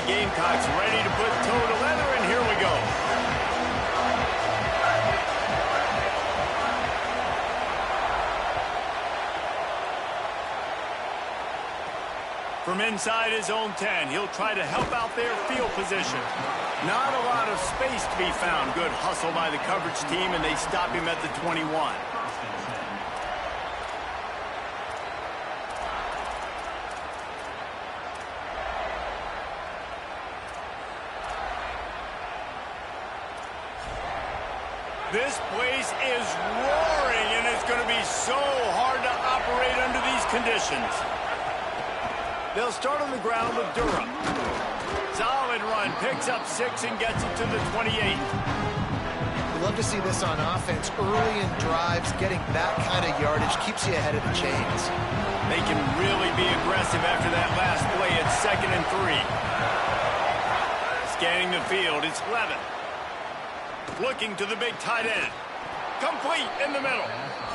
Gamecocks ready to put toe to leather, and here we go. From inside his own 10, he'll try to help out their field position. Not a lot of space to be found. Good hustle by the coverage team, and they stop him at the 21. This place is roaring, and it's going to be so hard to operate under these conditions. They'll start on the ground with Durham. Solid run, picks up 6 and gets it to the 28. We love to see this on offense. Early in drives, getting that kind of yardage keeps you ahead of the chains. They can really be aggressive after that last play at 2nd and 3. Scanning the field, it's Levin. Looking to the big tight end. Complete in the middle.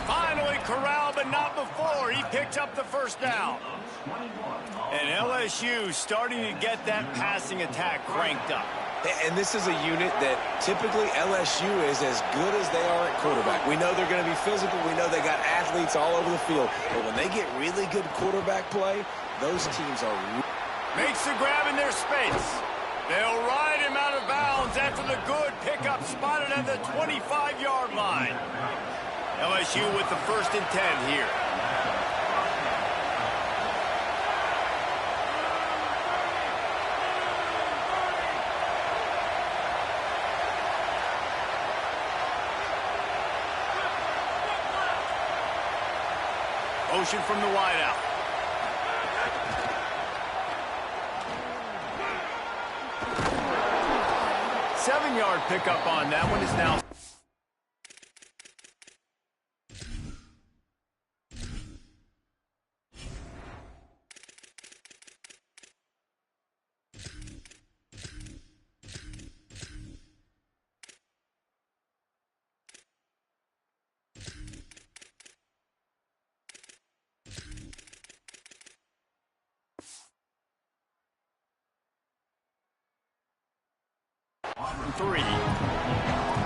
Finally corralled, but not before. He picks up the first down. And LSU starting to get that passing attack cranked up. And this is a unit that typically LSU is as good as they are at quarterback. We know they're going to be physical. We know they got athletes all over the field. But when they get really good quarterback play, those teams are... Makes the grab in their space. They'll ride him out of bounds after the good pickup spotted at the 25-yard line. LSU with the 1st and 10 here. Motion from the wideout. Seven-yard pickup on that one is now.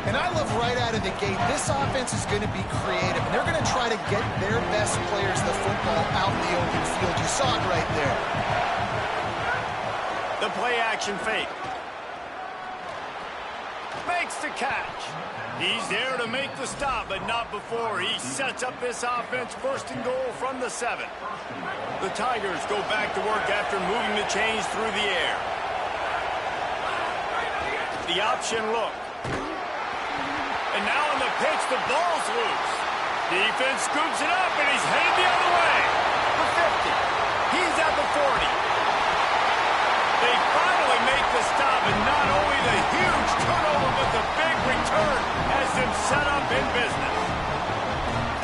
And I love right out of the gate, this offense is going to be creative, and they're going to try to get their best players the football out in the open field. You saw it right there. The play action fake. Makes the catch. He's there to make the stop, but not before. He sets up this offense 1st and goal from the 7. The Tigers go back to work after moving the chains through the air. The option look. And now on the pitch, the ball's loose. Defense scoops it up, and he's headed the other way. The 50. He's at the 40. They finally make the stop, and not only the huge turnover, but the big return has them set up in business.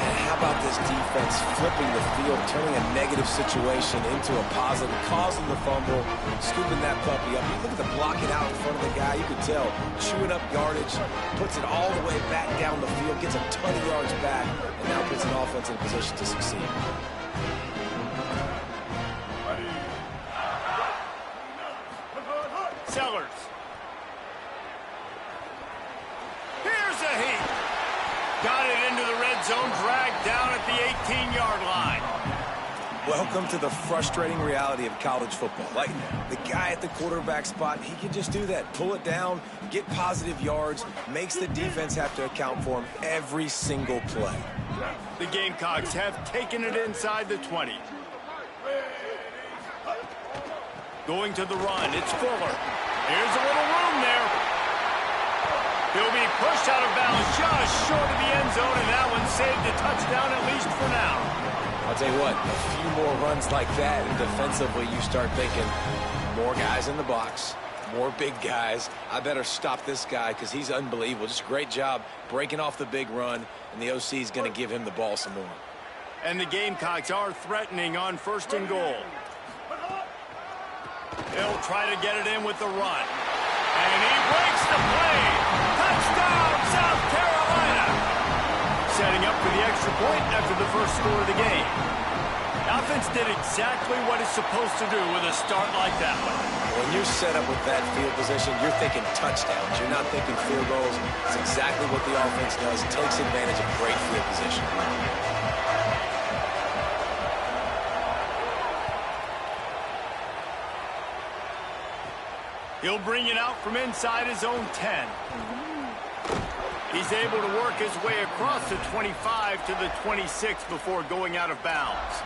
And how about this defense flipping the field, turning a negative situation into a positive, causing the fumble, scooping that puppy up. You look at the blocking out in front of the guy, you can tell, chewing up yardage, puts it all the way back down the field, gets a ton of yards back, and now puts an offense in position to succeed. Sellers. Here's a heat. Got it into the red zone, dragged down at the 18-yard line. Welcome to the frustrating reality of college football. Like, the guy at the quarterback spot, he can just do that. Pull it down, get positive yards, makes the defense have to account for him every single play. The Gamecocks have taken it inside the 20. Going to the run, it's Fuller. Here's a little room there. He'll be pushed out of bounds just short of the end zone, and that one saved a touchdown at least for now. I'll tell you what, a few more runs like that, and defensively you start thinking, more guys in the box, more big guys. I better stop this guy because he's unbelievable. Just a great job breaking off the big run, and the OC is going to give him the ball some more. And the Gamecocks are threatening on 1st and goal. They'll try to get it in with the run. And he breaks the play. Touchdown, South Carolina. Setting up for the extra point after the first score of the game. Now offense did exactly what it's supposed to do with a start like that one. When you're set up with that field position, you're thinking touchdowns. You're not thinking field goals. It's exactly what the offense does. It takes advantage of great field position. He'll bring it out from inside his own 10. He's able to work his way across the 25 to the 26 before going out of bounds.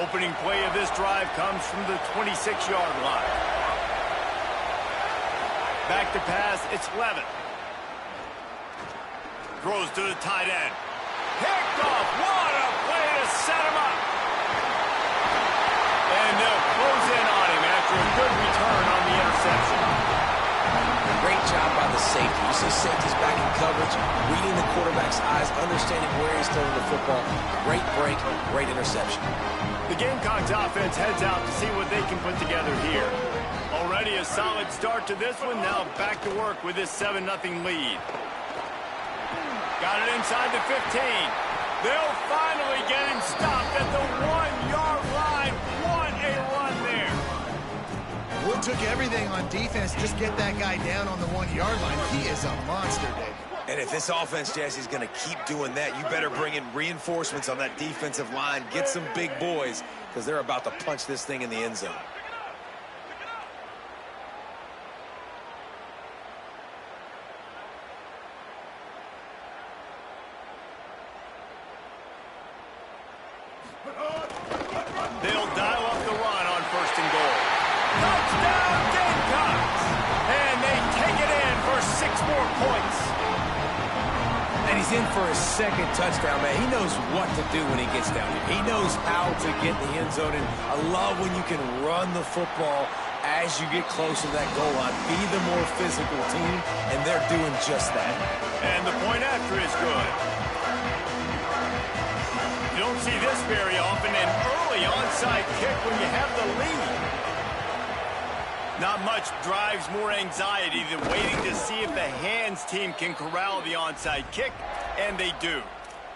Opening play of this drive comes from the 26-yard line. Back to pass, it's Levin. Throws to the tight end. Picked off, what a play to set him up. And they'll close in on him after a good return on the interception. Great job by the safety. You see safeties back in coverage, reading the quarterback's eyes, understanding where he's throwing the football. Great break, great interception. The Gamecocks offense heads out to see what they can put together here. Already a solid start to this one. Now back to work with this 7-0 lead. Got it inside the 15. They'll finally get him stopped at the 1-yard line. What a run there. Wood took everything on defense. Just get that guy down on the 1-yard line. He is a monster, Dave. And if this offense, Jesse, is going to keep doing that, you better bring in reinforcements on that defensive line. Get some big boys, because they're about to punch this thing in the end zone. They'll dial up the run on 1st and goal. Touchdown, Gamecocks! And they take it in for 6 more points. And he's in for his 2nd touchdown, man. He knows what to do when he gets down here. He knows how to get in the end zone. And I love when you can run the football as you get close to that goal line. Be the more physical team, and they're doing just that. And the point after is good. You don't see this very often, an early onside kick when you have the lead. Not much drives more anxiety than waiting to see if the hands team can corral the onside kick, and they do.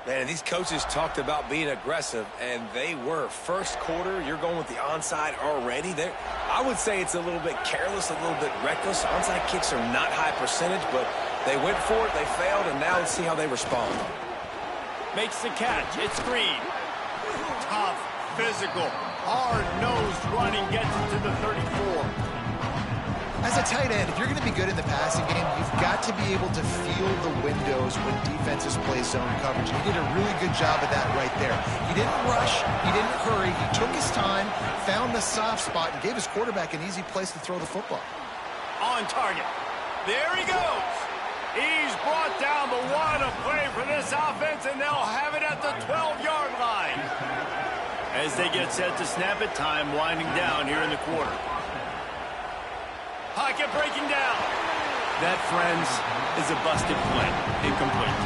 Man, and these coaches talked about being aggressive, and they were. First quarter, you're going with the onside already. I would say it's a little bit careless, a little bit reckless. Onside kicks are not high percentage, but they went for it, they failed, and now let's see how they respond. Makes the catch. It's Green. Tough, physical, hard-nosed running gets it to the 34. As a tight end, if you're going to be good in the passing game, you've got to be able to feel the windows when defenses play zone coverage. He did a really good job of that right there. He didn't rush. He didn't hurry. He took his time, found the soft spot, and gave his quarterback an easy place to throw the football. On target. There he goes. He's brought down, but what a play for this offense, and they'll have it at the 12-yard line. As they get set to snap it, time winding down here in the quarter. Pocket breaking down. That, friends, is a busted play. Incomplete.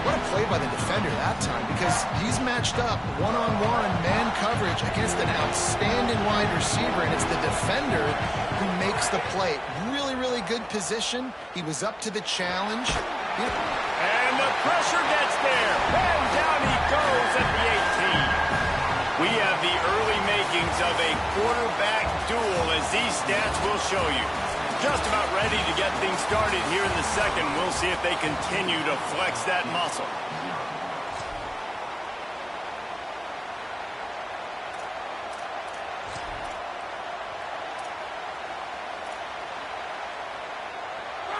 What a play by the defender that time, because he's matched up one-on-one man coverage against an outstanding wide receiver, and it's the defender who makes the play. Really, really good position. He was up to the challenge. And the pressure gets there. And down he goes at the 18. We have the early makings of a quarterback duel, as these stats will show you. Just about ready to get things started here in the second. We'll see if they continue to flex that muscle.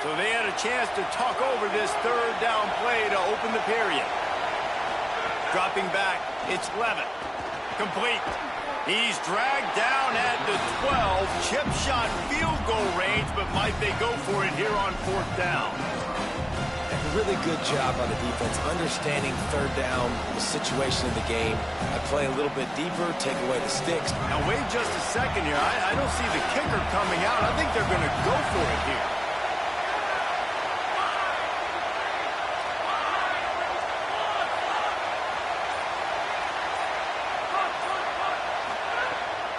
So they had a chance to talk over this 3rd down play to open the period. Dropping back, it's Levin. Complete. He's dragged down at the 12. Chip shot field goal range, but might they go for it here on 4th down? A really good job on the defense, understanding 3rd down, the situation of the game. I play a little bit deeper, take away the sticks. Now wait just a second here. I don't see the kicker coming out. I think they're going to go for it here.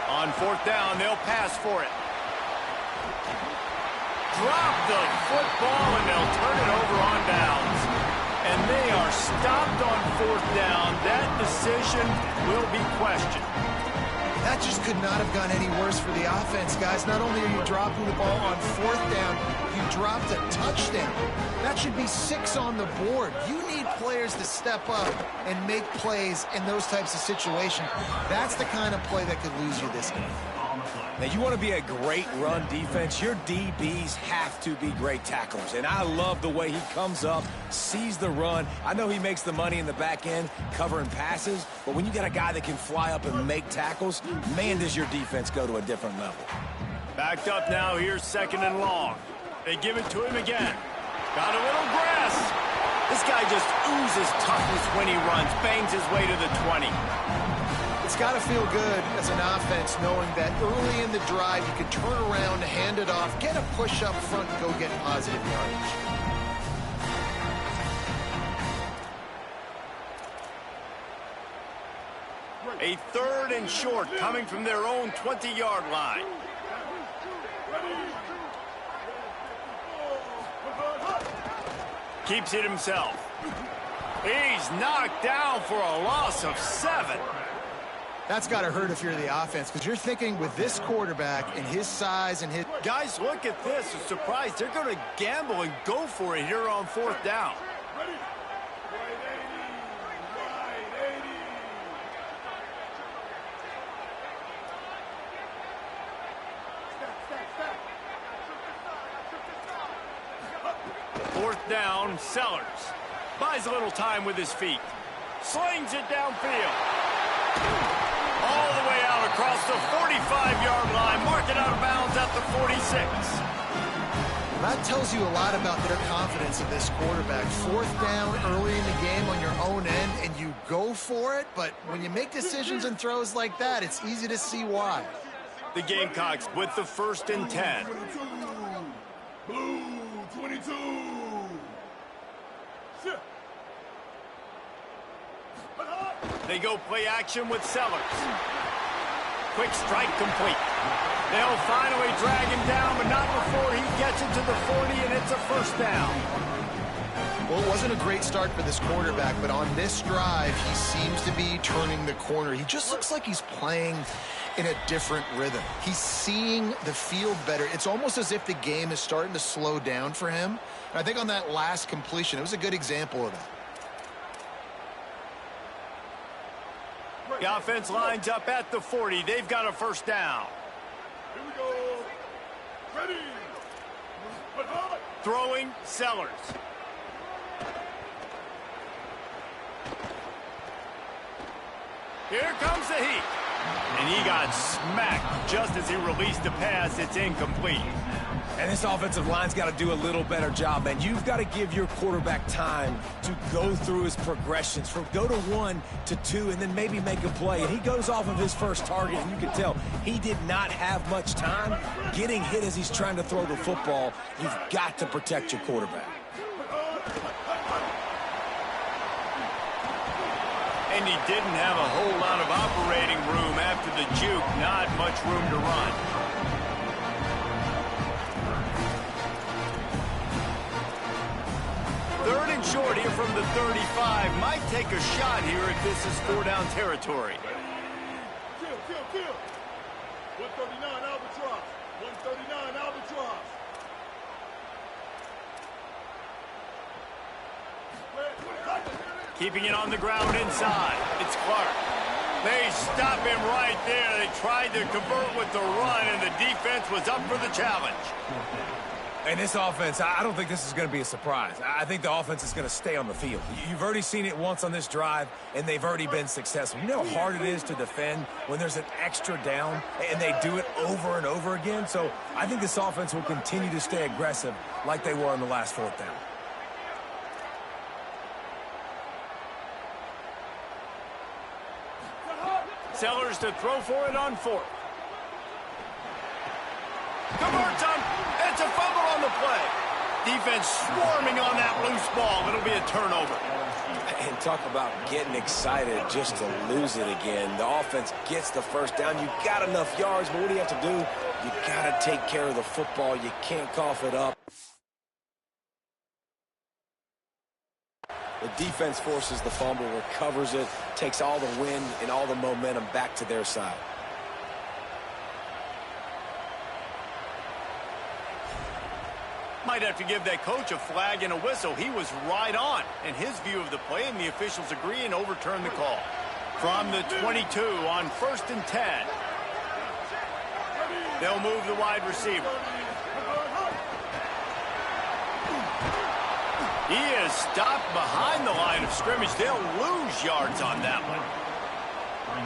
On 4th down, they'll pass for it. Drop the football, and they'll turn it over on downs. And they are stopped on fourth down. That decision will be questioned. That just could not have gone any worse for the offense, guys. Not only are you dropping the ball on fourth down, you dropped a touchdown. That should be 6 on the board. You need players to step up and make plays in those types of situations. That's the kind of play that could lose you this game. Now, you want to be a great run defense, your DBs have to be great tacklers. And I love the way he comes up, sees the run. I know he makes the money in the back end covering passes, but when you got a guy that can fly up and make tackles, man, does your defense go to a different level. Backed up now, here's 2nd and long. They give it to him again. Got a little grass. This guy just oozes toughness when he runs, bangs his way to the 20. It's got to feel good as an offense knowing that early in the drive you can turn around, hand it off, get a push up front, and go get positive yardage. A 3rd and short coming from their own 20-yard line. Keeps it himself. He's knocked down for a loss of 7. That's got to hurt if you're the offense, because you're thinking with this quarterback and his size and his... Guys, look at this. A surprise. They're going to gamble and go for it here on 4th down. Fourth down, Sellers. Buys a little time with his feet. Slings it downfield. All the way out across the 45-yard line. Mark it out of bounds at the 46. That tells you a lot about their confidence in this quarterback. 4th down early in the game on your own end, and you go for it. But when you make decisions and throws like that, it's easy to see why. The Gamecocks with the 1st and 10. Blue 22. They go play action with Sellers. Quick strike complete. They'll finally drag him down, but not before he gets it to the 40, and it's a 1st down. Well, it wasn't a great start for this quarterback, but on this drive, he seems to be turning the corner. He just looks like he's playing in a different rhythm. He's seeing the field better. It's almost as if the game is starting to slow down for him. And I think on that last completion, it was a good example of that. The offense lines up at the 40. They've got a 1st down. Here we go. Ready. Throwing, Sellers. Here comes the heat. And he got smacked just as he released the pass. It's incomplete. And this offensive line's got to do a little better job, man. You've got to give your quarterback time to go through his progressions, from go to 1 to 2, and then maybe make a play. And he goes off of his first target, and you can tell he did not have much time getting hit as he's trying to throw the football. You've got to protect your quarterback. And he didn't have a whole lot of operating room after the juke. Not much room to run. Third and short here from the 35. Might take a shot here if this is 4-down territory. Kill. 139 Albatross. 139 Albatross. Keeping it on the ground inside. It's Clark. They stop him right there. They tried to convert with the run, and the defense was up for the challenge. And this offense, I don't think this is going to be a surprise. I think the offense is going to stay on the field. You've already seen it once on this drive, and they've already been successful. You know how hard it is to defend when there's an extra down, and they do it over and over again? So I think this offense will continue to stay aggressive like they were on the last 4th down. Sellers to throw for it on 4th. Converts on. It's a fumble on the play. Defense swarming on that loose ball. It'll be a turnover. And talk about getting excited just to lose it again. The offense gets the 1st down. You got enough yards, but what do you have to do? You got to take care of the football. You can't cough it up. The defense forces the fumble, recovers it, takes all the wind and all the momentum back to their side. Might have to give that coach a flag and a whistle. He was right on in his view of the play, and the officials agree and overturn the call. From the 22 on 1st and 10. They'll move the wide receiver. He is stopped behind the line of scrimmage. They'll lose yards on that one.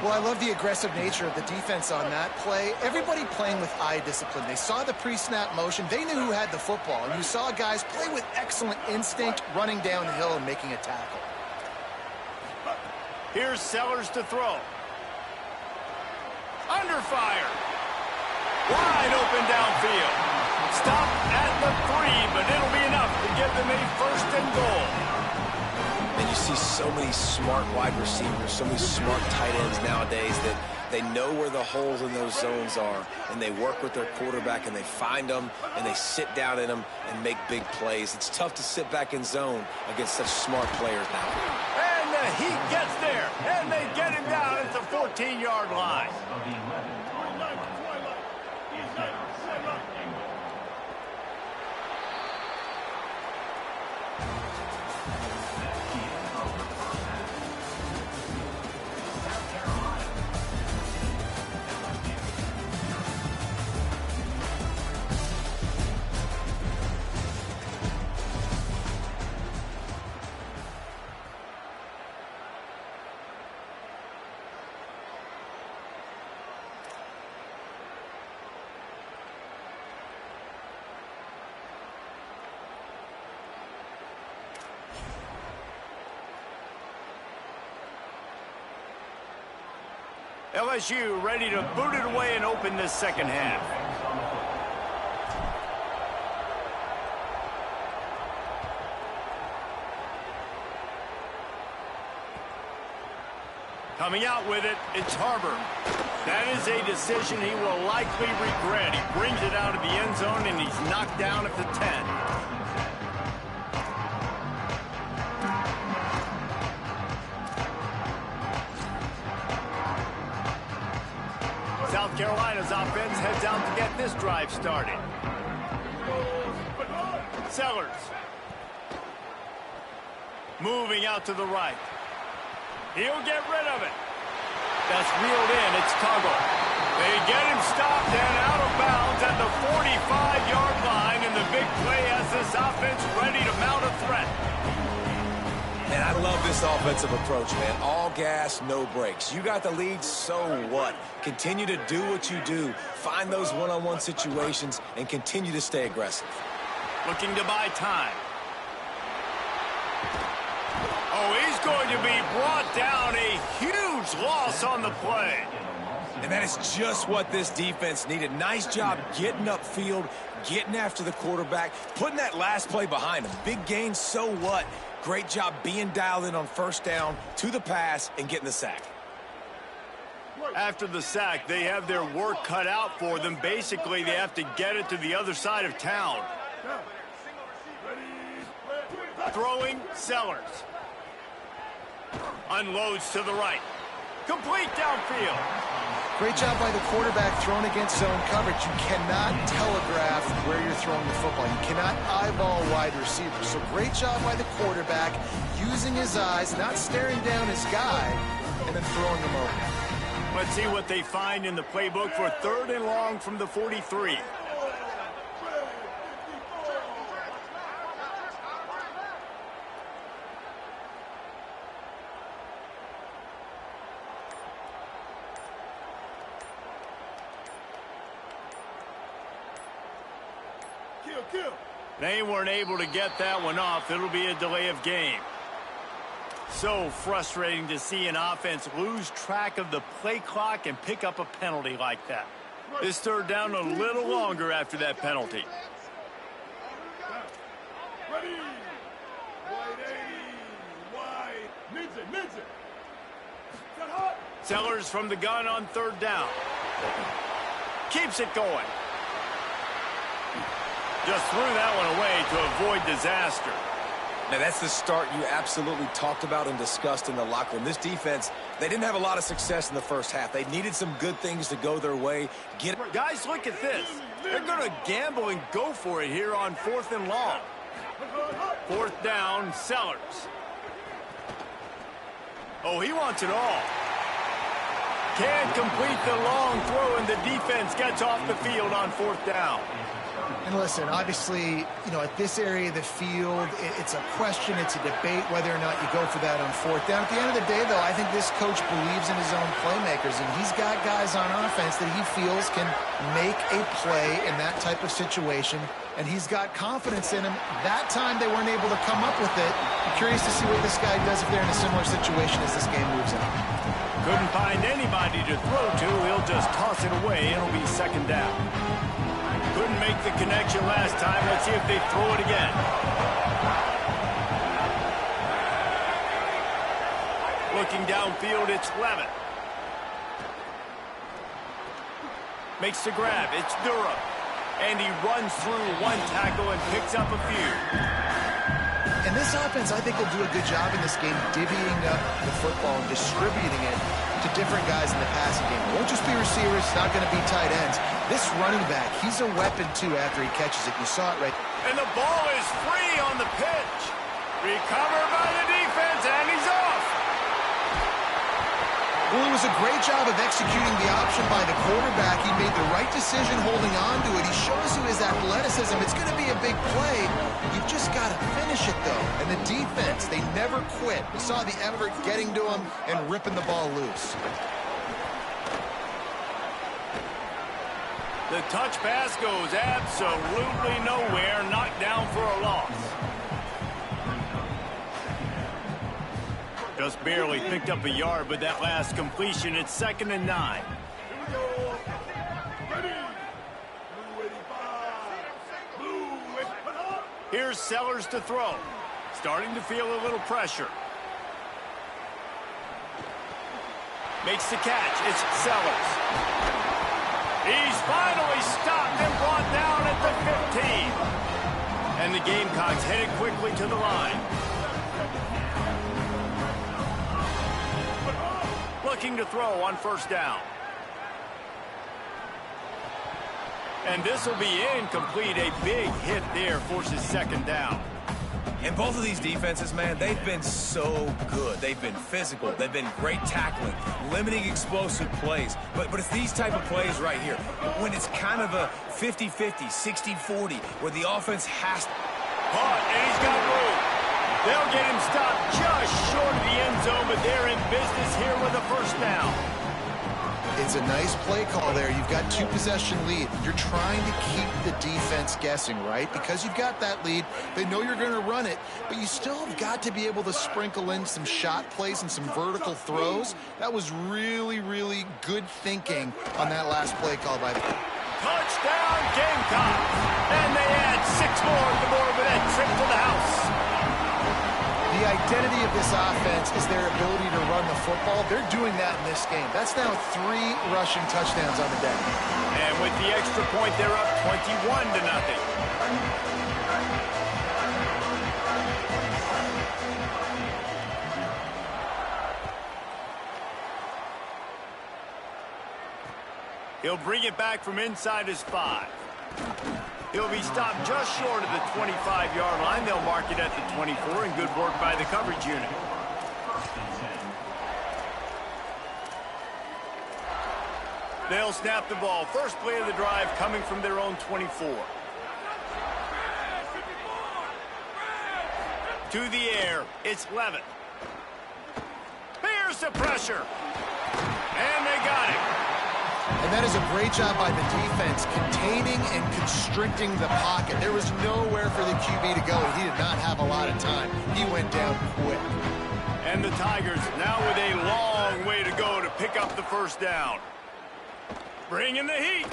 Well, I love the aggressive nature of the defense on that play. Everybody playing with eye discipline. They saw the pre-snap motion. They knew who had the football. And you saw guys play with excellent instinct, running downhill and making a tackle. Here's Sellers to throw. Under fire. Wide open downfield. Stop at the 3, but it'll be enough to give them a 1st and goal. And you see so many smart wide receivers, so many smart tight ends nowadays that they know where the holes in those zones are, and they work with their quarterback, and they find them, and they sit down in them and make big plays. It's tough to sit back in zone against such smart players now. And the heat gets there, and they get him down at the 14-yard line. LSU ready to boot it away and open this second half. Coming out with it, it's Harbor. That is a decision he will likely regret. He brings it out of the end zone, and he's knocked down at the 10. South Carolina's offense heads out to get this drive started. Sellers. Moving out to the right. He'll get rid of it. That's reeled in. It's Tuggle. They get him stopped and out of bounds at the 45-yard line, and the big play has this offense ready to mount a threat. Man, I love this offensive approach, man. All gas, no brakes. You got the lead, so what? Continue to do what you do. Find those one-on-one situations and continue to stay aggressive. Looking to buy time. Oh, he's going to be brought down. A huge loss on the play. And that is just what this defense needed. Nice job getting upfield, getting after the quarterback, putting that last play behind him. Big gain, so what? Great job being dialed in on 1st down to the pass and getting the sack. After the sack, they have their work cut out for them. Basically, they have to get it to the other side of town. Throwing, Sellers. Unloads to the right. Complete downfield. Great job by the quarterback thrown against zone coverage. You cannot telegraph where you're throwing the football. You cannot eyeball wide receivers. So great job by the quarterback using his eyes, not staring down his guy, and then throwing him over. Let's see what they find in the playbook for 3rd and long from the 43. They weren't able to get that one off. It'll be a delay of game. So frustrating to see an offense lose track of the play clock and pick up a penalty like that. This 3rd down a little longer after that penalty. Ready. Wide 80. Wide. Ninja. Got hot. Sellers from the gun on 3rd down. Keeps it going. Just threw that one away to avoid disaster. Now, that's the start you absolutely talked about and discussed in the locker room. This defense, they didn't have a lot of success in the first half. They needed some good things to go their way. Guys, look at this. They're going to gamble and go for it here on 4th and long. 4th down, Sellers. Oh, he wants it all. Can't complete the long throw, and the defense gets off the field on 4th down. And listen, obviously, you know, at this area of the field, it's a question, it's a debate whether or not you go for that on 4th down. At the end of the day, though, I think this coach believes in his own playmakers, and he's got guys on offense that he feels can make a play in that type of situation, and he's got confidence in him. That time, they weren't able to come up with it. I'm curious to see what this guy does if they're in a similar situation as this game moves on. Couldn't find anybody to throw to. He'll just toss it away. It'll be 2nd down. Couldn't make the connection last time. Let's see if they throw it again. Looking downfield, it's Levitt. Makes the grab. It's Durham. And he runs through one tackle and picks up a few. And this offense, I think, will do a good job in this game divvying up the football and distributing it to different guys in the passing game. It won't just be receivers. It's not going to be tight ends. This running back, he's a weapon, too, after he catches it. You saw it right. And the ball is free on the pitch. Recovered by the defense, and he's off. Well, it was a great job of executing the option by the quarterback. He made the right decision holding on to it. He shows you his athleticism. It's going to be a big play. You've just got to finish it, though. And the defense, they never quit. We saw the effort getting to him and ripping the ball loose. The touch pass goes absolutely nowhere. Knocked down for a loss. Just barely picked up a yard with that last completion. It's 2nd and 9. Here we go. Ready. Blue 85. Blue 85. Here's Sellers to throw. Starting to feel a little pressure. Makes the catch. It's Sellers. He's finally stopped and brought down at the 15. And the Gamecocks headed quickly to the line. Looking to throw on 1st down. And this will be incomplete. A big hit there forces 2nd down. And both of these defenses, man, they've been so good. They've been physical. They've been great tackling, limiting explosive plays. But it's these type of plays right here, when it's kind of a 50-50, 60-40, where the offense has to... Caught, and he's got room. They'll get him stopped just short of the end zone, but they're in business here with a 1st down. It's a nice play call there. You've got 2-possession lead. You're trying to keep the defense guessing, right? Because you've got that lead. They know you're going to run it, but you still have got to be able to sprinkle in some shot plays and some vertical throws. That was really, really good thinking on that last play call by the... Touchdown, Gamecocks! And they add 6 more on the board with that trip to the house. The identity of this offense is their ability to run the football. They're doing that in this game. That's now 3 rushing touchdowns on the day. And with the extra point, they're up 21-0. He'll bring it back from inside his 5. He'll be stopped just short of the 25-yard line. They'll mark it at the 24, and good work by the coverage unit. They'll snap the ball. First play of the drive coming from their own 24. To the air, it's Levitt. Here's the pressure. And they got him. And that is a great job by the defense, containing and constricting the pocket. There was nowhere for the QB to go, and he did not have a lot of time. He went down quick. And the Tigers now with a long way to go to pick up the 1st down. Bringing the heat.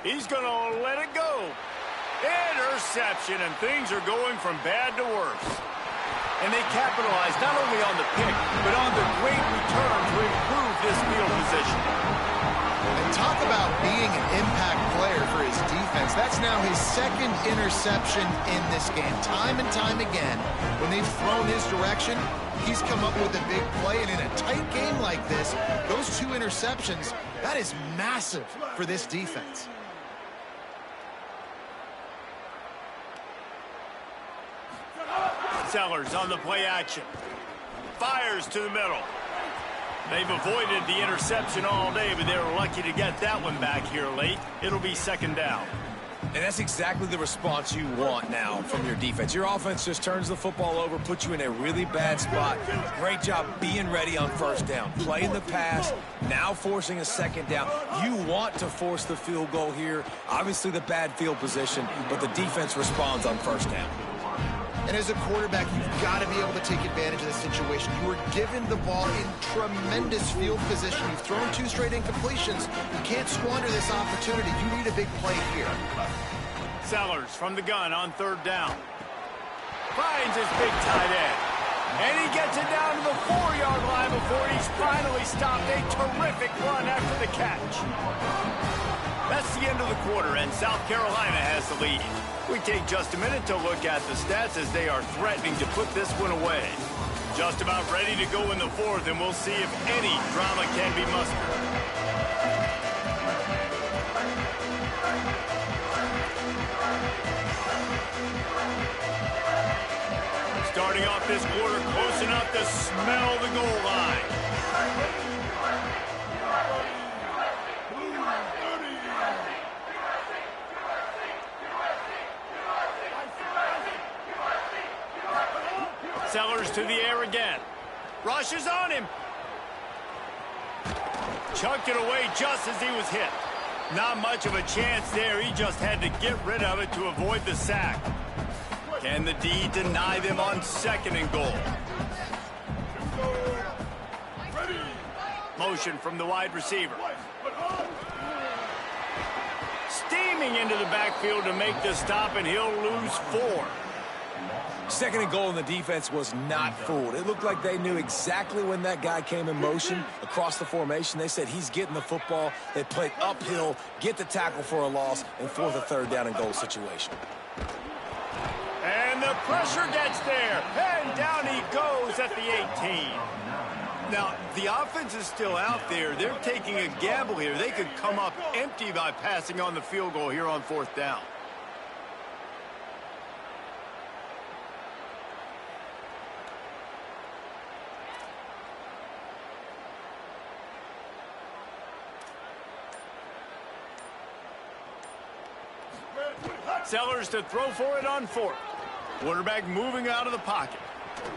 He's going to let it go. Interception, and things are going from bad to worse. And they capitalized not only on the pick, but on the great return to improve this field position. And talk about being an impact player for his defense. That's now his second interception in this game. Time and time again, when they've thrown his direction, he's come up with a big play. And in a tight game like this, those 2 interceptions, that is massive for this defense. Sellers on the play action. Fires to the middle. They've avoided the interception all day, but they were lucky to get that one back here late. It'll be second down. And that's exactly the response you want now from your defense. Your offense just turns the football over, puts you in a really bad spot. Great job being ready on first down. Playing the pass, now forcing a second down. You want to force the field goal here. Obviously the bad field position, but the defense responds on first down. And as a quarterback, you've got to be able to take advantage of the situation. You were given the ball in tremendous field position. You've thrown 2 straight incompletions. You can't squander this opportunity. You need a big play here. Sellers from the gun on third down. Finds his big tight end. And he gets it down to the 4-yard line before he's finally stopped. A terrific run after the catch. That's the end of the quarter, and South Carolina has the lead. We take just a minute to look at the stats as they are threatening to put this one away. Just about ready to go in the 4th, and we'll see if any drama can be mustered. Starting off this quarter close enough to smell the goal line. Sellers to the air again. Rushes on him. Chucked it away just as he was hit. Not much of a chance there. He just had to get rid of it to avoid the sack. Can the D deny them on 2nd and goal? Motion from the wide receiver. Steaming into the backfield to make the stop, and he'll lose 4. 2nd and goal, and the defense was not fooled. It looked like they knew exactly when that guy came in motion across the formation. They said he's getting the football. They played uphill, get the tackle for a loss, and force a 3rd down and goal situation. And the pressure gets there, and down he goes at the 18. Now, the offense is still out there. They're taking a gamble here. They could come up empty by passing on the field goal here on 4th down. Sellers to throw for it on 4th. Quarterback moving out of the pocket.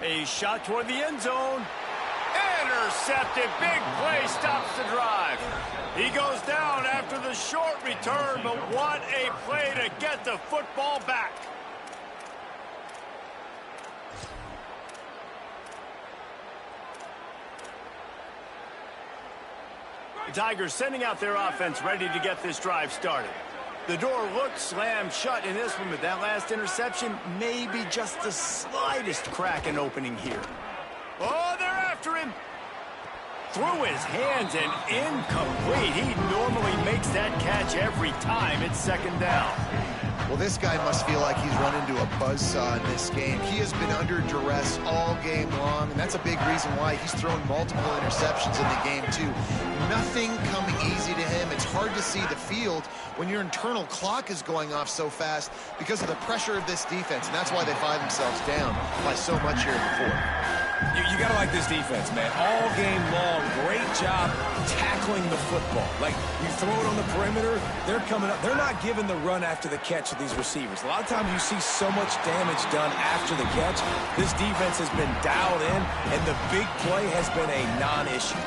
A shot toward the end zone. Intercepted. Big play stops the drive. He goes down after the short return, but what a play to get the football back. The Tigers sending out their offense ready to get this drive started. The door looked slammed shut in this one, but that last interception may be just the slightest crack in opening here. Oh, they're after him. Through his hands and incomplete. He normally makes that catch every time. It's 2nd down. Well, this guy must feel like he's run into a buzzsaw in this game. He has been under duress all game long, and that's a big reason why he's thrown multiple interceptions in the game, too. Nothing coming easy to him. It's hard to see the field when your internal clock is going off so fast because of the pressure of this defense, and that's why they find themselves down by so much here in the 4th. You got to like this defense, man. All game long, great job tackling the football. Like, you throw it on the perimeter, they're coming up. They're not giving the run after the catch of these receivers. A lot of times you see so much damage done after the catch. This defense has been dialed in, and the big play has been a non-issue.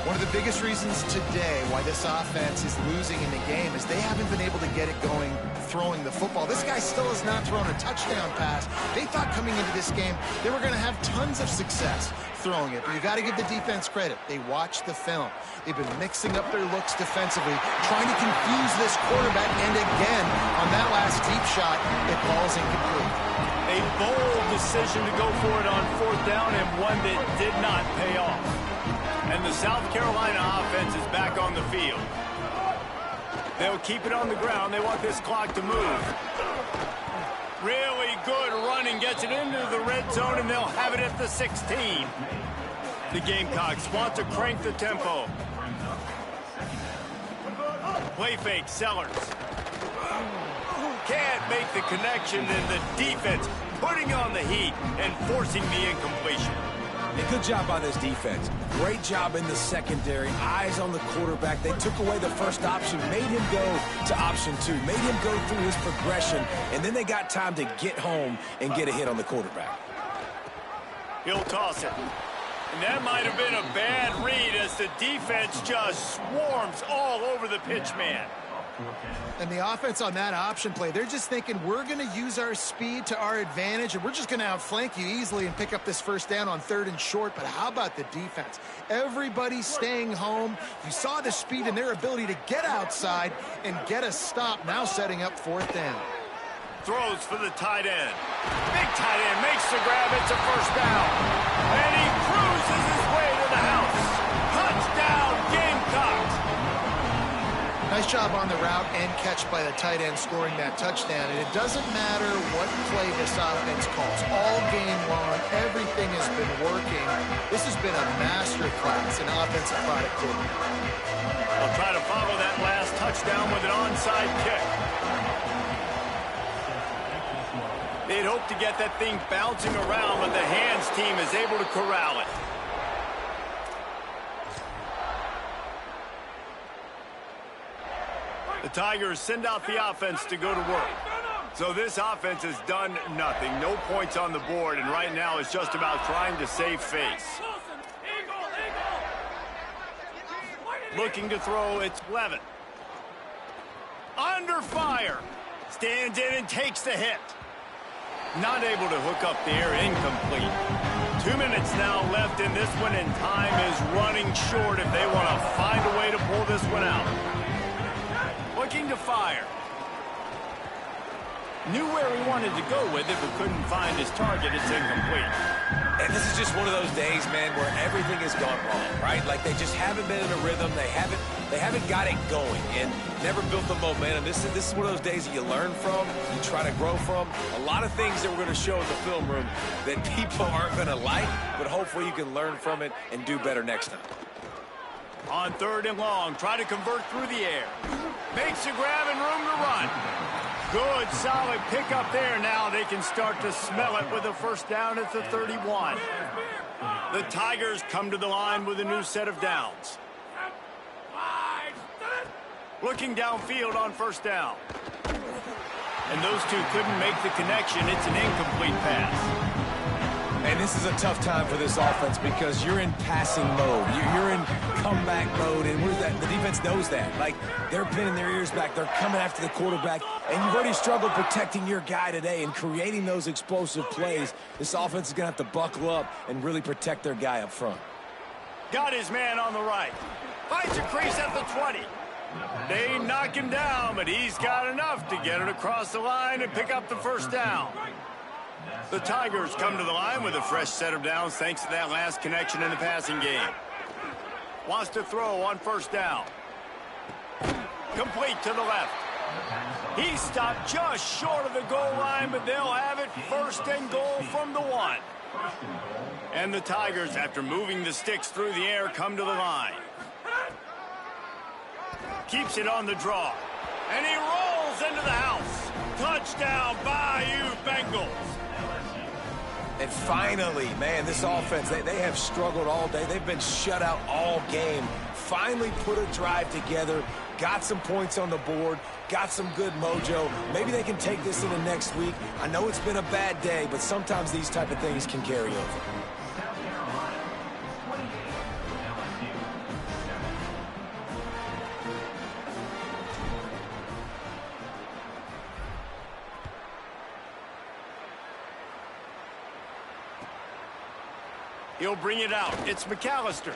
One of the biggest reasons today why this offense is losing in the game is they haven't been able to get it going throwing the football. This guy still has not thrown a touchdown pass. They thought coming into this game they were going to have tons of success throwing it, but you got to give the defense credit. They watched the film. They've been mixing up their looks defensively, trying to confuse this quarterback, and again, on that last deep shot, it falls incomplete. A bold decision to go for it on 4th down, and one that did not pay off. And the South Carolina offense is back on the field. They'll keep it on the ground. They want this clock to move. Really good running, gets it into the red zone, and they'll have it at the 16. The Gamecocks want to crank the tempo. Play fake, Sellers. Can't make the connection, and the defense putting on the heat and forcing the incompletion. A good job by this defense. Great job in the secondary. Eyes on the quarterback. They took away the first option, made him go to option 2, made him go through his progression, and then they got time to get home and get a hit on the quarterback. He'll toss it. And that might have been a bad read as the defense just swarms all over the pitch man. And the offense on that option play, they're just thinking we're going to use our speed to our advantage, and we're just going to outflank you easily and pick up this first down on 3rd and short. But how about the defense? Everybody's staying home. You saw the speed and their ability to get outside and get a stop, now setting up 4th down. Throws for the tight end. Big tight end makes the grab. It's a first down. And he cruises his way to the house. Touchdown, Gamecocks. Nice job on the route and catch by the tight end scoring that touchdown. And it doesn't matter what play this offense calls. All game long, everything has been working. This has been a master class in offensive productivity. They'll try to follow that last touchdown with an onside kick. They'd hope to get that thing bouncing around, but the hands team is able to corral it. The Tigers send out the offense to go to work. So this offense has done nothing. No points on the board, and right now it's just about trying to save face. Looking to throw, it's Levin. Under fire. Stands in and takes the hit. Not able to hook up there, incomplete. 2 minutes now left in this one, and time is running short if they want to find a way to pull this one out. Looking to fire. Knew where he wanted to go with it, but couldn't find his target. It's incomplete. And this is just one of those days, man, where everything has gone wrong, right? Like they just haven't been in a rhythm. They haven't got it going and never built the momentum. This is one of those days that you learn from, you try to grow from. A lot of things that we're going to show in the film room that people aren't going to like, but hopefully you can learn from it and do better next time. On 3rd and long, try to convert through the air. Makes a grab and room to run. Good, solid pickup there. Now they can start to smell it with a first down at the 31. The Tigers come to the line with a new set of downs. Looking downfield on first down. And those two couldn't make the connection. It's an incomplete pass. And this is a tough time for this offense because you're in passing mode. You're in comeback mode, and the defense knows that. Like, they're pinning their ears back. They're coming after the quarterback, and you've already struggled protecting your guy today and creating those explosive plays. This offense is going to have to buckle up and really protect their guy up front. Got his man on the right. Finds a crease at the 20. They knock him down, but he's got enough to get it across the line and pick up the first down. The Tigers come to the line with a fresh set of downs thanks to that last connection in the passing game. Wants to throw on first down. Complete to the left. He stopped just short of the goal line, but they'll have it 1st and goal from the 1. And the Tigers, after moving the sticks through the air, come to the line. Keeps it on the draw. And he rolls into the house. Touchdown, Bayou Bengals. And finally, man, this offense, they have struggled all day. They've been shut out all game. Finally put a drive together, got some points on the board, got some good mojo. Maybe they can take this into next week. I know it's been a bad day, but sometimes these type of things can carry over. He'll bring it out. It's McAllister.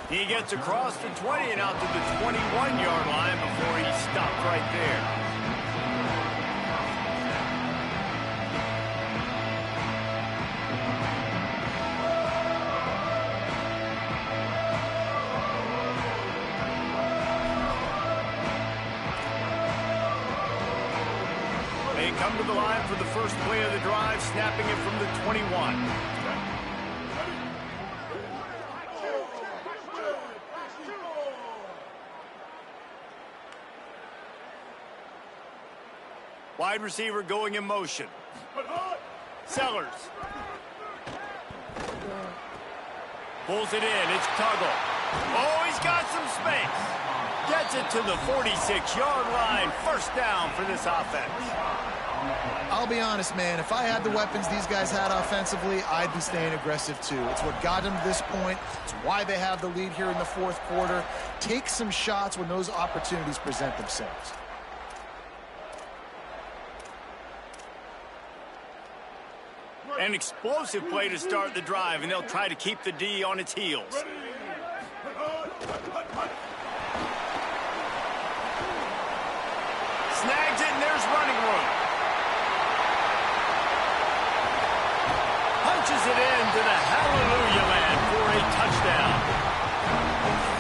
He gets across the 20 and out to the 21-yard line before he stopped right there. They come to the line for the first play of the drive, snapping it from the 21. Wide receiver going in motion. Sellers. Pulls it in. It's Tuggle. Oh, he's got some space. Gets it to the 46-yard line. First down for this offense. I'll be honest, man. If I had the weapons these guys had offensively, I'd be staying aggressive too. It's what got them to this point. It's why they have the lead here in the fourth quarter. Take some shots when those opportunities present themselves. An explosive play to start the drive, and they'll try to keep the D on its heels. Snags it, and there's running room. Punches it into the hallelujah land for a touchdown.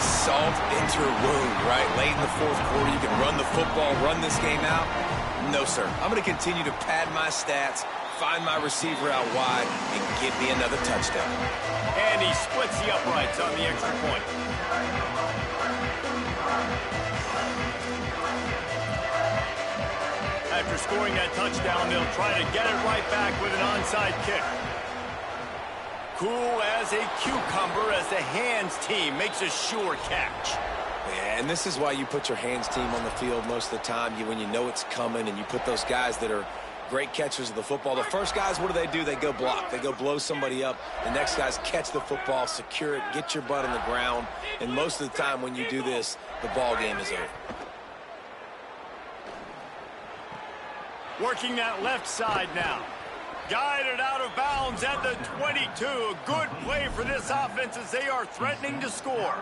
Salt into a wound, right? Late in the fourth quarter, you can run the football, run this game out. No, sir. I'm going to continue to pad my stats, find my receiver out wide, and give me another touchdown. And he splits the uprights on the extra point. After scoring that touchdown, they'll try to get it right back with an onside kick. Cool as a cucumber as the hands team makes a sure catch. Yeah, and this is why you put your hands team on the field most of the time, when you know it's coming, and you put those guys that are great catchers of the football. The first guys, what do? They go block. They go blow somebody up. The next guys catch the football, secure it, get your butt on the ground. And most of the time when you do this, the ball game is over. Working that left side now. Guided out of bounds at the 22. A good play for this offense as they are threatening to score.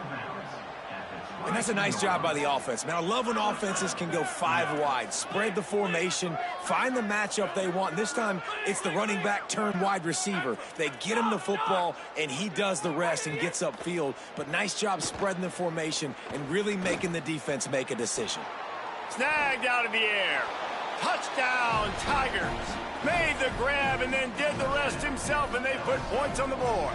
And that's a nice job by the offense. Man, I love when offenses can go 5 wide, spread the formation, find the matchup they want. And this time, it's the running back turned wide receiver. They get him the football, and he does the rest and gets upfield. But nice job spreading the formation and really making the defense make a decision. Snagged out of the air. Touchdown, Tigers. Made the grab and then did the rest himself, and they put points on the board.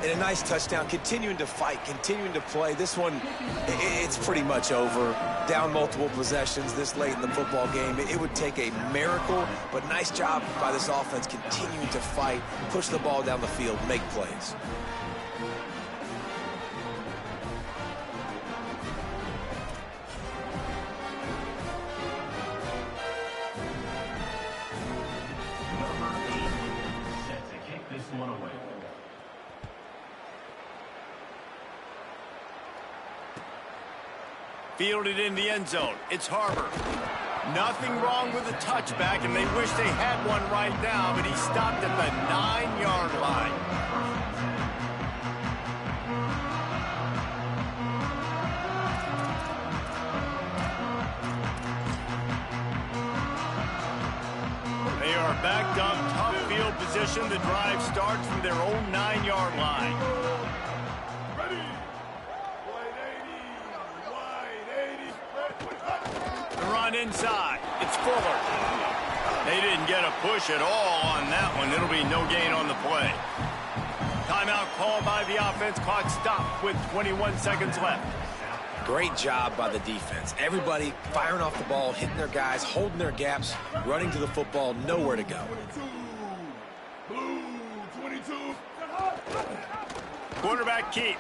And a nice touchdown, continuing to fight, continuing to play. This one, it's pretty much over. Down multiple possessions this late in the football game. It would take a miracle, but nice job by this offense continuing to fight, push the ball down the field, make plays. Fielded in the end zone. It's Harbor. Nothing wrong with the touchback, and they wish they had one right now, but he stopped at the 9-yard line. They are backed up, tough field position. The drive starts from their own 9-yard line. Run inside. It's Fuller. They didn't get a push at all on that one. It'll be no gain on the play. Timeout called by the offense. Clock stopped with 21 seconds left. Great job by the defense. Everybody firing off the ball, hitting their guys, holding their gaps, running to the football, nowhere to go. Blue 22. Quarterback Keith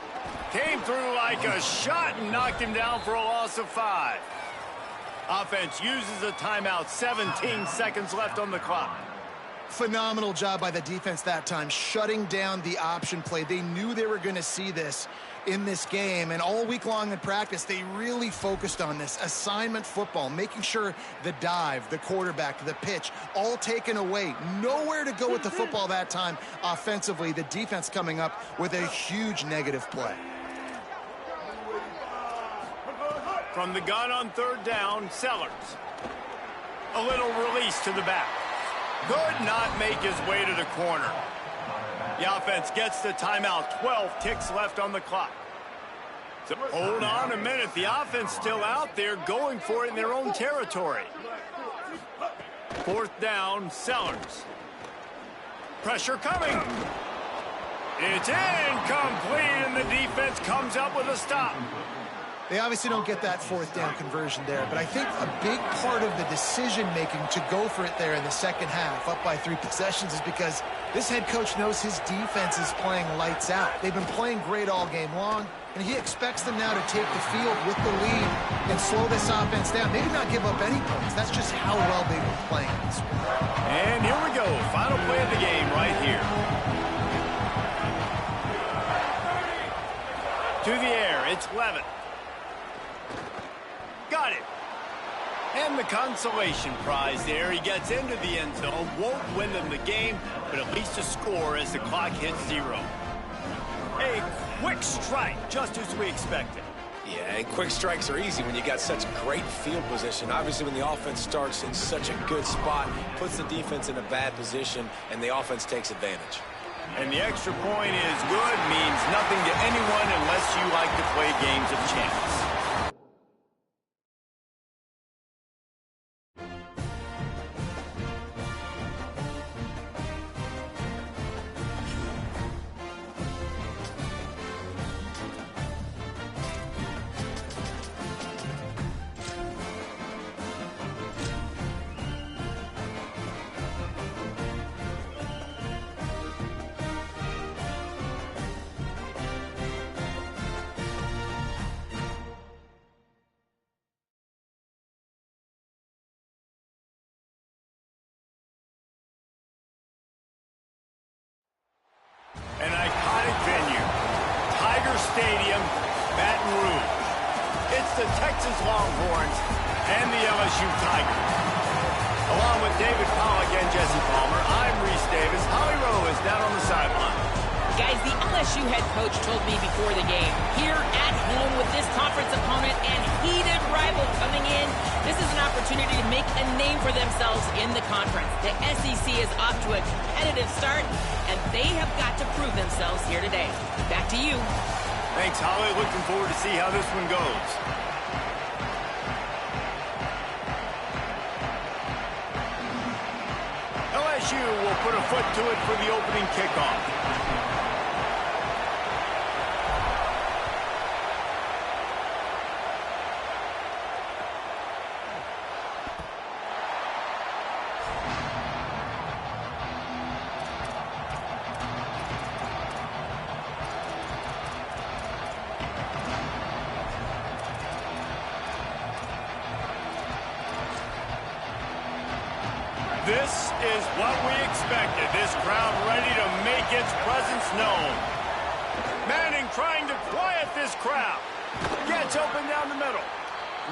came through like a shot and knocked him down for a loss of 5. Offense uses a timeout. 17 seconds left on the clock. Phenomenal job by the defense that time, shutting down the option play. They knew they were going to see this in this game, and all week long in practice, they really focused on this assignment football, making sure the dive, the quarterback, the pitch, all taken away. Nowhere to go with the football that time offensively. The defense coming up with a huge negative play. From the gun on third down, Sellers. A little release to the back. Could not make his way to the corner. The offense gets the timeout. 12 ticks left on the clock. So hold on a minute. The offense still out there going for it in their own territory. Fourth down, Sellers. Pressure coming. It's incomplete, and the defense comes up with a stop. They obviously don't get that fourth down conversion there, but I think a big part of the decision-making to go for it there in the second half, up by 3 possessions, is because this head coach knows his defense is playing lights out. They've been playing great all game long, and he expects them now to take the field with the lead and slow this offense down. Maybe not give up any points. That's just how well they've been playing this week. And here we go. Final play of the game right here. To the air, it's Levitt. Got it. And the consolation prize there. He gets into the end zone. Won't win them the game, but at least a score as the clock hits 0. A quick strike, just as we expected. Yeah, and quick strikes are easy when you got such great field position. Obviously, when the offense starts in such a good spot, puts the defense in a bad position, and the offense takes advantage. And the extra point is good, means nothing to anyone unless you like to play games of chance. An iconic venue, Tiger Stadium, Baton Rouge. It's the Texas Longhorns and the LSU Tigers. Along with David Pollack and Jesse Palmer, I'm Reese Davis. Holly Rowe is down on the sideline. Guys, the LSU head coach told me before the game, here at home with this conference opponent and heated rival coming in, this is an opportunity to make a name for themselves in the conference. The SEC is off to a competitive start, and they have got to prove themselves here today. Back to you. Thanks, Holly. Looking forward to see how this one goes. LSU will put a foot to it for the opening kickoff. This is what we expected. This crowd ready to make its presence known. Manning trying to quiet this crowd. Gets open down the middle.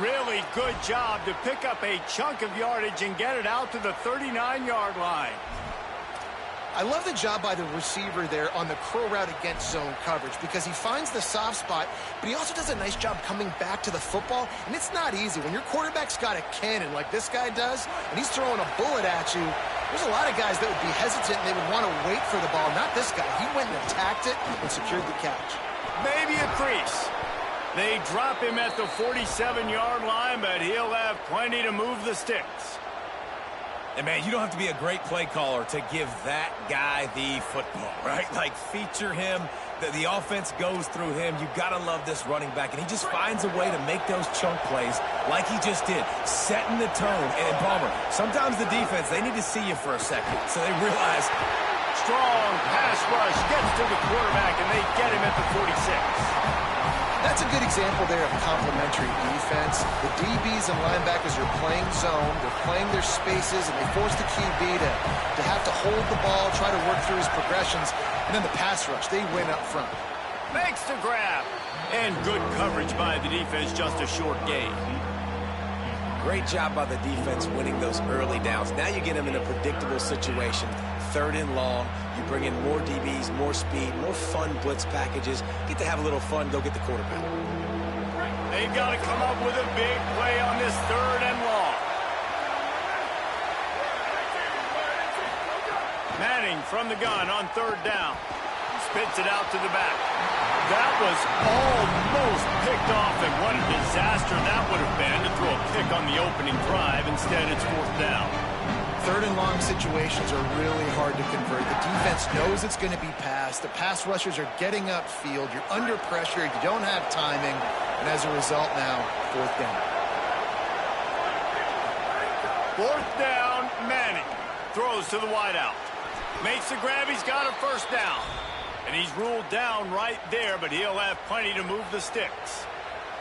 Really good job to pick up a chunk of yardage and get it out to the 39-yard line. I love the job by the receiver there on the curl route against zone coverage because he finds the soft spot, but he also does a nice job coming back to the football, and it's not easy. When your quarterback's got a cannon like this guy does, and he's throwing a bullet at you, there's a lot of guys that would be hesitant and they would want to wait for the ball. Not this guy. He went and attacked it and secured the catch. Maybe a crease. They drop him at the 47-yard line, but he'll have plenty to move the sticks. And, man, you don't have to be a great play caller to give that guy the football, right? Like, feature him. The offense goes through him. You got to love this running back. And he just finds a way to make those chunk plays like he just did, setting the tone. And, Palmer, sometimes the defense, they need to see you for a second so they realize. Strong pass rush gets to the quarterback, and they get him at the 46. That's a good example there of complementary defense. The DBs and linebackers are playing zone, they're playing their spaces, and they force the QB to have to hold the ball, try to work through his progressions, and then the pass rush, they win up front. Makes the grab. And good coverage by the defense, just a short gain. Great job by the defense winning those early downs. Now you get them in a predictable situation. 3rd and long. You bring in more DBs, more speed, more fun blitz packages. Get to have a little fun, go get the quarterback. They've got to come up with a big play on this 3rd and long. Manning from the gun on 3rd down. spits it out to the back. That was almost picked off, and what a disaster that would have been to throw a pick on the opening drive. Instead, it's fourth down. Third and long situations are really hard to convert. The defense knows it's going to be passed. The pass rushers are getting upfield. You're under pressure. You don't have timing. And as a result now, fourth down. Fourth down, Manning. Throws to the wideout. Makes the grab. He's got a first down. And he's ruled down right there, but he'll have plenty to move the sticks.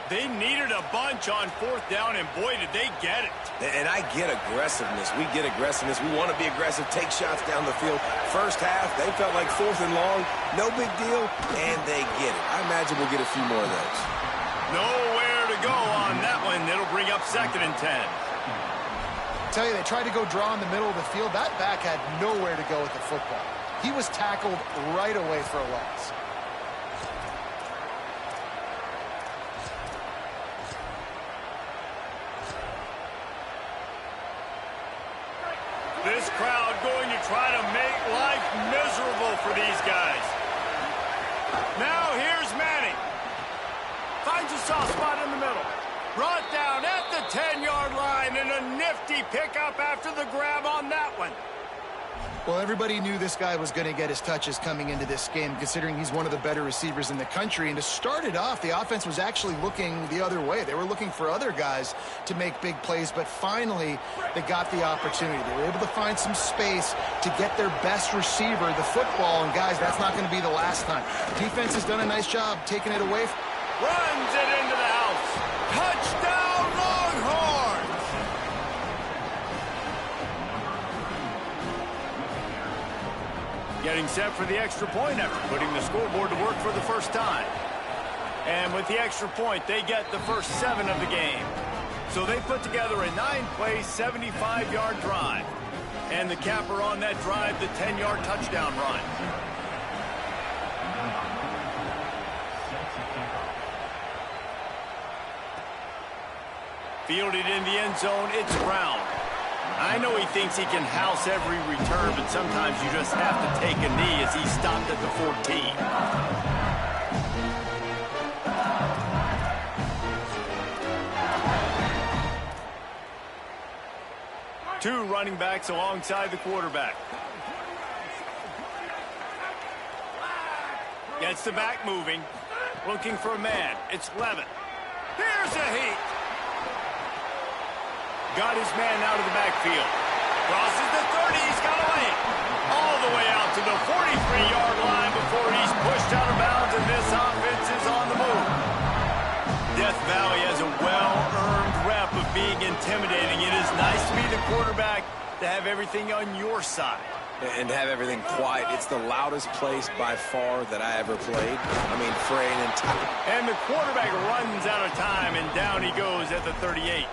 They needed a bunch on fourth down, and boy, did they get it. And I get aggressiveness. We get aggressiveness. We want to be aggressive, take shots down the field. First half, they felt like fourth and long. No big deal, and they get it. I imagine we'll get a few more of those. Nowhere to go on that one. It'll bring up 2nd and 10. Tell you, they tried to go draw in the middle of the field. That back had nowhere to go with the football. He was tackled right away for a loss. This crowd going to try to make life miserable for these guys. Now here's Manning. Finds a soft spot in the middle. Brought down at the 10-yard line, and a nifty pickup after the grab on that one. Well, everybody knew this guy was going to get his touches coming into this game, considering he's one of the better receivers in the country. And to start it off, the offense was actually looking the other way. They were looking for other guys to make big plays, but finally they got the opportunity. They were able to find some space to get their best receiver the football. And, guys, that's not going to be the last time. Defense has done a nice job taking it away. Runs it into the house. Touchdown, Longhorns! Getting set for the extra point after putting the scoreboard to work for the first time. And with the extra point, they get the first 7 of the game. So they put together a 9-play, 75-yard drive. And the capper on that drive, the 10-yard touchdown run. Fielded in the end zone, it's Brown. I know he thinks he can house every return, but sometimes you just have to take a knee as he stopped at the 14. Two running backs alongside the quarterback. Gets the back moving. Looking for a man. It's Levin. Here's a heat. Got his man out of the backfield. Crosses the 30. He's got a lane. All the way out to the 43-yard line before he's pushed out of bounds, and this offense is on the move. Death Valley has a well-earned rep of being intimidating. It is nice to be the quarterback, to have everything on your side. And have everything quiet. It's the loudest place by far that I ever played. I mean, for an entire... And the quarterback runs out of time, and down he goes at the 38.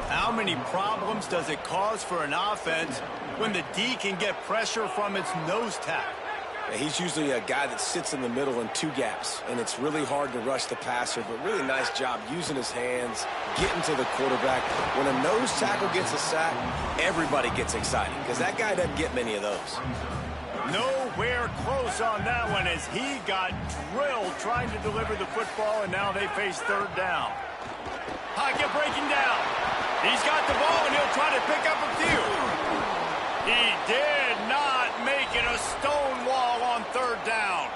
How many problems does it cause for an offense when the D can get pressure from its nose tackle? He's usually a guy that sits in the middle in 2 gaps, and it's really hard to rush the passer, but really nice job using his hands, getting to the quarterback. When a nose tackle gets a sack, everybody gets excited because that guy doesn't get many of those. Nowhere close on that one as he got drilled trying to deliver the football, and now they face third down. Pocket breaking down. He's got the ball, and he'll try to pick up a few. He did not make it a stone wall on third down.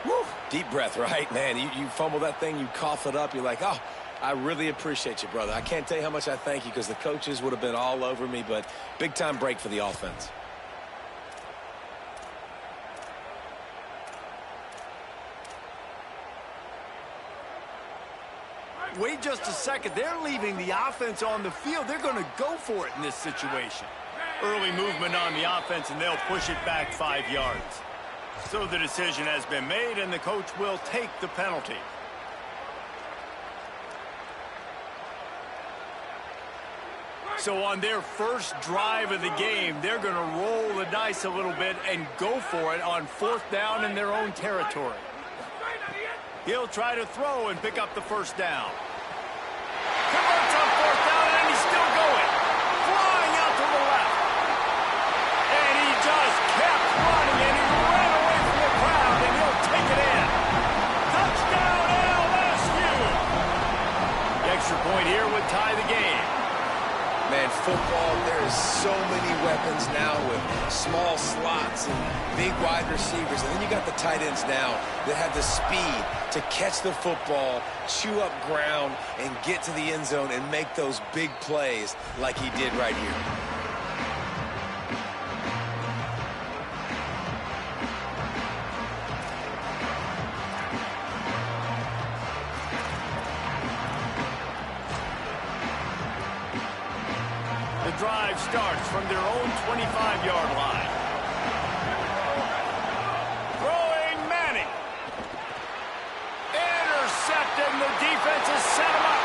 Woo. Deep breath, right? Man, you fumble that thing, you cough it up, you're like, oh, I really appreciate you, brother. I can't tell you how much I thank you because the coaches would have been all over me, but big-time break for the offense. Wait just a second. They're leaving the offense on the field. They're going to go for it in this situation. Early movement on the offense, and they'll push it back 5 yards. So the decision has been made, and the coach will take the penalty. So on their first drive of the game, they're going to roll the dice a little bit and go for it on fourth down in their own territory. He'll try to throw and pick up the first down. Converts on fourth down, and he's still going. Flying out to the left. And he just kept running, and he ran away from the so many weapons now with small slots and big wide receivers. And then you got the tight ends now that have the speed to catch the football, chew up ground, and get to the end zone and make those big plays like he did right here. Drive starts from their own 25-yard line. Throwing Manning. Intercepted, and the defense has set him up.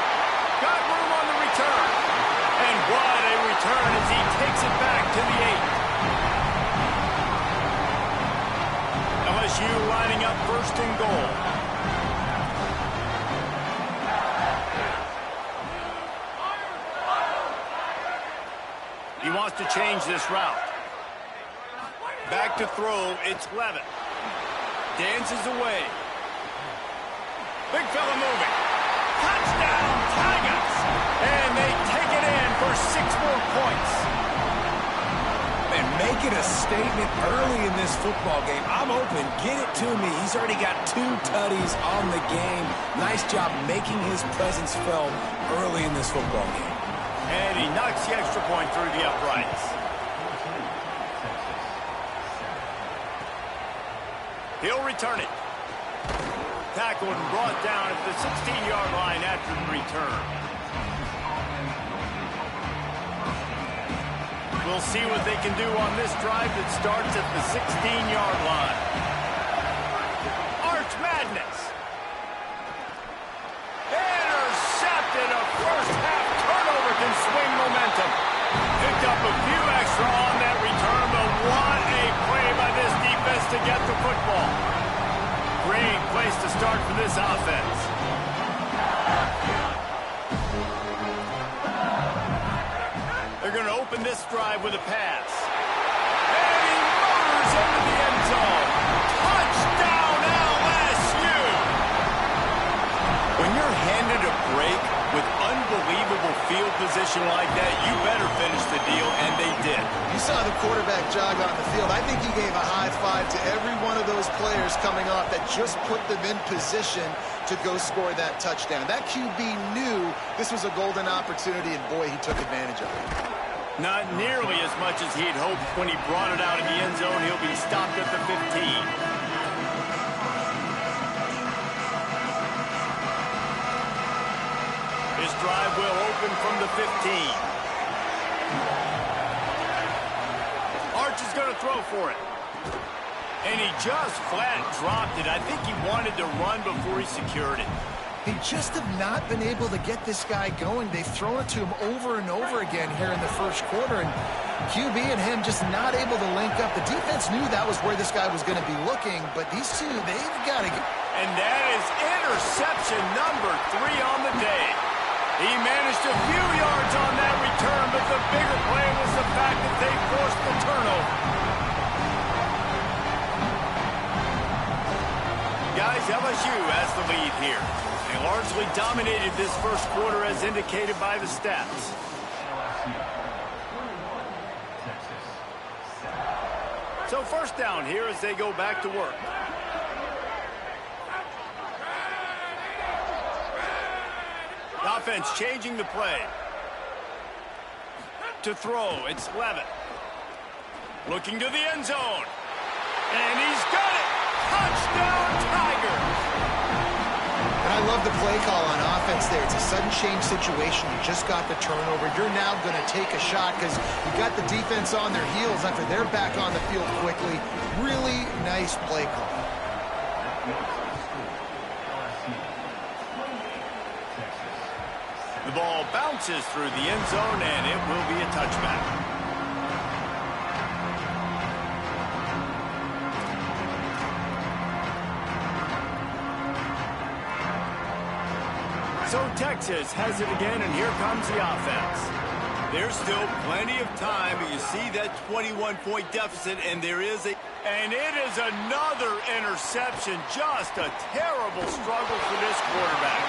Got room on the return. And what a return as he takes it back to the 8. LSU lining up first and goal. He wants to change this route. Back to throw, it's Levitt. Dances away. Big fella moving. Touchdown, Tigers! And they take it in for 6 more points. And making a statement early in this football game. I'm open. Get it to me. He's already got 2 tutties on the game. Nice job making his presence felt early in this football game. And he knocks the extra point through the uprights. He'll return it. Tackled and brought down at the 16-yard line after the return. We'll see what they can do on this drive that starts at the 16-yard line. Arch Madness. Intercepted, a first-half turnover can swing momentum. Picked up a few extra on that return, but what a play by this defense to get the football. Great place to start for this offense. They're going to open this drive with a pass. And he motors into the end zone. Touchdown, LSU! When you're handed a break with unbelievable field position like that, you better finish the deal, and they did. You saw the quarterback jog on the field. I think he gave a high five to every one of those players coming off that just put them in position to go score that touchdown. That QB knew this was a golden opportunity, and boy, he took advantage of it. Not nearly as much as he'd hoped when he brought it out of the end zone. He'll be stopped at the 15. This drive will open from the 15. Arch is going to throw for it. And he just flat dropped it. I think he wanted to run before he secured it. They just have not been able to get this guy going. They've thrown it to him over and over again here in the first quarter, and QB and him just not able to link up. The defense knew that was where this guy was going to be looking, but these two, they've got to get... And that is interception number 3 on the day. He managed a few yards on that return, but the bigger play was the fact that they forced the turnover. Guys, LSU has the lead here. They largely dominated this first quarter as indicated by the stats. So first down here as they go back to work. The offense changing the play. To throw, it's Levitt. Looking to the end zone. And he's got it! Touchdown, Tigers! And I love the play call on offense there. It's a sudden change situation. You just got the turnover. You're now going to take a shot because you got the defense on their heels after they're back on the field quickly. Really nice play call. The ball bounces through the end zone, and it will be a touchback. So Texas has it again, and here comes the offense. There's still plenty of time, but you see that 21-point deficit, and there is a... And it is another interception. Just a terrible struggle for this quarterback.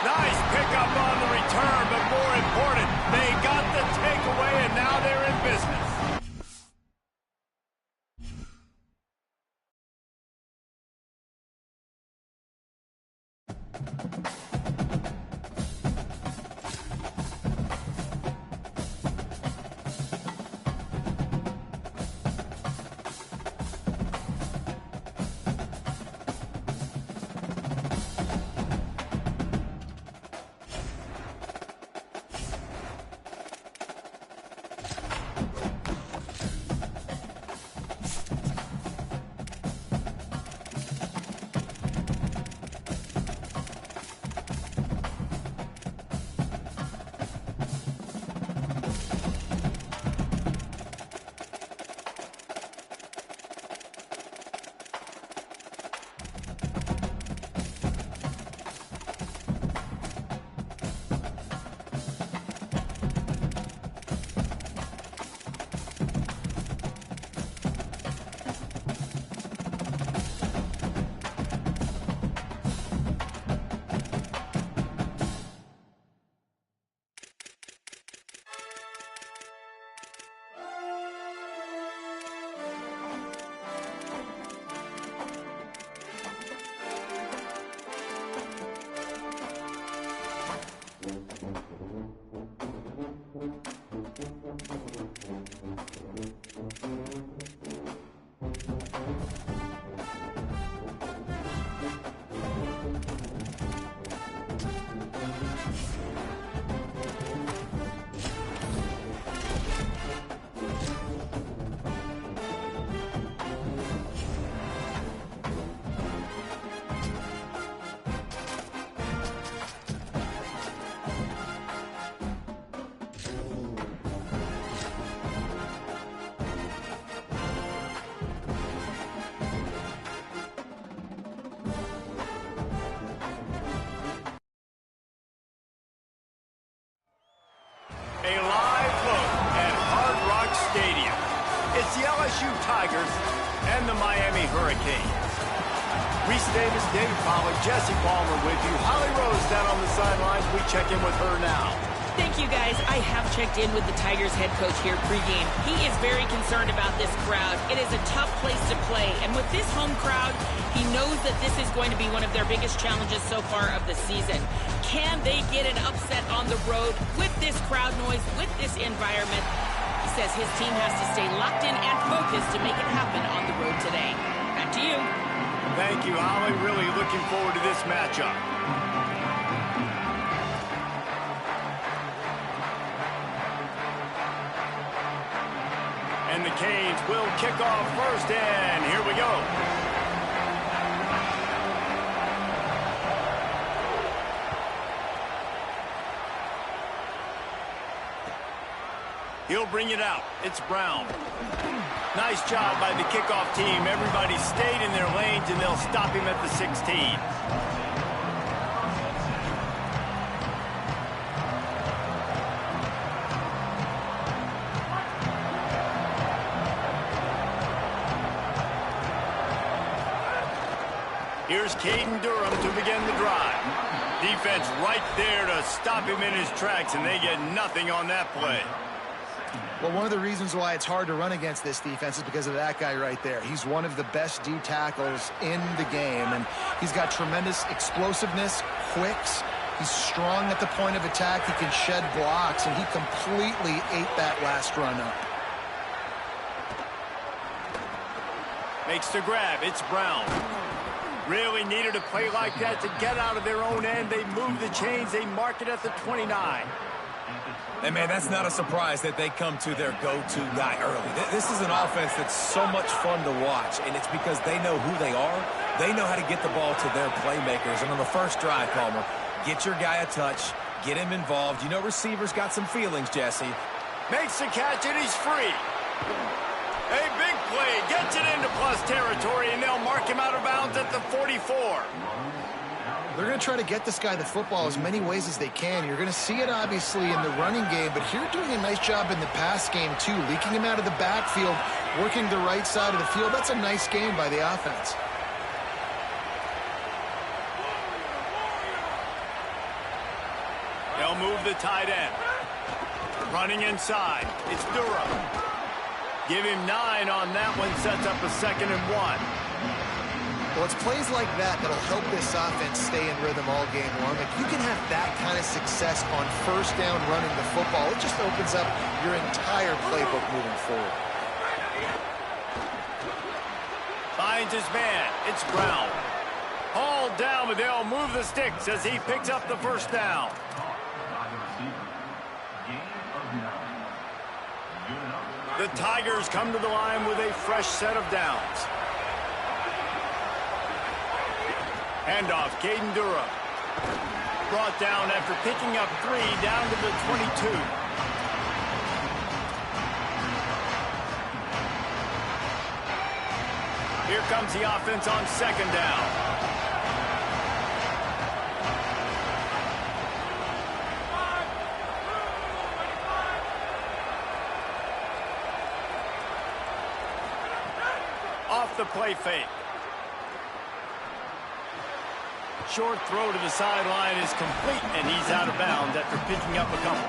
Nice pickup on the return, but more important, they got the takeaway, and now they're in business. A live look at Hard Rock Stadium. It's the LSU Tigers and the Miami Hurricanes. Reese Davis, David Pollack, Jesse Palmer with you. Holly Rose down on the sidelines. We check in with her now. Thank you, guys. I have checked in with the Tigers head coach here pregame. He is very concerned about this crowd. It is a tough place to play, and with this home crowd, he knows that this is going to be one of their biggest challenges so far of the season. Can they get an upset on the road with this crowd noise, with this environment? He says his team has to stay locked in and focused to make it happen on the road today. Back to you. Thank you, Holly. Really looking forward to this matchup. And the Canes will kick off first, and here we go. He'll bring it out. It's Brown. Nice job by the kickoff team. Everybody stayed in their lanes, and they'll stop him at the 16. Here's Caden Durham to begin the drive. Defense right there to stop him in his tracks, and they get nothing on that play. Well, one of the reasons why it's hard to run against this defense is because of that guy right there. He's one of the best D tackles in the game, and he's got tremendous explosiveness, quicks. He's strong at the point of attack. He can shed blocks, and he completely ate that last run up. Makes the grab. It's Brown. Really needed a play like that to get out of their own end. They move the chains. They mark it at the 29. And, man, that's not a surprise that they come to their go-to guy early. This is an offense that's so much fun to watch, and it's because they know who they are. They know how to get the ball to their playmakers. And on the first drive, Palmer, get your guy a touch, get him involved. You know receivers got some feelings, Jesse. Makes the catch, and he's free. A big play, gets it into plus territory, and they'll mark him out of bounds at the 44. They're going to try to get this guy the football as many ways as they can. You're going to see it, obviously, in the running game, but here doing a nice job in the pass game, too. Leaking him out of the backfield, working the right side of the field. That's a nice game by the offense. They'll move the tight end. Running inside. It's Durham. Give him 9 on that one. Sets up a 2nd and 1. Well, it's plays like that that'll help this offense stay in rhythm all game long. If you can have that kind of success on first down running the football, it just opens up your entire playbook moving forward. Finds his man. It's Brown. Hauled down, but they'll move the sticks as he picks up the first down. The Tigers come to the line with a fresh set of downs. Handoff, Caden Durham. Brought down after picking up 3 down to the 22. Here comes the offense on 2nd down. Off the play fake. Short throw to the sideline is complete, and he's out of bounds after picking up a couple.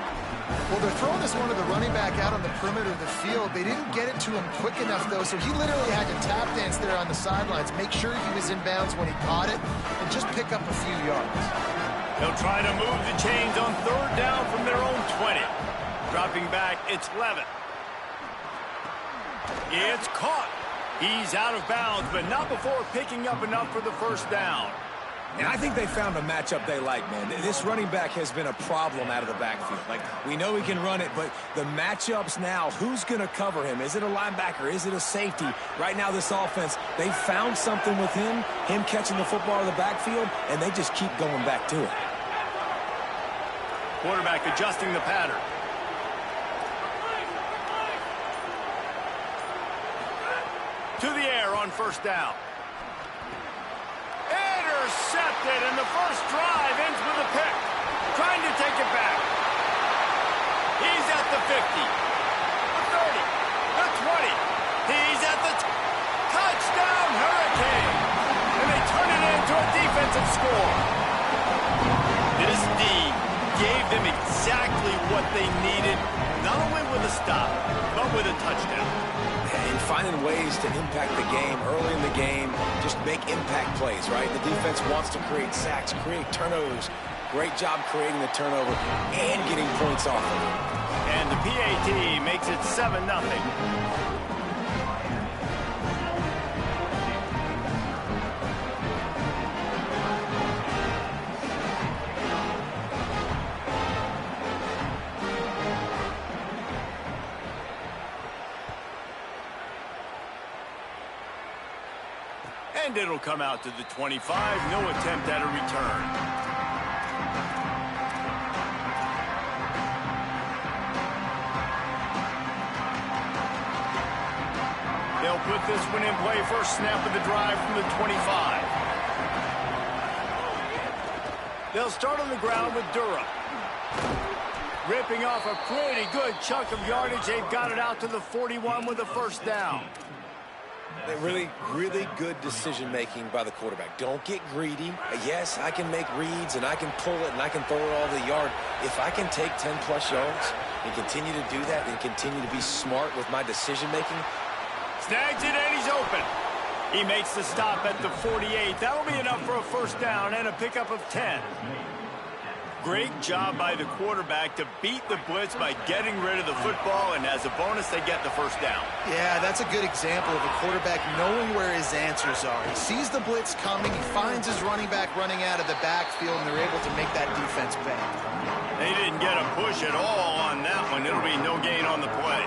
Well, they're throwing this one to the running back out on the perimeter of the field. They didn't get it to him quick enough, though, so he literally had to tap dance there on the sidelines, make sure he was in bounds when he caught it, and just pick up a few yards. They'll try to move the chains on 3rd down from their own 20. Dropping back, it's Levitt. It's caught. He's out of bounds, but not before picking up enough for the first down. And I think they found a matchup they like, man. This running back has been a problem out of the backfield. Like, we know he can run it, but the matchups now, who's going to cover him? Is it a linebacker? Is it a safety? Right now, this offense, they found something with him catching the football in the backfield, and they just keep going back to it. Quarterback adjusting the pattern. To the air on first down. Intercepted, and the first drive ends with a pick. Trying to take it back. He's at the 50, the 30, the 20. He's at the touchdown Hurricane. And they turn it into a defensive score. This D gave them exactly what they needed, not only with a stop, but with a touchdown. And finding ways to impact the game early in the game, just make impact plays, right? The defense wants to create sacks, create turnovers. Great job creating the turnover and getting points off of it. And the PAT makes it 7-0. And it'll come out to the 25. No attempt at a return. They'll put this one in play. First snap of the drive from the 25. They'll start on the ground with Durham. Ripping off a pretty good chunk of yardage. They've got it out to the 41 with a first down. Really, really good decision-making by the quarterback. Don't get greedy. Yes, I can make reads, and I can pull it, and I can throw it all the yard. If I can take 10-plus yards and continue to do that and continue to be smart with my decision-making. Snags it, and he's open. He makes the stop at the 48. That'll be enough for a first down and a pickup of 10. Great job by the quarterback to beat the blitz by getting rid of the football, and as a bonus, they get the first down. Yeah, that's a good example of a quarterback knowing where his answers are. He sees the blitz coming, he finds his running back running out of the backfield, and they're able to make that defense pay. They didn't get a push at all on that one. It'll be no gain on the play.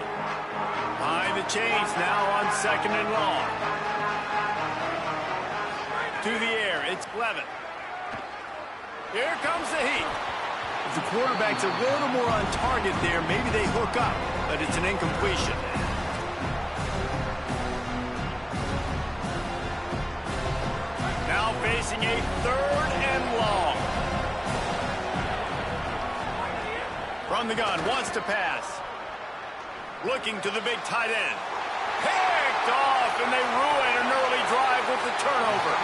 Behind the chains now on 2nd and long. To the air, it's Levitt. Here comes the heat. If the quarterback's a little more on target there, maybe they hook up, but it's an incompletion. Now facing a 3rd and long. From the gun, wants to pass. Looking to the big tight end. Picked off, and they ruin an early drive with the turnover.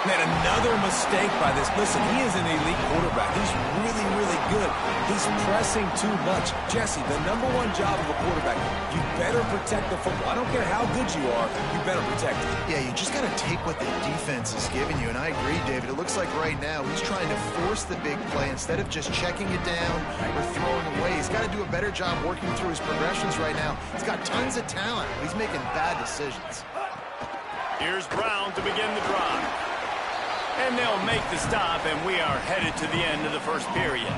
Man, another mistake by this. Listen, he is an elite quarterback. He's really, really good. He's pressing too much. Jesse, the #1 job of a quarterback, you better protect the football. I don't care how good you are, you better protect it. Yeah, you just got to take what the defense is giving you, and I agree, David. It looks like right now he's trying to force the big play instead of just checking it down or throwing away. He's got to do a better job working through his progressions right now. He's got tons of talent. He's making bad decisions. Here's Brown to begin the drive. And they'll make the stop, and we are headed to the end of the first period.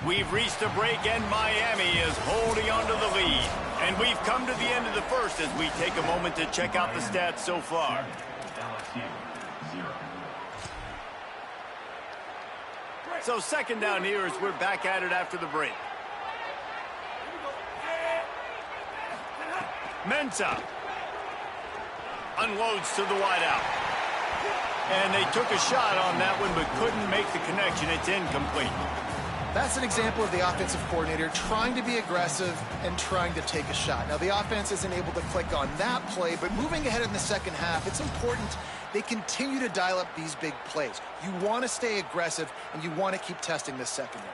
We've reached a break, and Miami is holding on to the lead. And we've come to the end of the first as we take a moment to check out the stats so far. So second down here as we're back at it after the break. Mensah unloads to the wideout. And they took a shot on that one but couldn't make the connection. It's incomplete. That's an example of the offensive coordinator trying to be aggressive and trying to take a shot. Now, the offense isn't able to click on that play, but moving ahead in the second half, it's important they continue to dial up these big plays. You want to stay aggressive, and you want to keep testing this secondary.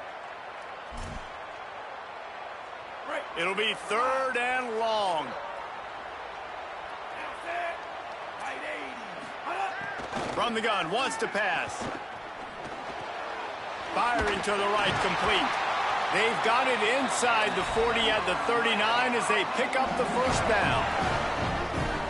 It'll be third and long. From the gun, wants to pass. Firing to the right, complete. They've got it inside the 40 at the 39 as they pick up the first down.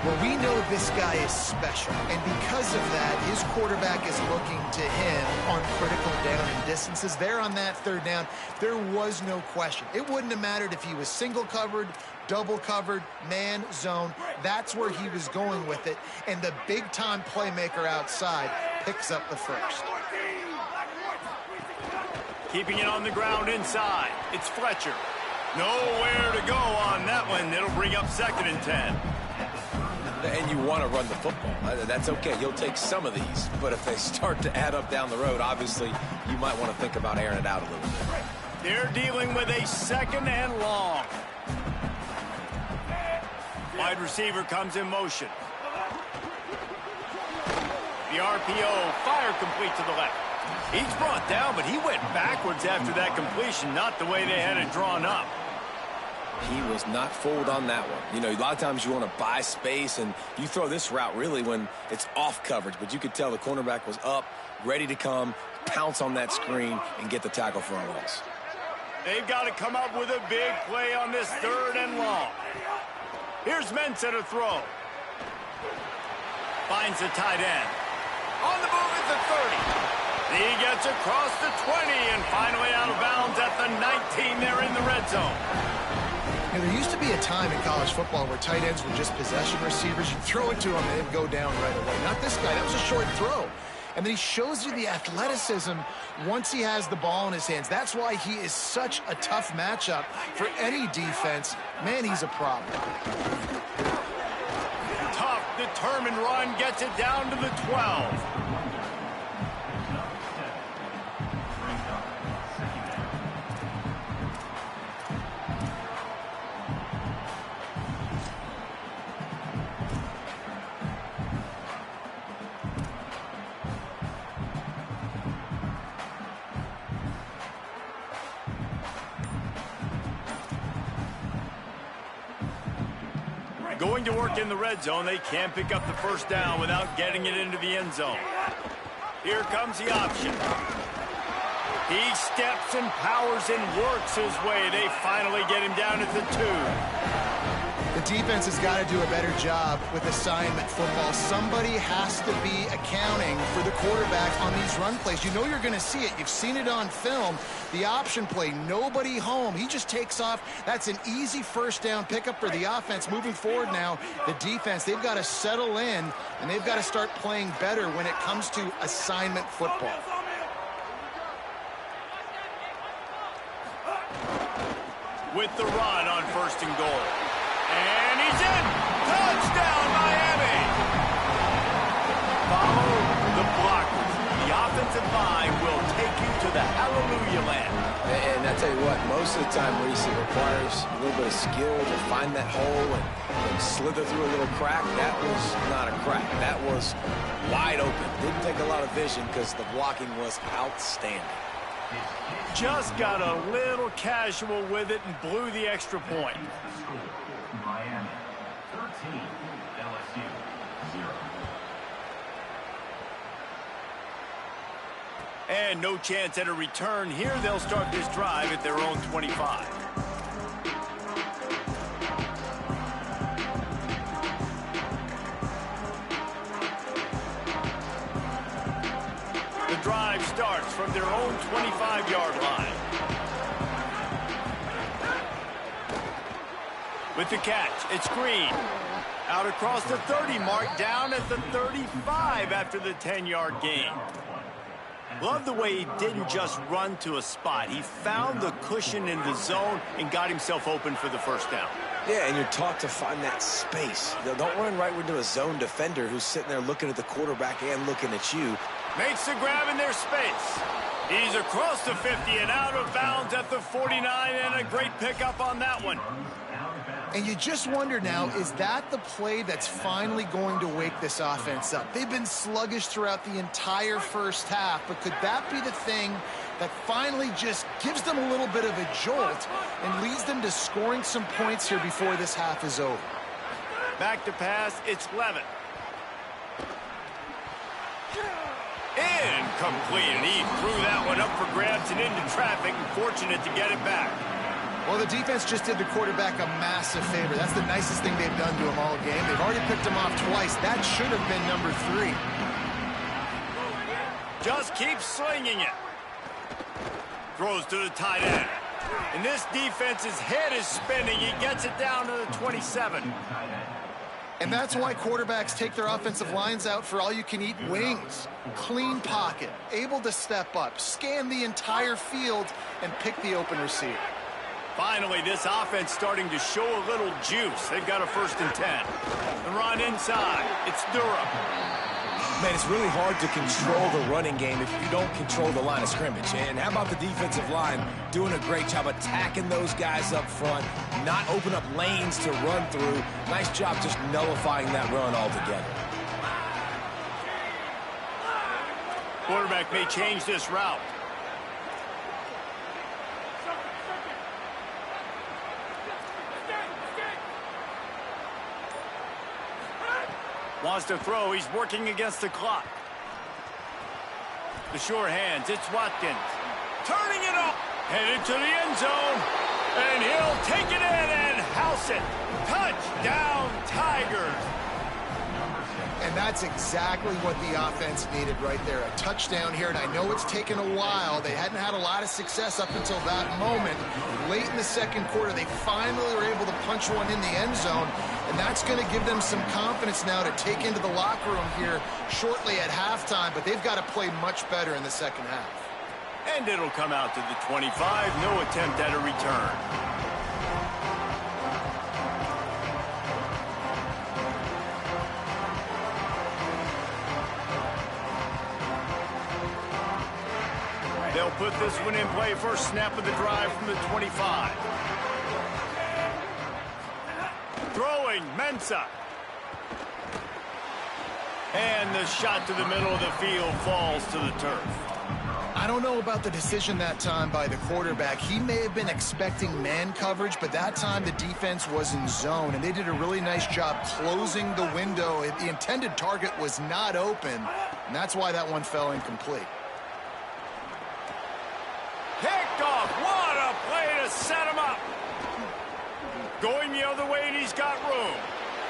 Well, we know this guy is special, and because of that, his quarterback is looking to him on critical down and distances. There on that third down, there was no question. It wouldn't have mattered if he was single covered, double covered, man, zone. That's where he was going with it, and the big-time playmaker outside picks up the first. Keeping it on the ground inside. It's Fletcher. Nowhere to go on that one. It'll bring up second and 10. And you want to run the football. That's okay. You'll take some of these. But if they start to add up down the road, obviously, you might want to think about airing it out a little bit. They're dealing with a second and long. Wide receiver comes in motion. The RPO, fire complete to the left. He's brought down, but he went backwards after that completion, not the way they had it drawn up. He was not fooled on that one. You know, a lot of times you want to buy space, and you throw this route really when it's off coverage. But you could tell the cornerback was up, ready to come, pounce on that screen, and get the tackle for a loss. They've got to come up with a big play on this third and long. Here's Mensah to throw. Finds the tight end. On the move at the 30. He gets across the 20 and finally out of bounds at the 19 there in the red zone. You know, there used to be a time in college football where tight ends were just possession receivers. You throw it to him and they'd go down right away. Not this guy. That was a short throw. And then he shows you the athleticism once he has the ball in his hands. That's why he is such a tough matchup for any defense. Man, he's a problem. Tough, determined run gets it down to the 12. Going to work in the red zone, they can't pick up the first down without getting it into the end zone. Here comes the option. He steps and powers and works his way. They finally get him down at the 2. The defense has got to do a better job with assignment football. Somebody has to be accounting for the quarterback on these run plays. You know you're going to see it. You've seen it on film. The option play, nobody home. He just takes off. That's an easy first down pickup for the offense. Moving forward now, the defense, they've got to settle in, and they've got to start playing better when it comes to assignment football. With the run on first and goal. And he's in. Touchdown, Miami. Follow the blockers. The offense defensive line will take you to the hallelujah land. And I tell you what, most of the time, Reese, it requires a little bit of skill to find that hole and slither through a little crack. That was not a crack. That was wide open. Didn't take a lot of vision because the blocking was outstanding. Just got a little casual with it and blew the extra point. Miami 13, LSU 0. And no chance at a return here. They'll start this drive at their own 25. The drive starts from their own 25-yard line. With the catch, it's Green. Out across the 30 mark, down at the 35 after the 10-yard gain. Love the way he didn't just run to a spot. He found the cushion in the zone and got himself open for the first down. Yeah, and you're taught to find that space. Don't run right into a zone defender who's sitting there looking at the quarterback and looking at you. Makes the grab in their space. He's across the 50 and out of bounds at the 49, and a great pickup on that one. And you just wonder now, is that the play that's finally going to wake this offense up? They've been sluggish throughout the entire first half, but could that be the thing that finally just gives them a little bit of a jolt and leads them to scoring some points here before this half is over? Back to pass, it's Levitt. Incomplete, and he threw that one up for grabs and into traffic, and fortunate to get it back. Well, the defense just did the quarterback a massive favor. That's the nicest thing they've done to him all game. They've already picked him off twice. That should have been number 3. Just keeps slinging it. Throws to the tight end. And this defense's head is spinning. He gets it down to the 27. And that's why quarterbacks take their offensive lines out for all-you-can-eat wings. Clean pocket, able to step up, scan the entire field, and pick the open receiver. Finally, this offense starting to show a little juice. They've got a 1st and 10. The run inside. It's Durham. Man, it's really hard to control the running game if you don't control the line of scrimmage. And how about the defensive line doing a great job attacking those guys up front, not open up lanes to run through. Nice job just nullifying that run altogether. Quarterback may change this route. Wants to throw. He's working against the clock. The sure hands. It's Watkins. Turning it up. Headed to the end zone. And he'll take it in and house it. Touchdown, Tigers. And that's exactly what the offense needed right there. A touchdown here, and I know it's taken a while. They hadn't had a lot of success up until that moment. Late in the second quarter, they finally were able to punch one in the end zone, and that's going to give them some confidence now to take into the locker room here shortly at halftime, but they've got to play much better in the second half. And it'll come out to the 25. No attempt at a return. They'll put this one in play. First snap of the drive from the 25. Throwing, Mensah. And the shot to the middle of the field falls to the turf. I don't know about the decision that time by the quarterback. He may have been expecting man coverage, but that time the defense was in zone, and they did a really nice job closing the window. The intended target was not open, and that's why that one fell incomplete. Picked off. What a play to set him up. Going the other way, and he's got room.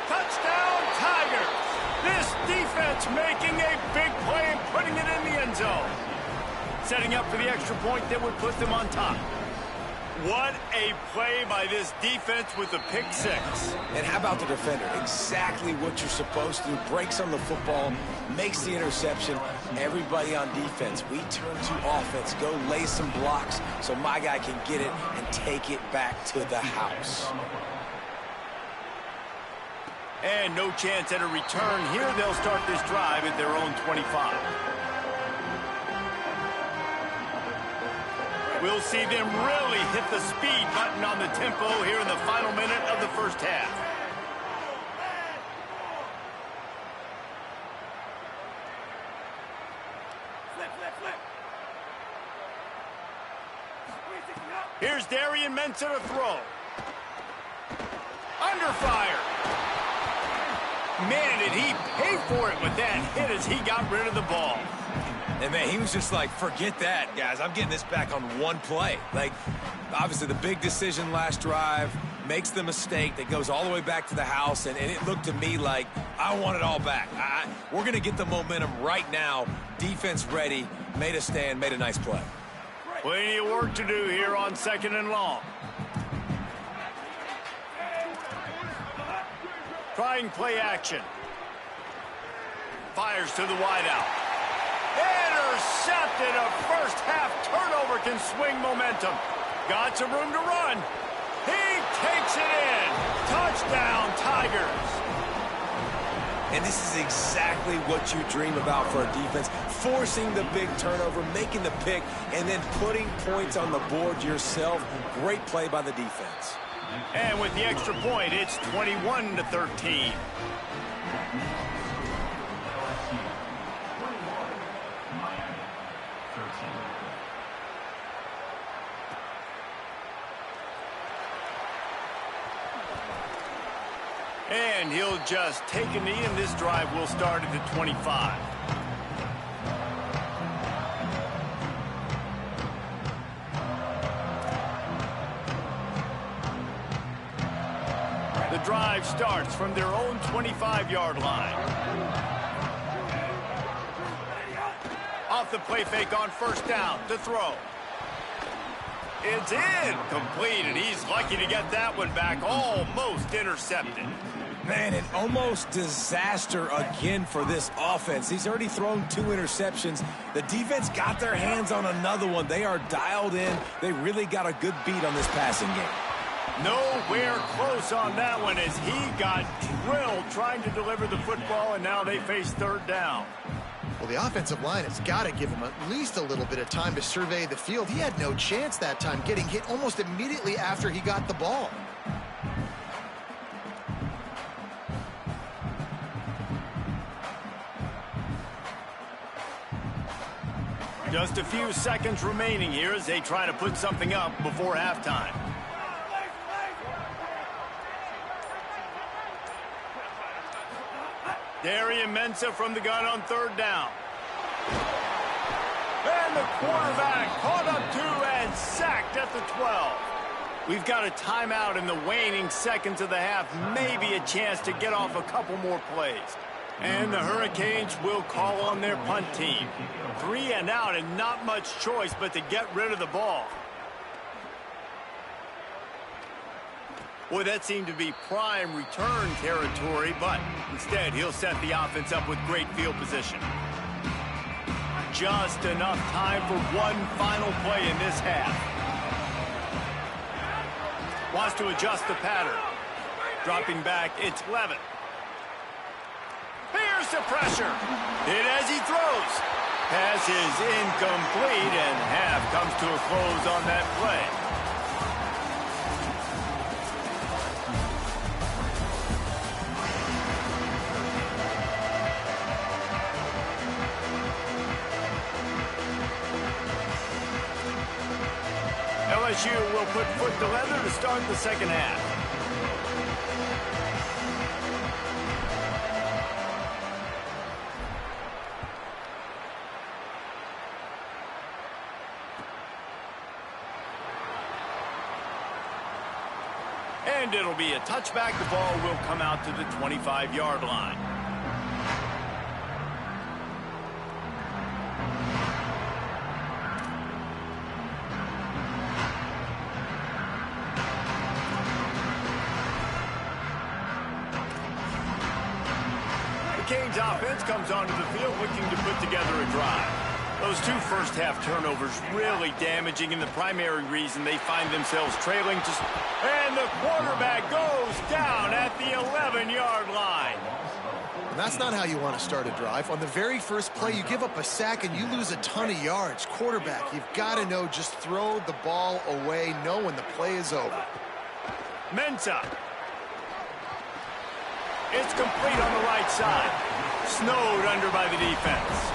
Touchdown, Tigers. This defense making a big play and putting it in the end zone. Setting up for the extra point that would put them on top. What a play by this defense with a pick 6. And how about the defender? Exactly what you're supposed to. Breaks on the football, makes the interception. Everybody on defense, we turn to offense. Go lay some blocks so my guy can get it and take it back to the house. And no chance at a return here. They'll start this drive at their own 25. We'll see them really hit the speed button on the tempo here in the final minute of the first half. Here's Darian Mensah to throw. Under fire. Man, did he pay for it with that hit as he got rid of the ball. And, man, he was just like, forget that, guys. I'm getting this back on one play. Like, obviously, the big decision last drive makes the mistake that goes all the way back to the house, and it looked to me like I want it all back. We're going to get the momentum right now. Defense ready, made a stand, made a nice play. Plenty of work to do here on 2nd and long. Trying play action. Fires to the wideout. Intercepted. A first half turnover can swing momentum. Got some room to run. He takes it in. Touchdown, Tigers. And this is exactly what you dream about for a defense. Forcing the big turnover, making the pick, and then putting points on the board yourself. Great play by the defense. And with the extra point, it's 21-13. And he'll just take a knee, and this drive will start at the 25. The drive starts from their own 25-yard line. Off the play fake on first down to throw. It's in, complete, and he's lucky to get that one back, almost intercepted. Man, an almost disaster again for this offense. He's already thrown 2 interceptions. The defense got their hands on another one. They are dialed in. They really got a good beat on this passing game. Nowhere close on that one as he got drilled trying to deliver the football, and now they face 3rd down. Well, the offensive line has got to give him at least a little bit of time to survey the field. He had no chance that time, getting hit almost immediately after he got the ball. Just a few seconds remaining here as they try to put something up before halftime. Darian Mensah from the gun on 3rd down. And the quarterback caught up 2 and sacked at the 12. We've got a timeout in the waning seconds of the half. Maybe a chance to get off a couple more plays. And the Hurricanes will call on their punt team. 3 and out and not much choice but to get rid of the ball. Boy, that seemed to be prime return territory, but instead he'll set the offense up with great field position. Just enough time for one final play in this half. Wants to adjust the pattern. Dropping back, it's Levin. Here's the pressure. Hit as he throws. Pass is incomplete, and half comes to a close on that play. LSU will put foot to leather to start the second half. And it'll be a touchback. The ball will come out to the 25-yard line. The Canes offense comes onto the field looking to put together a drive. Those 2 first-half turnovers really damaging, and the primary reason they find themselves trailing just... And the quarterback goes down at the 11-yard line. And that's not how you want to start a drive. On the very first play, you give up a sack and you lose a ton of yards. Quarterback, you've got to know, just throw the ball away, know when the play is over. Mensah. It's complete on the right side. Snowed under by the defense.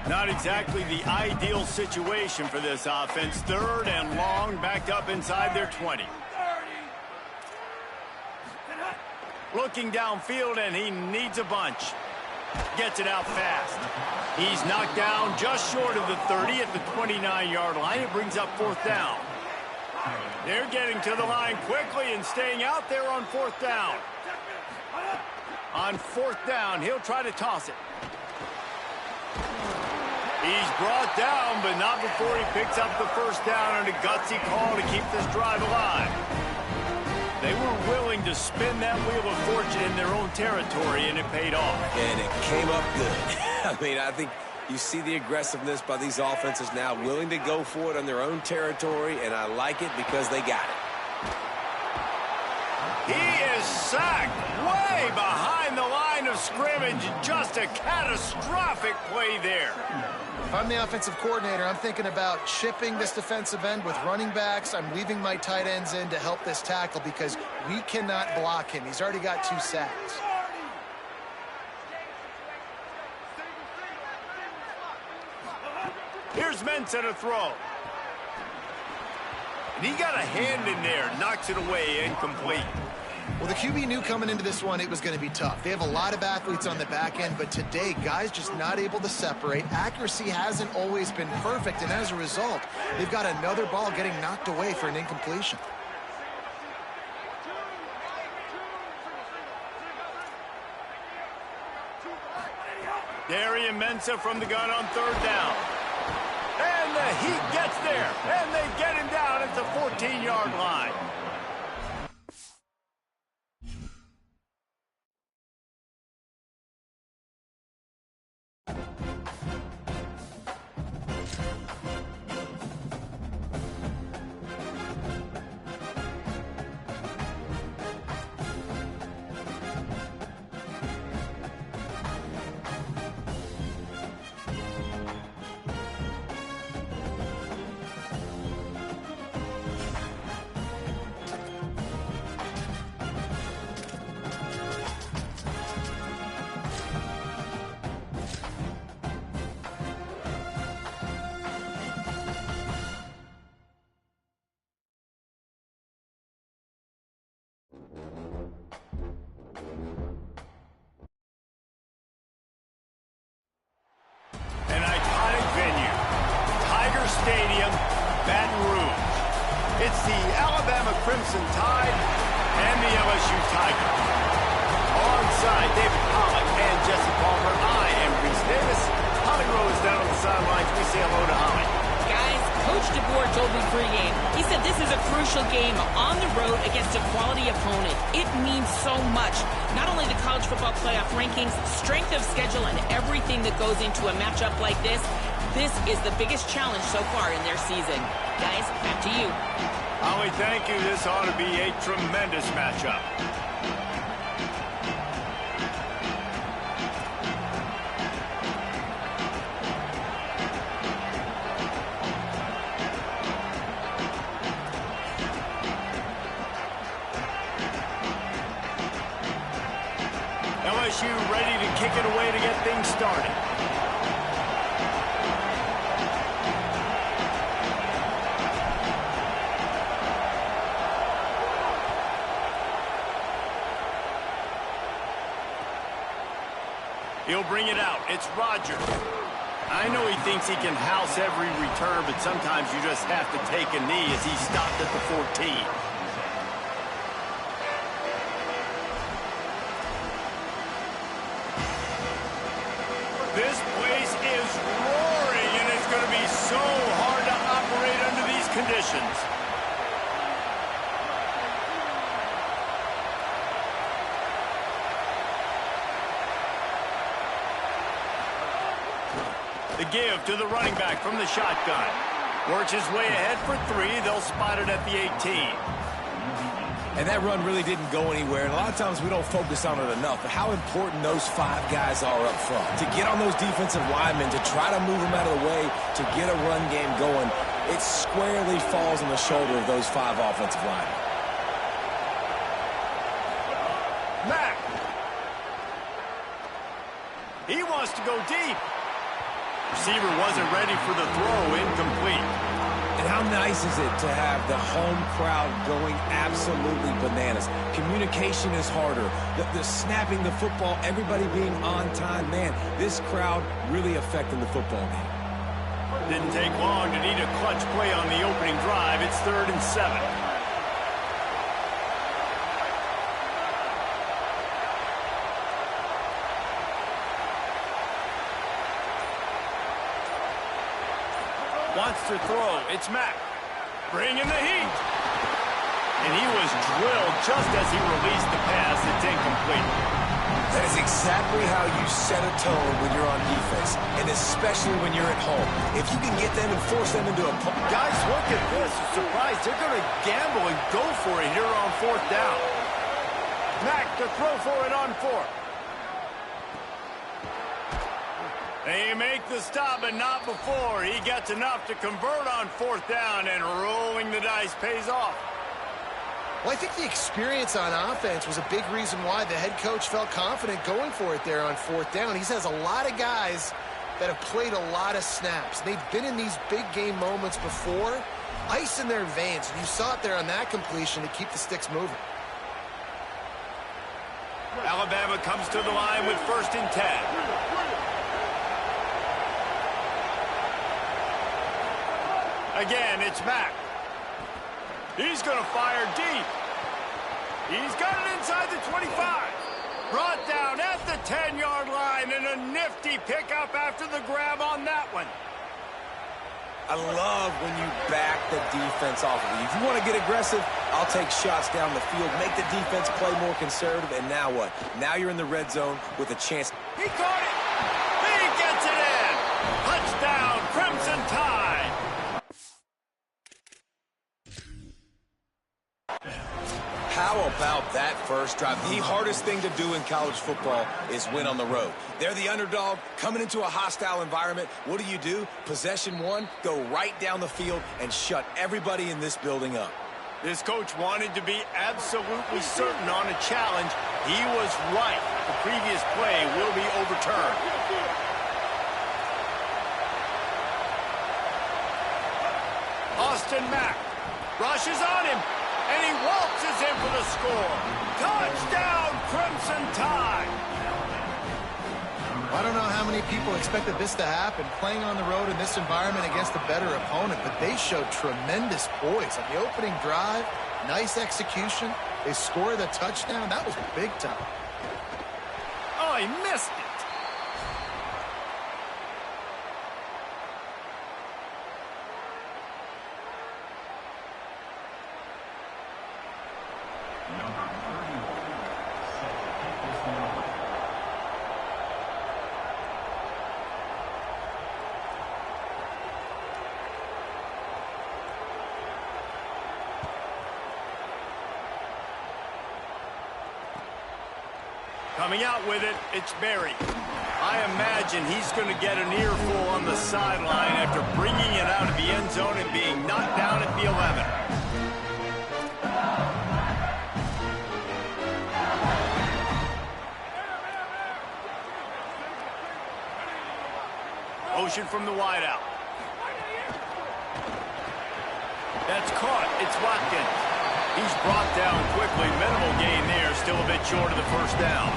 Not exactly the ideal situation for this offense. 3rd and long, backed up inside their 20. Looking downfield, and he needs a bunch. Gets it out fast. He's knocked down just short of the 30 at the 29-yard line. It brings up 4th down. They're getting to the line quickly and staying out there on 4th down. On 4th down, he'll try to toss it. He's brought down, but not before he picks up the 1st down on a gutsy call to keep this drive alive. They were willing to spin that wheel of fortune in their own territory, and it paid off. And it came up good. I mean, I think you see the aggressiveness by these offenses now, willing to go for it on their own territory, and I like it because they got it. He is sacked way behind the line of scrimmage. Just a catastrophic play there. If I'm the offensive coordinator, I'm thinking about chipping this defensive end with running backs. I'm leaving my tight ends in to help this tackle because we cannot block him. He's already got 2 sacks. Here's Mensah to throw. And he got a hand in there, knocks it away, incomplete. Well, the QB knew coming into this one it was going to be tough. They have a lot of athletes on the back end, but today, guys just not able to separate. Accuracy hasn't always been perfect, and as a result, they've got another ball getting knocked away for an incompletion. Darian Mensah from the gun on 3rd down. And the Heat gets there, and they get him down at the 14-yard line. Stadium, Baton Rouge. It's the Alabama Crimson Tide and the LSU Tigers. Alongside David Pollack and Jesse Palmer, I am Reese Davis. Holly Rowe is down on the sidelines. We say hello to Holly. Guys, Coach DeBoer told me pregame. He said this is a crucial game on the road against a quality opponent. It means so much. Not only the college football playoff rankings, strength of schedule, and everything that goes into a matchup like this. This is the biggest challenge so far in their season. Guys, back to you. Holly, thank you. This ought to be a tremendous matchup. LSU ready to kick it away to get things started. He'll bring it out. It's Rodgers. I know he thinks he can house every return, but sometimes you just have to take a knee as he stopped at the 14. This place is roaring, and it's going to be so hard to operate under these conditions. The give to the running back from the shotgun. Works his way ahead for 3. They'll spot it at the 18. And that run really didn't go anywhere. And a lot of times we don't focus on it enough. But how important those 5 guys are up front. To get on those defensive linemen, to try to move them out of the way, to get a run game going, it squarely falls on the shoulder of those 5 offensive linemen. Mack. He wants to go deep. Receiver wasn't ready for the throw, incomplete. And how nice is it to have the home crowd going absolutely bananas? Communication is harder. The snapping the football, everybody being on time. Man, this crowd really affecting the football game. Didn't take long to need a clutch play on the opening drive. It's 3rd and 7. Wants to throw. It's Mack. Bringing the heat. And he was drilled just as he released the pass. It's incomplete. That is exactly how you set a tone when you're on defense, and especially when you're at home. If you can get them and force them into a... Guys, look at this. Surprised. They're going to gamble and go for it here on 4th down. Mack to throw for it on 4th. They make the stop, but not before. He gets enough to convert on 4th down, and rolling the dice pays off. Well, I think the experience on offense was a big reason why the head coach felt confident going for it there on 4th down. He has a lot of guys that have played a lot of snaps. They've been in these big game moments before. Ice in their veins, and you saw it there on that completion to keep the sticks moving. Alabama comes to the line with 1st and 10. Again, it's Mack. He's going to fire deep. He's got it inside the 25. Brought down at the 10-yard line, and a nifty pickup after the grab on that one. I love when you back the defense off of you. If you want to get aggressive, I'll take shots down the field, make the defense play more conservative, and now what? Now you're in the red zone with a chance. He caught it. He gets it in. Touchdown, Crimson Tide. How about that first drive? The hardest thing to do in college football is win on the road. They're the underdog coming into a hostile environment. What do? Possession 1, go right down the field and shut everybody in this building up. This coach wanted to be absolutely certain on a challenge. He was right. The previous play will be overturned. Austin Mack rushes on him. And he waltzes in for the score. Touchdown, Crimson Tide. I don't know how many people expected this to happen, playing on the road in this environment against a better opponent, but they showed tremendous poise. On the opening drive, nice execution. They scored a touchdown. That was big time. Oh, he missed it. Coming out with it, it's Berry. I imagine he's going to get an earful on the sideline after bringing it out of the end zone and being knocked down at the 11. Motion from the wideout. That's caught. It's Watkins. He's brought down quickly. Minimal gain there. Still a bit short of the 1st down.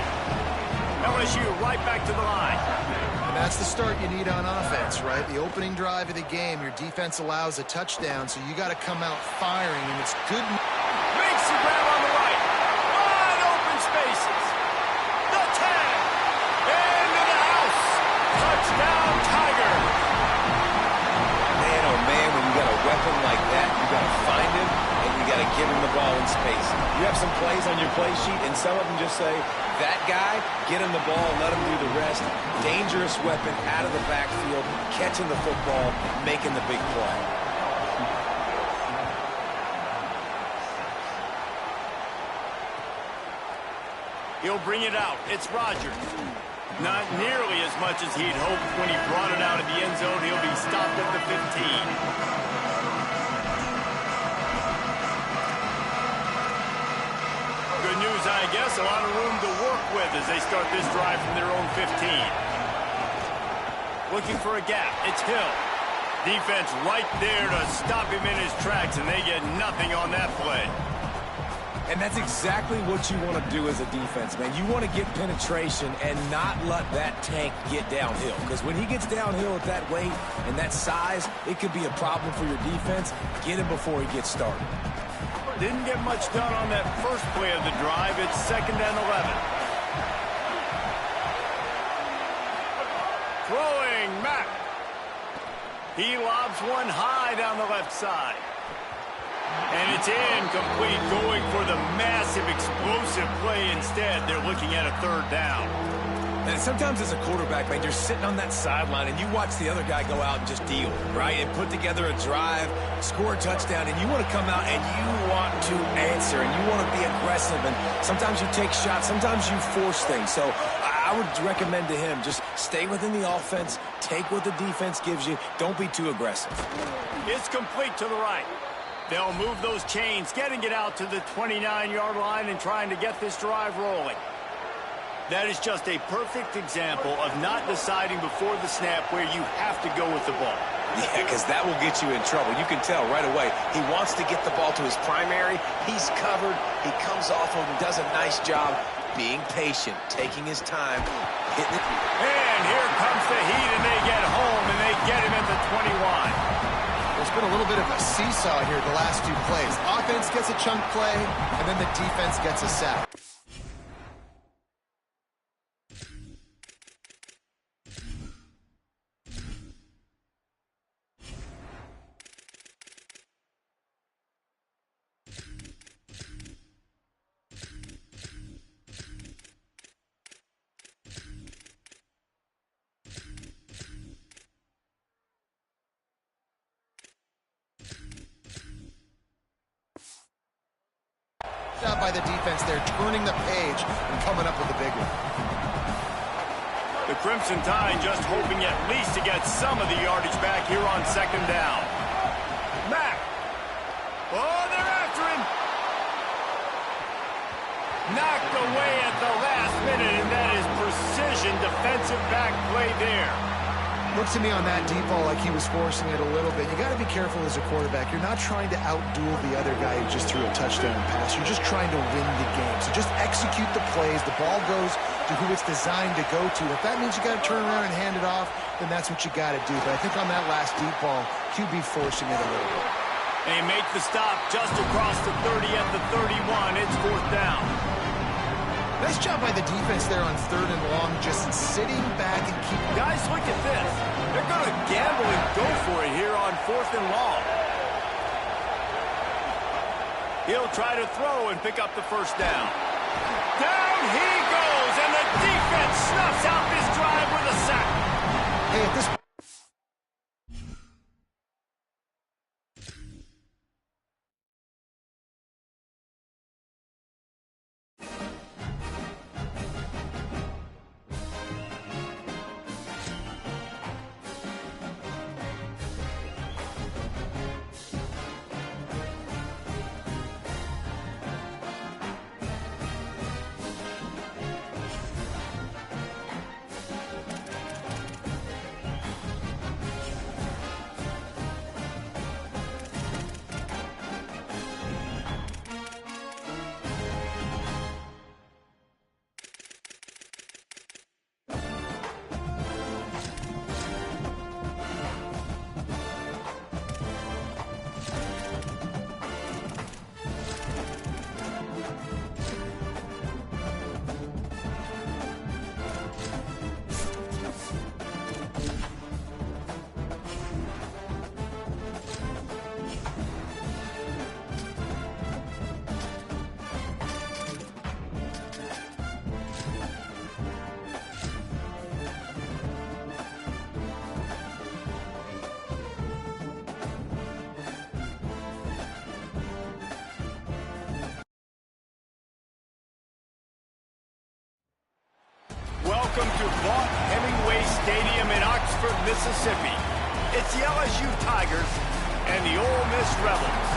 LSU right back to the line. And that's the start you need on offense, right? The opening drive of the game, your defense allows a touchdown, so you got to come out firing, and it's good. Makes the grab on the right. Wide open spaces. The 10. Into the house. Touchdown, Tiger. Man, oh man, when you got a weapon like that, you got to find him, and you got to give him the ball in space. You have some plays on your play sheet, and some of them just say, that guy, get him the ball, let him do the rest. Dangerous weapon out of the backfield, catching the football, making the big play. He'll bring it out. It's Rodgers. Not nearly as much as he'd hoped when he brought it out of the end zone. He'll be stopped at the 15. Good news, I guess. A lot of room to work with as they start this drive from their own 15. Looking for a gap. It's Hill. Defense right there to stop him in his tracks, and they get nothing on that play. And that's exactly what you want to do as a defense, man. You want to get penetration and not let that tank get downhill. Because when he gets downhill at that weight and that size, it could be a problem for your defense. Get him before he gets started. Didn't get much done on that first play of the drive. It's 2nd and 11. Throwing, Mack. He lobs one high down the left side. And it's incomplete, going for the massive, explosive play instead. They're looking at a 3rd down. And sometimes as a quarterback, man, you're sitting on that sideline and you watch the other guy go out and just deal, right? And put together a drive, score a touchdown, and you want to come out and you want to answer and you want to be aggressive. And sometimes you take shots, sometimes you force things. So I would recommend to him, just stay within the offense, take what the defense gives you, don't be too aggressive. It's complete to the right. They'll move those chains, getting it out to the 29-yard line and trying to get this drive rolling. That is just a perfect example of not deciding before the snap where you have to go with the ball. Yeah, because that will get you in trouble. You can tell right away. He wants to get the ball to his primary. He's covered. He comes off of him, does a nice job being patient, taking his time, hitting it. And here comes the heat, and they get home, and they get him at the 21. There's been a little bit of a seesaw here the last 2 plays. Offense gets a chunk play, and then the defense gets a sack. Job by the defense there, turning the page and coming up with a big one. The Crimson Tide just hoping at least to get some of the yardage back here on 2nd down. Mack. Oh, they're after him. Knocked away at the last minute, and that is precision defensive back play there. Looks to me on that deep ball like he was forcing it a little bit. You got to be careful as a quarterback. You're not trying to outduel the other guy who just threw a touchdown pass. You're just trying to win the game. So just execute the plays. The ball goes to who it's designed to go to. If that means you got to turn around and hand it off, then that's what you got to do. But I think on that last deep ball, QB forcing it a little bit. They make the stop just across the 30 at the 31. It's 4th down. Nice job by the defense there on 3rd and long, just sitting back and keeping... Guys, look at this. They're going to gamble and go for it here on 4th and long. He'll try to throw and pick up the 1st down. Down he goes, and the defense snuffs out this drive with a sack. Hey, at this point... welcome to Vaught Hemingway Stadium in Oxford, Mississippi. It's the LSU Tigers and the Ole Miss Rebels.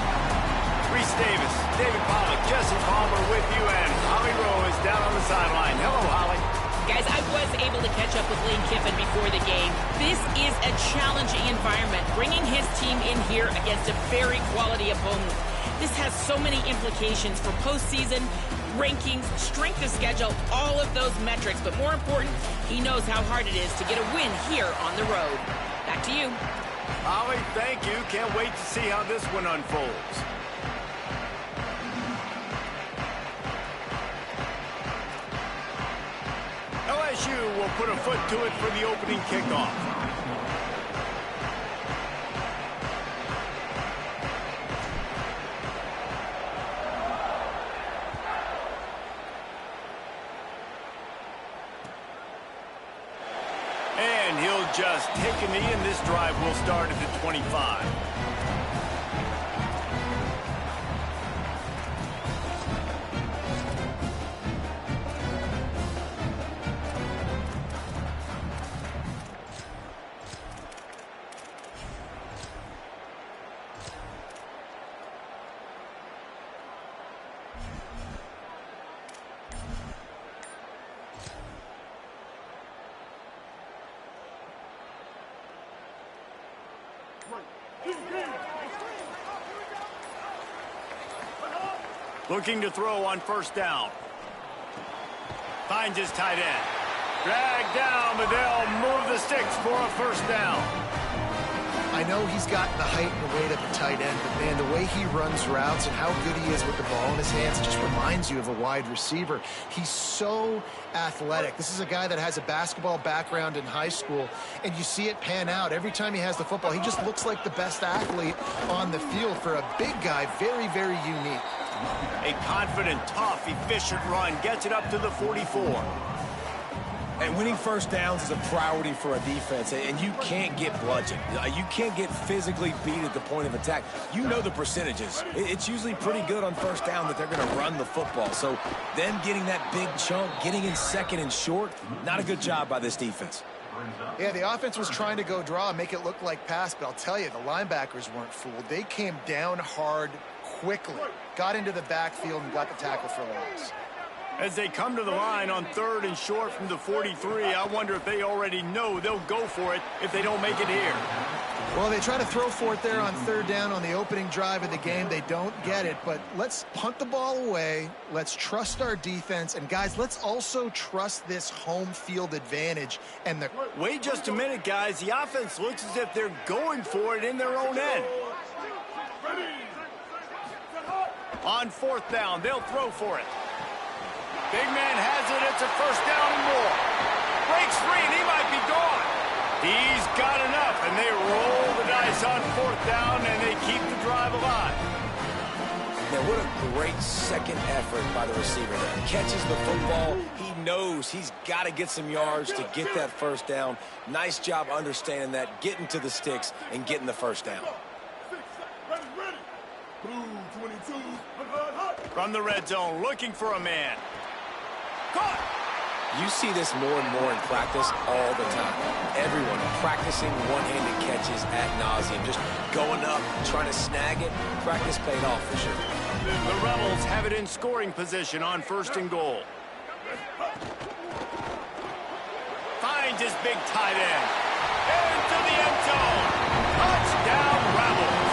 Reese Davis, David Pollack, Jesse Palmer with you, and Holly Rowe is down on the sideline. Hello, Holly. Guys, I was able to catch up with Lane Kiffin before the game. This is a challenging environment, bringing his team in here against a very quality opponent. This has so many implications for postseason, rankings, strength of schedule, all of those metrics. But more important, he knows how hard it is to get a win here on the road. Back to you. Holly, thank you. Can't wait to see how this one unfolds. LSU will put a foot to it for the opening kickoff. And he'll just take a knee, and this drive will start at the 25. Looking to throw on first down. Finds his tight end. Dragged down, but they'll move the sticks for a first down. I know he's got the height and the weight of a tight end, but man, the way he runs routes and how good he is with the ball in his hands just reminds you of a wide receiver. He's so athletic. This is a guy that has a basketball background in high school, and you see it pan out. Every time he has the football, he just looks like the best athlete on the field. For a big guy, very, very unique. A confident, tough, efficient run gets it up to the 44. And winning first downs is a priority for a defense, and you can't get bludgeoned. You can't get physically beat at the point of attack. You know the percentages. It's usually pretty good on first down that they're going to run the football. So them getting that big chunk, getting in second and short, not a good job by this defense. Yeah, the offense was trying to go draw, make it look like pass, but I'll tell you, the linebackers weren't fooled. They came down hard quickly, got into the backfield, and got the tackle for loss. As they come to the line on third and short from the 43, I wonder if they already know they'll go for it if they don't make it here. Well, they try to throw for it there on third down on the opening drive of the game. They don't get it, but let's punt the ball away. Let's trust our defense. And, guys, let's also trust this home field advantage. And Wait just a minute, guys. The offense looks as if they're going for it in their own end. On fourth down, they'll throw for it. Big man has it. It's a first down and more. Breaks free, and he might be gone. He's got enough, and they roll the dice on fourth down, and they keep the drive alive. Now, what a great second effort by the receiver there. Catches the football. He knows he's got to get some yards to get that first down. Nice job understanding that, getting to the sticks, and getting the first down. From the red zone, looking for a man. Caught! You see this more and more in practice all the time. Everyone practicing one-handed catches ad nauseum, just going up, trying to snag it. Practice paid off for sure. The Rebels have it in scoring position on first and goal. Finds his big tight end. Into the end zone. Touchdown, Rebels.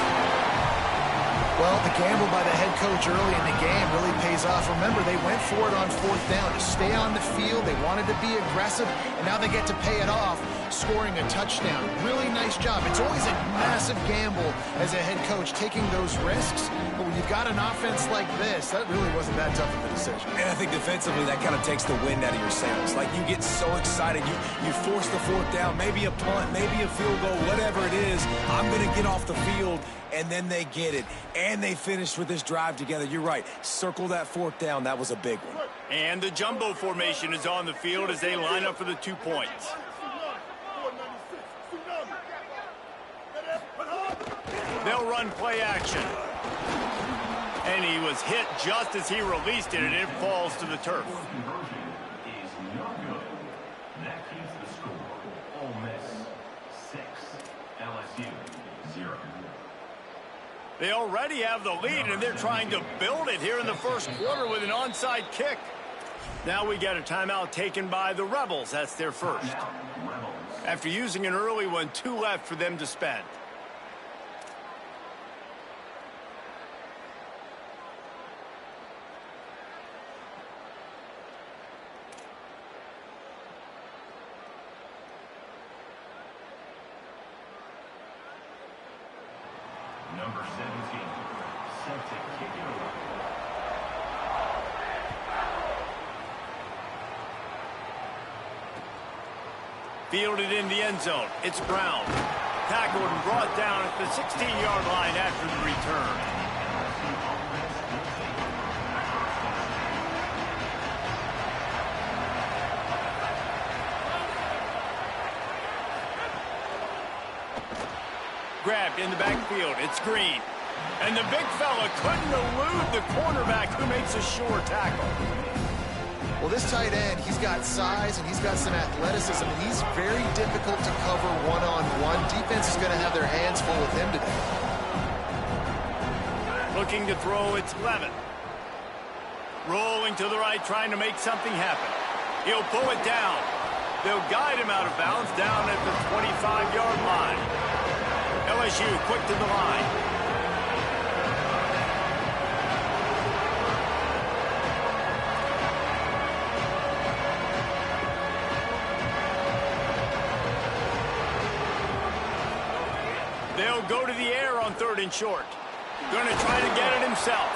Well, the gamble by the head coach early in the game really pays off. Remember, they went for it on fourth down to stay on the field. They wanted to be aggressive, and now they get to pay it off, scoring a touchdown. Really nice job. It's always a massive gamble as a head coach, taking those risks. But when you've got an offense like this, that really wasn't that tough of a decision. And I think defensively, that kind of takes the wind out of your sails. Like, you get so excited. You force the fourth down, maybe a punt, maybe a field goal, whatever it is. I'm going to get off the field. And then they get it, and they finish with this drive together. You're right. Circle that fourth down. That was a big one. And the jumbo formation is on the field as they line up for the 2 points. They'll run play action. And he was hit just as he released it, and it falls to the turf. They already have the lead, and they're trying to build it here in the first quarter with an onside kick. Now we get a timeout taken by the Rebels. That's their first. After using an early one, 2 left for them to spend. Number 17, set to kick it away. Fielded in the end zone. It's Brown. Tackled and brought down at the 16-yard line after the return. Grabbed in the backfield. It's Green. And the big fella couldn't elude the cornerback who makes a sure tackle. Well, this tight end, he's got size and he's got some athleticism, and he's very difficult to cover one-on-one. Defense is going to have their hands full with him today. Looking to throw, it's Levin. Rolling to the right, trying to make something happen. He'll pull it down. They'll guide him out of bounds down at the 25-yard line. LSU quick to the line. They'll go to the air on 3rd and short. Going to try to get it himself.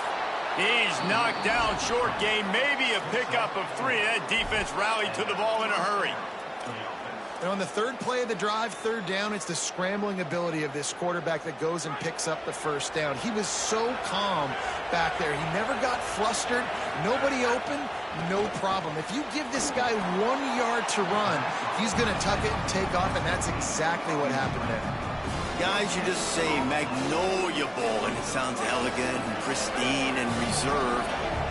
He's knocked down short game. Maybe a pickup of 3. That defense rallied to the ball in a hurry. And on the 3rd play of the drive, 3rd down, it's the scrambling ability of this quarterback that goes and picks up the 1st down. He was so calm back there. He never got flustered. Nobody open, no problem. If you give this guy 1 yard to run, he's going to tuck it and take off, and that's exactly what happened there. Guys, you just say Magnolia Bowl, and it sounds elegant and pristine and reserved.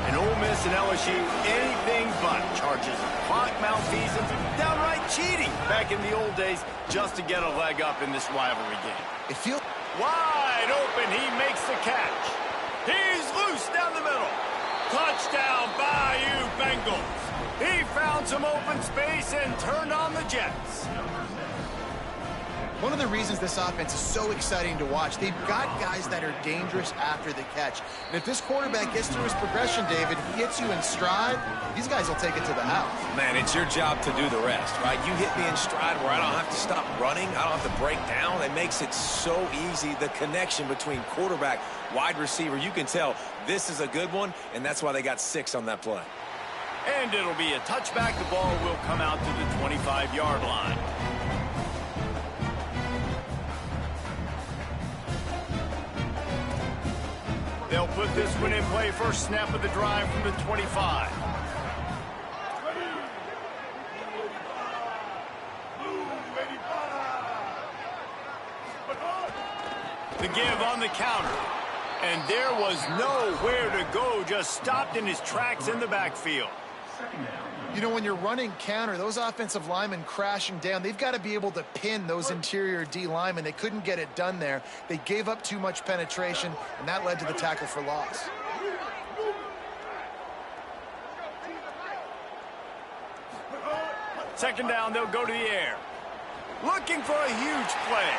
And Ole Miss and LSU, anything but charges of clock malfeasance, downright cheating back in the old days just to get a leg up in this rivalry game. It feels wide open. He makes the catch. He's loose down the middle. Touchdown, Bayou Bengals. He found some open space and turned on the Jets. one of the reasons this offense is so exciting to watch. They've got guys that are dangerous after the catch. And if this quarterback gets through his progression, David, he hits you in stride, these guys will take it to the house. Man, it's your job to do the rest, right? You hit me in stride where I don't have to stop running. I don't have to break down. It makes it so easy. The connection between quarterback, wide receiver, you can tell this is a good one, and that's why they got 6 on that play. And it'll be a touchback. The ball will come out to the 25-yard line. They'll put this one in play. First snap of the drive from the 25. The give on the counter. And there was nowhere to go. Just stopped in his tracks in the backfield. You know, when you're running counter, those offensive linemen crashing down, they've got to be able to pin those interior D linemen. They couldn't get it done there. They gave up too much penetration, and that led to the tackle for loss. Second down, they'll go to the air. Looking for a huge play.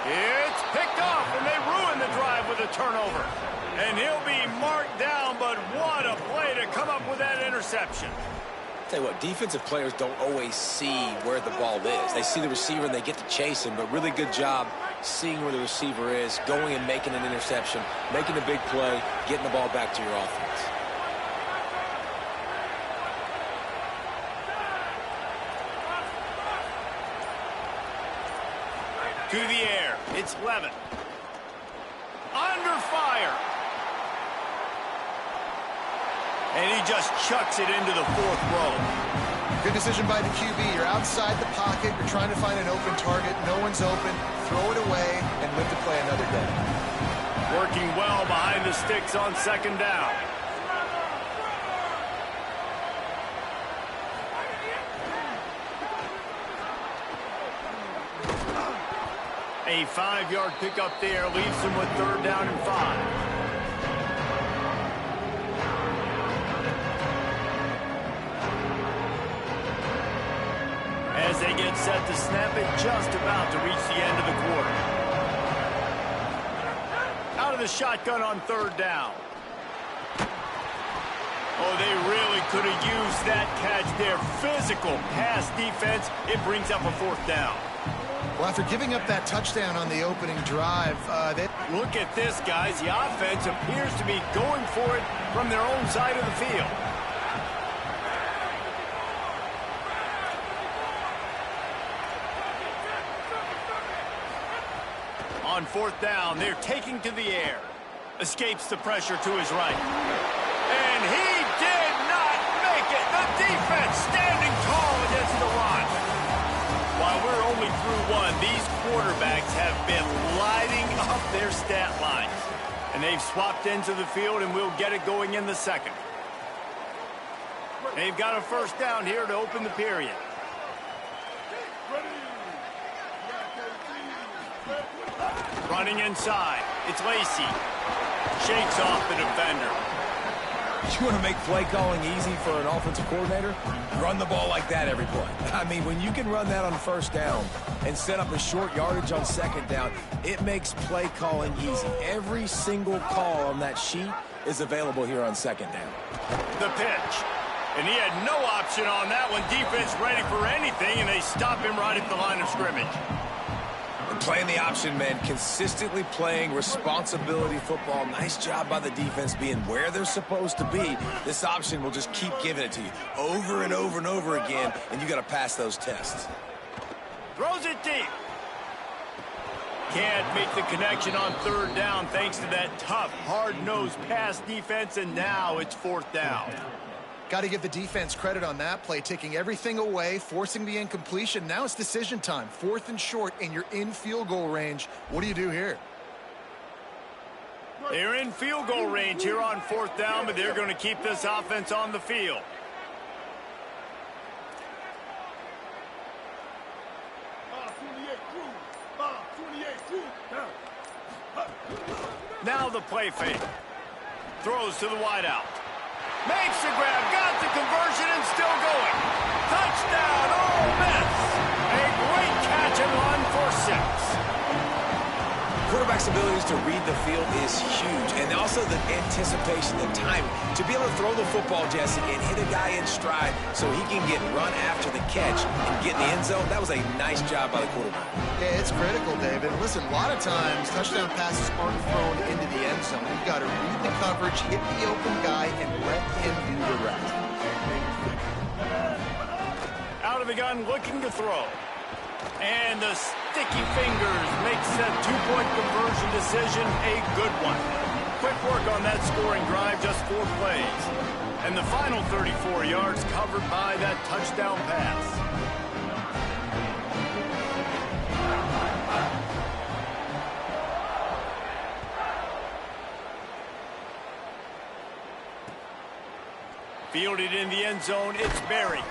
It's picked off, and they ruin the drive with a turnover. And he'll be marked down, but what a play to come up with that interception. Tell you what, defensive players don't always see where the ball is. They see the receiver and they get to chase him, but really good job seeing where the receiver is, going and making an interception, making a big play, getting the ball back to your offense. To the air, it's Levin. Under fire. And he just chucks it into the 4th row. Good decision by the QB. You're outside the pocket. You're trying to find an open target. No one's open. Throw it away and live to play another day. Working well behind the sticks on second down. A 5-yard pickup there leaves them with 3rd down and 5. As they get set to snap it, just about to reach the end of the quarter. Out of the shotgun on 3rd down. Oh, they really could have used that catch there. Physical pass defense. It brings up a 4th down. Well, after giving up that touchdown on the opening drive, Look at this, guys. The offense appears to be going for it from their own side of the field. On 4th down, they're taking to the air. Escapes the pressure to his right. And he did not make it. The defense standing tall against the run. While we're only through one, these quarterbacks have been lighting up their stat lines. And they've swapped into the field, and we'll get it going in the 2nd. They've got a 1st down here to open the period. Running inside. It's Lacy. Shakes off the defender. You want to make play calling easy for an offensive coordinator? Run the ball like that every play. I mean, when you can run that on 1st down and set up a short yardage on 2nd down, it makes play calling easy. Every single call on that sheet is available here on 2nd down. The pitch. And he had no option on that one. Defense ready for anything, and they stop him right at the line of scrimmage. Playing the option, man, consistently playing responsibility football. Nice job by the defense being where they're supposed to be. This option will just keep giving it to you over and over and over again, and you got to pass those tests. Throws it deep. Can't make the connection on 3rd down thanks to that tough, hard-nosed pass defense, and now it's 4th down. got to give the defense credit on that play, taking everything away, forcing the incompletion. Now it's decision time. 4th and short, and you're in field goal range. What do you do here? They're in field goal range here on 4th down, but they're going to keep this offense on the field. Now the play fake. Throws to the wideout. Makes the grab, got the conversion, and still going. Touchdown, Ole Miss. A great catch and run for 6. Quarterback's abilities to read the field is huge, and also the anticipation, the timing. To be able to throw the football, Jesse, and hit a guy in stride so he can get run after the catch and get in the end zone, that was a nice job by the quarterback. Yeah, it's critical, David. Listen, a lot of times touchdown passes aren't thrown into the end zone. You've got to read the coverage, hit the open guy, and let him do the rest. Out of the gun, looking to throw. And the sticky fingers makes that two-point conversion decision a good one. Quick work on that scoring drive, just 4 plays. And the final 34 yards covered by that touchdown pass. Fielded in the end zone, it's Berry.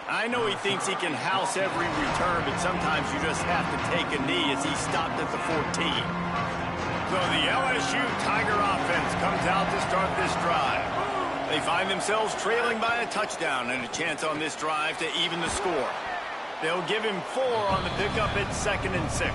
I know he thinks he can house every return, but sometimes you just have to take a knee as he stopped at the 14. So the LSU Tiger offense comes out to start this drive. They find themselves trailing by a touchdown and a chance on this drive to even the score. They'll give him 4 on the pickup at 2nd and 6.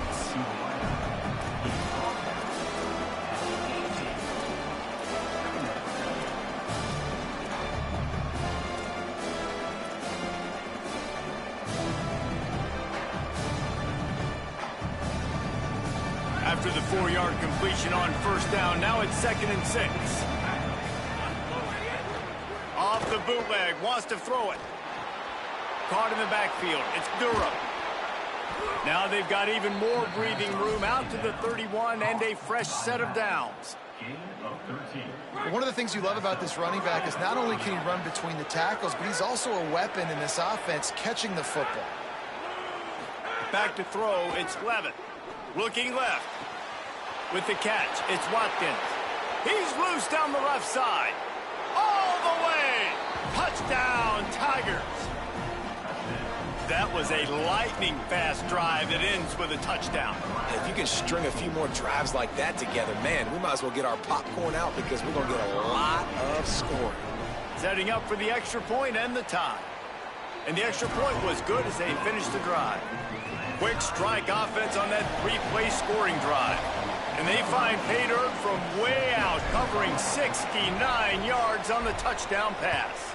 After the 4-yard completion on 1st down, now it's 2nd and 6. Off the bootleg, wants to throw it. Caught in the backfield, it's Durham. Now they've got even more breathing room out to the 31 and a fresh set of downs. One of the things you love about this running back is not only can he run between the tackles, but he's also a weapon in this offense catching the football. Back to throw, it's Levitt. Looking left. With the catch, it's Watkins. He's loose down the left side. All the way. Touchdown, Tigers. That was a lightning-fast drive that ends with a touchdown. If you can string a few more drives like that together, man, we might as well get our popcorn out because we're going to get a lot of scoring. Setting up for the extra point and the tie. And the extra point was good as they finished the drive. Quick strike offense on that three-play scoring drive. And they find pay dirt from way out, covering 69 yards on the touchdown pass.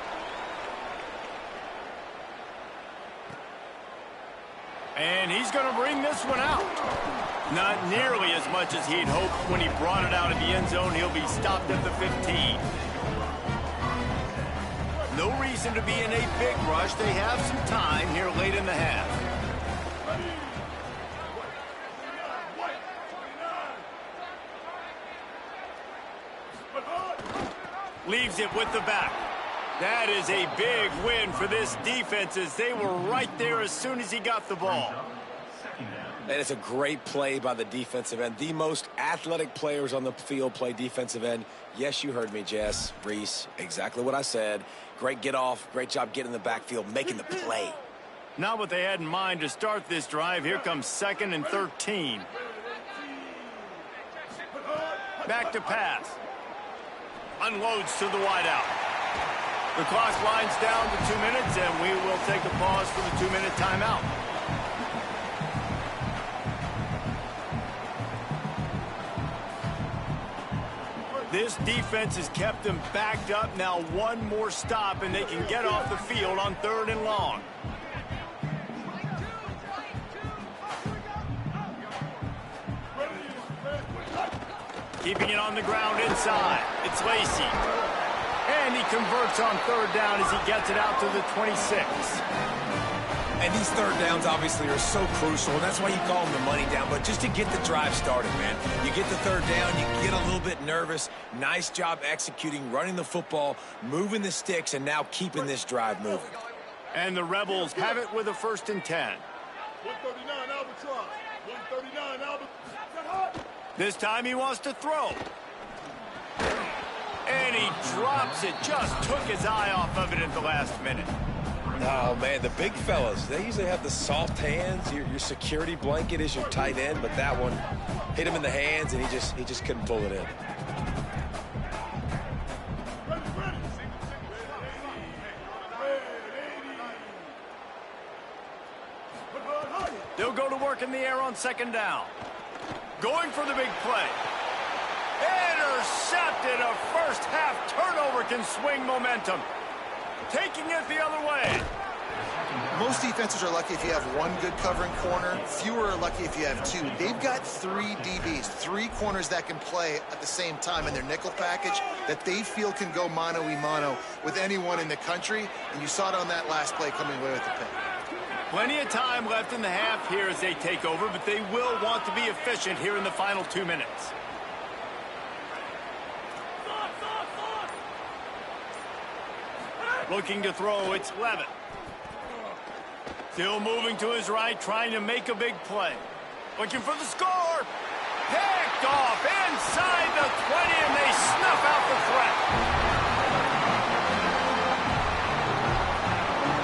And he's going to bring this one out. Not nearly as much as he'd hoped when he brought it out of the end zone. He'll be stopped at the 15. No reason to be in a big rush. They have some time here late in the half. Leaves it with the back. That is a big win for this defense as they were right there as soon as he got the ball. And it's a great play by the defensive end. The most athletic players on the field play defensive end. Yes, you heard me, Jess, Reese. Exactly what I said. Great get off. Great job getting in the backfield, making the play. Not what they had in mind to start this drive. Here comes 2nd and 13. Back to pass. Unloads to the wideout. The clock winds down to 2 minutes, and we will take a pause for the 2-minute timeout. This defense has kept them backed up. Now one more stop, and they can get off the field on 3rd and long. Keeping it on the ground inside. It's Lacy. And he converts on 3rd down as he gets it out to the 26. And these 3rd downs obviously are so crucial, and that's why you call them the money down. But just to get the drive started, man, you get the 3rd down, you get a little bit nervous. Nice job executing, running the football, moving the sticks, and now keeping this drive moving. And the Rebels have it with a 1st and 10. 139 Albatross. 139 Albatross. This time he wants to throw. And he drops it. Just took his eye off of it at the last minute. Oh, man, the big fellas, they usually have the soft hands. Your security blanket is your tight end, but that one hit him in the hands, and he just couldn't pull it in. They'll go to work in the air on 2nd down. Going for the big play. Intercepted. A first-half turnover can swing momentum. Taking it the other way. Most defenses are lucky if you have one good covering corner. Fewer are lucky if you have 2. They've got 3 DBs, 3 corners that can play at the same time in their nickel package that they feel can go mano-a-mano with anyone in the country. And you saw it on that last play coming away with the pick. Plenty of time left in the half here as they take over, but they will want to be efficient here in the final 2 minutes. Looking to throw, it's Levitt. Still moving to his right, trying to make a big play. Looking for the score. Picked off inside the 20, and they snuff out the threat.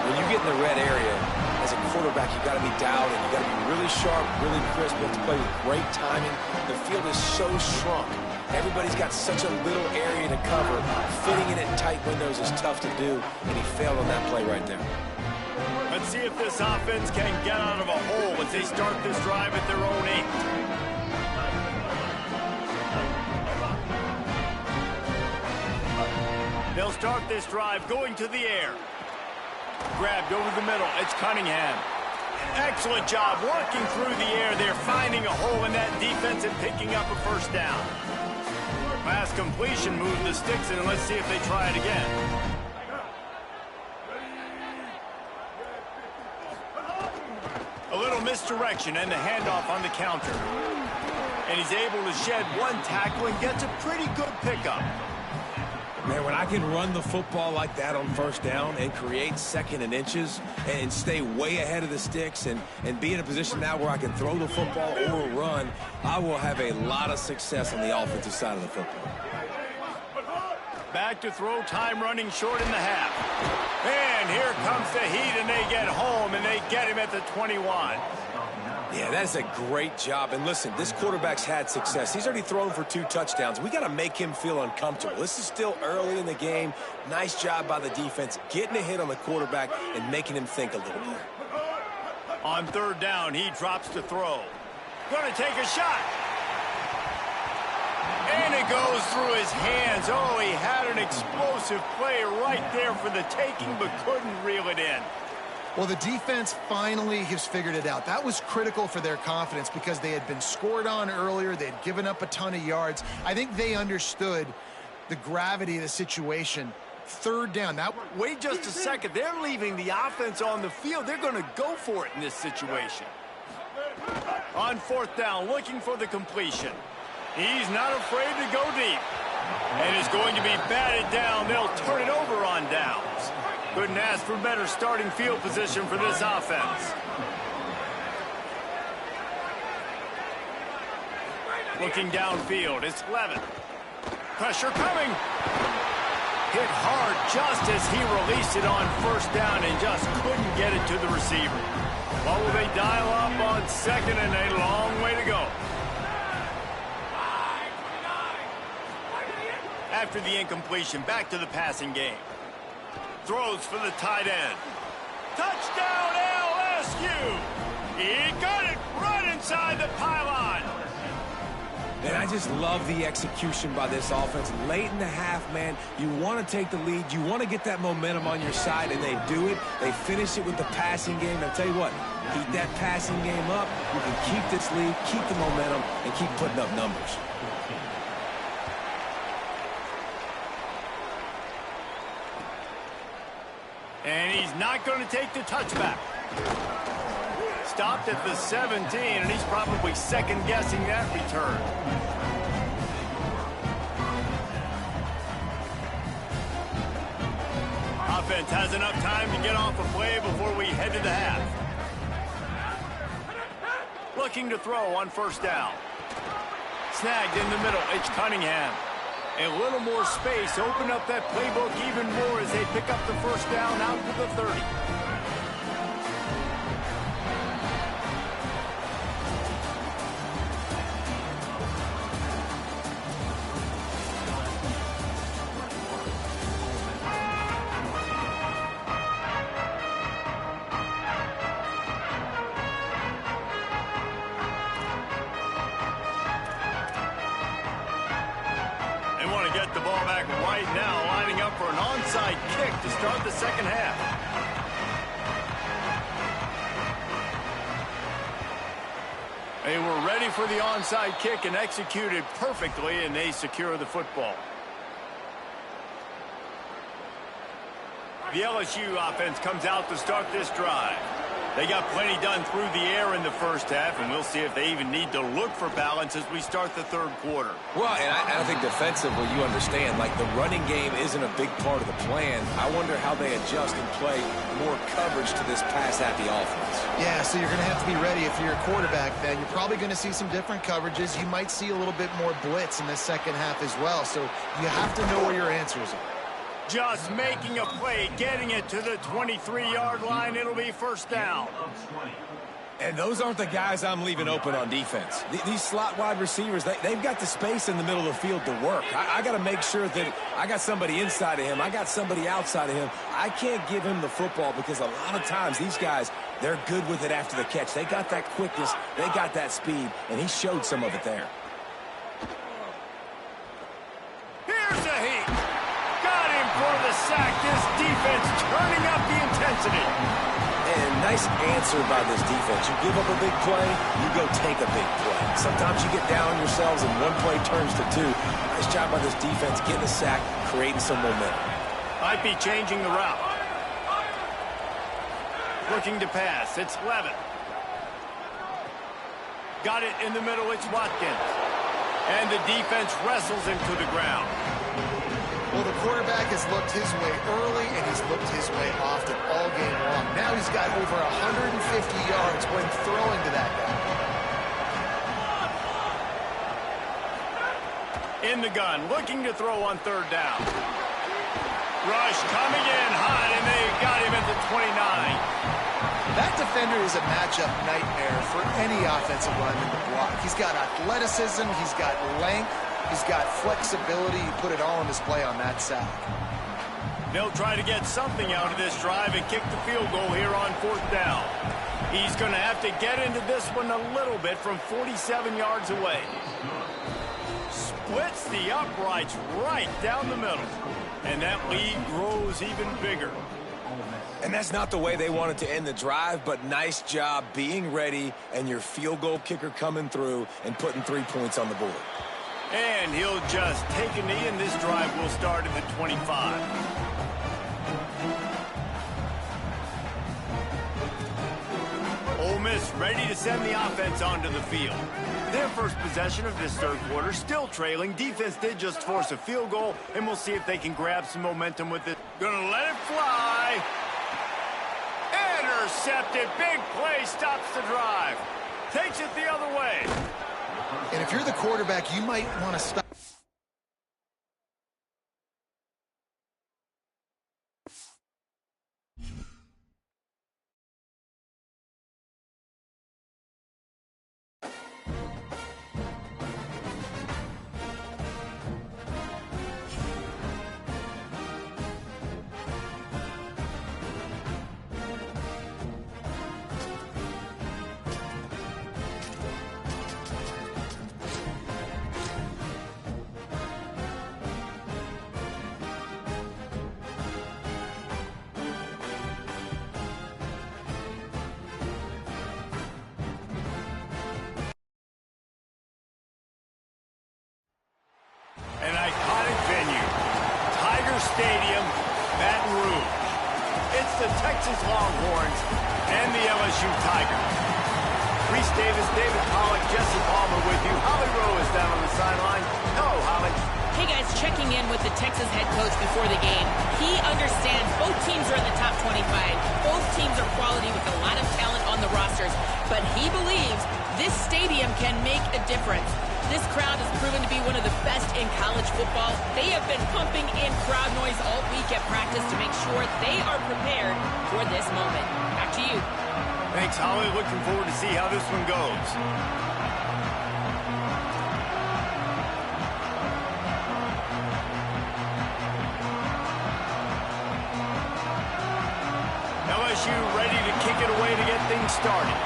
When you get in the red area, as a quarterback, you got to be dialed in. You got to be really sharp, really crisp. You have to play with great timing. The field is so shrunk. Everybody's got such a little area to cover. Fitting it in tight windows is tough to do, and he failed on that play right there. Let's see if this offense can get out of a hole as they start this drive at their own 8. They'll start this drive going to the air. Grabbed over the middle. It's Cunningham. Excellent job working through the air. They're finding a hole in that defense and picking up a first down. Last completion moved the sticks, and let's see if they try it again. A little misdirection and the handoff on the counter. And he's able to shed one tackle and gets a pretty good pickup. Man, when I can run the football like that on 1st down and create 2nd and inches and stay way ahead of the sticks and be in a position now where I can throw the football or run, I will have a lot of success on the offensive side of the football. Back to throw, time running short in the half. And here comes the heat, and they get home, and they get him at the 21. Yeah, that is a great job. And listen, this quarterback's had success. He's already thrown for 2 touchdowns. We got to make him feel uncomfortable. This is still early in the game. Nice job by the defense, getting a hit on the quarterback and making him think a little bit. On third down, he drops to throw. Going to take a shot. And it goes through his hands. Oh, he had an explosive play right there for the taking, but couldn't reel it in. Well, the defense finally has figured it out. That was critical for their confidence because they had been scored on earlier. They had given up a ton of yards. I think they understood the gravity of the situation. Third down. Wait just a second. They're leaving the offense on the field. They're going to go for it in this situation. On fourth down, looking for the completion. He's not afraid to go deep. And is going to be batted down. They'll turn it over on downs. Couldn't ask for better starting field position for this offense. Looking downfield, it's Levin. Pressure coming. Hit hard just as he released it on first down and just couldn't get it to the receiver. What will they dial up on second, and a long way to go. After the incompletion, back to the passing game. Throws for the tight end. Touchdown LSU! He got it right inside the pylon. And I just love the execution by this offense. Late in the half, man, you want to take the lead. You want to get that momentum on your side, and they do it. They finish it with the passing game. I'll tell you what, keep that passing game up. You can keep this lead, keep the momentum, and keep putting up numbers. And he's not going to take the touchback. Stopped at the 17, and he's probably second-guessing that return. Offense has enough time to get off a play before we head to the half. Looking to throw on first down. Snagged in the middle, it's Cunningham. A little more space, open up that playbook even more as they pick up the first down out to the 30. The ball back right now, lining up for an onside kick to start the second half. They were ready for the onside kick and executed perfectly, and they secure the football. The LSU offense comes out to start this drive. They got plenty done through the air in the first half, and we'll see if they even need to look for balance as we start the third quarter. Well, and I think defensively, you understand, like the running game isn't a big part of the plan. I wonder how they adjust and play more coverage to this pass-happy offense. Yeah, so you're going to have to be ready if you're a quarterback then. You're probably going to see some different coverages. You might see a little bit more blitz in the second half as well, so you have to know where your answers are. Just making a play, getting it to the 23-yard line. It'll be first down. And those aren't the guys I'm leaving open on defense. These slot wide receivers, they've got the space in the middle of the field to work. I got to make sure that I got somebody inside of him. I got somebody outside of him. I can't give him the football because a lot of times these guys, they're good with it after the catch. They got that quickness. They got that speed, and he showed some of it there. Here's a heat. Got him for the sack. This defense turning up the intensity. And nice answer by this defense. You give up a big play, you go take a big play. Sometimes you get down on yourselves and one play turns to two. Nice job by this defense getting a sack, creating some momentum. Might be changing the route. Looking to pass. It's Levin. Got it in the middle. It's Watkins. And the defense wrestles him to the ground. Well, the quarterback has looked his way early, and he's looked his way often all game long. Now he's got over 150 yards when throwing to that guy. In the gun, looking to throw on third down. Rush coming in hot, and they got him at the 29. That defender is a matchup nightmare for any offensive lineman to block. He's got athleticism, he's got length, he's got flexibility. He put it all on display on that sack. They'll try to get something out of this drive and kick the field goal here on 4th down. He's going to have to get into this one a little bit from 47 yards away. Splits the uprights right down the middle. And that lead grows even bigger. And that's not the way they wanted to end the drive, but nice job being ready and your field goal kicker coming through and putting 3 points on the board. And he'll just take a knee, and this drive will start at the 25. Ole Miss ready to send the offense onto the field. Their first possession of this third quarter, still trailing. Defense did just force a field goal, and we'll see if they can grab some momentum with it. Gonna let it fly. Intercepted. Big play stops the drive. Takes it the other way. And if you're the quarterback, you might want to stop. An iconic venue, Tiger Stadium, Baton Rouge. It's the Texas Longhorns and the LSU Tigers. Reese Davis, David Pollack, Jesse Palmer with you. Holly Rowe is down on the sideline. Hello, Holly. Hey guys, checking in with the Texas head coach before the game. He understands both teams are in the top 25. Both teams are quality with a lot of talent on the rosters. But he believes this stadium can make a difference. This crowd has proven to be one of the best in college football. They have been pumping in crowd noise all week at practice to make sure they are prepared for this moment. Back to you. Thanks, Holly. Looking forward to see how this one goes. LSU ready to kick it away to get things started.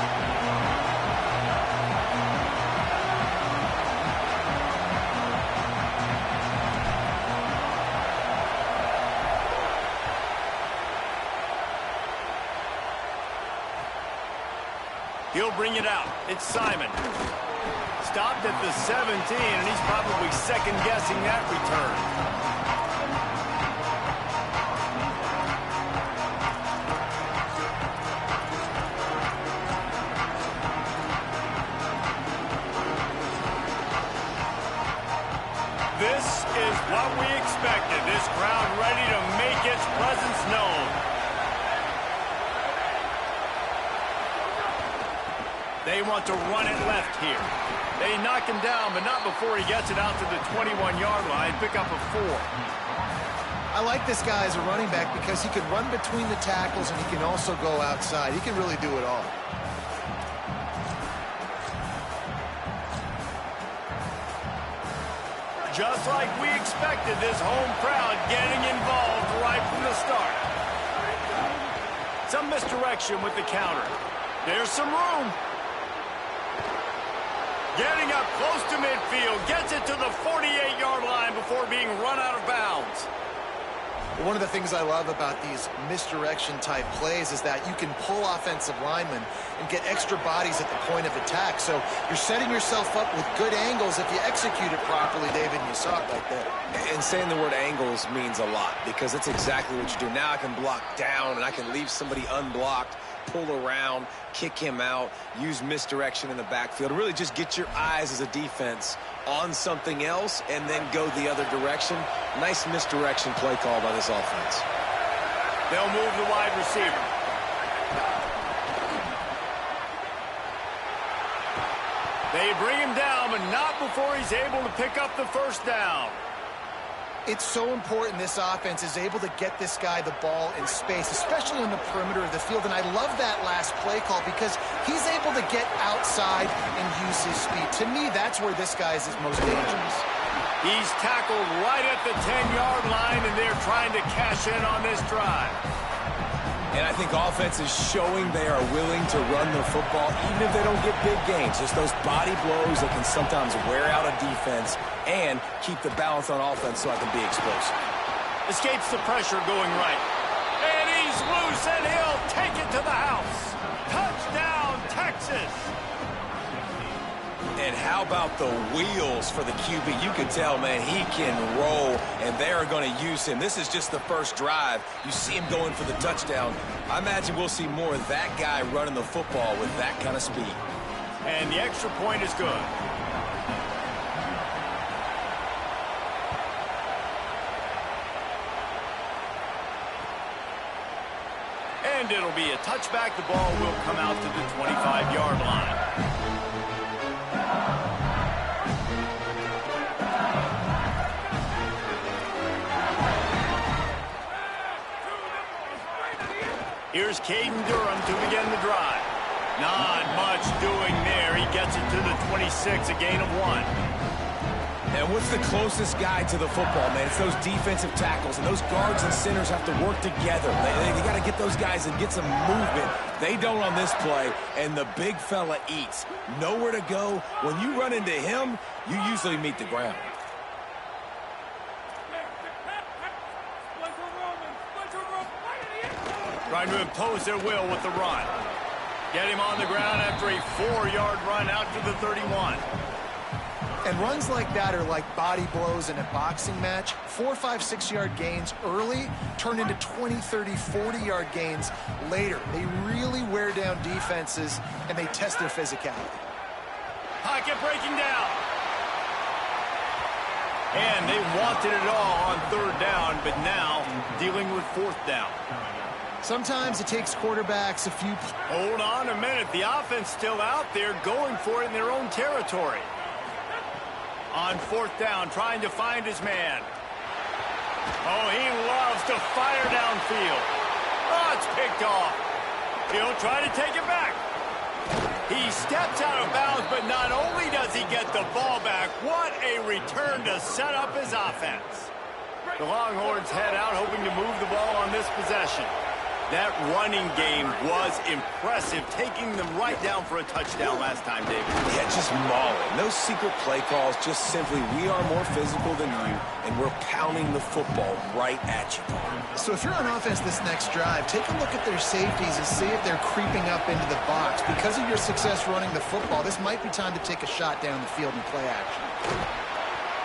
He'll bring it out. It's Simon. Stopped at the 17, and he's probably second-guessing that return. This is what we expected. This crowd ready to make its presence known. They want to run it left here. They knock him down, but not before he gets it out to the 21-yard line. Pick up a 4. I like this guy as a running back because he can run between the tackles and he can also go outside. He can really do it all. Just like we expected, this home crowd getting involved right from the start. Some misdirection with the counter. There's some room. Getting up close to midfield, gets it to the 48-yard line before being run out of bounds. One of the things I love about these misdirection-type plays is that you can pull offensive linemen and get extra bodies at the point of attack. So you're setting yourself up with good angles if you execute it properly, David, and you saw it right there. And saying the word angles means a lot because that's exactly what you do. Now I can block down and I can leave somebody unblocked, pull around, kick him out, use misdirection in the backfield. Really just get your eyes as a defense on something else and then go the other direction. Nice misdirection play call by this offense. They'll move the wide receiver. They bring him down, but not before he's able to pick up the first down. It's so important this offense is able to get this guy the ball in space, especially on the perimeter of the field. And I love that last play call because he's able to get outside and use his speed. To me, that's where this guy is most dangerous. He's tackled right at the 10-yard line, and they're trying to cash in on this drive. And I think offense is showing they are willing to run the football, even if they don't get big gains. Just those body blows that can sometimes wear out a defense and keep the balance on offense so I can be explosive. Escapes the pressure going right. And he's loose, and he'll take it to the house. Touchdown, Texas. And how about the wheels for the QB? You can tell, man, he can roll, and they are going to use him. This is just the first drive. You see him going for the touchdown. I imagine we'll see more of that guy running the football with that kind of speed. And the extra point is good. And it'll be a touchback. The ball will come out to the 25-yard line. Here's Caden Durham to begin the drive. Not much doing there. He gets it to the 26, a gain of 1. And what's the closest guy to the football, man? It's those defensive tackles, and those guards and centers have to work together. They got to get those guys and get some movement. They don't on this play, and the big fella eats. Nowhere to go. When you run into him, you usually meet the ground. Trying to impose their will with the run. Get him on the ground after a 4-yard run out to the 31. And runs like that are like body blows in a boxing match. 4, 5, 6-yard gains early turn into 20, 30, 40-yard gains later. They really wear down defenses, and they test their physicality. Pocket breaking down. And they wanted it all on 3rd down, but now dealing with 4th down. Sometimes it takes quarterbacks a few... Hold on a minute. The offense still out there going for it in their own territory. On 4th down, trying to find his man. Oh, he loves to fire downfield. Oh, it's picked off. He'll try to take it back. He steps out of bounds, but not only does he get the ball back, what a return to set up his offense. The Longhorns head out, hoping to move the ball on this possession. That running game was impressive, taking them right down for a touchdown last time, David. Yeah, just mauling. No secret play calls, just simply we are more physical than you, and we're pounding the football right at you. So if you're on offense this next drive, take a look at their safeties and see if they're creeping up into the box. Because of your success running the football, this might be time to take a shot down the field and play action.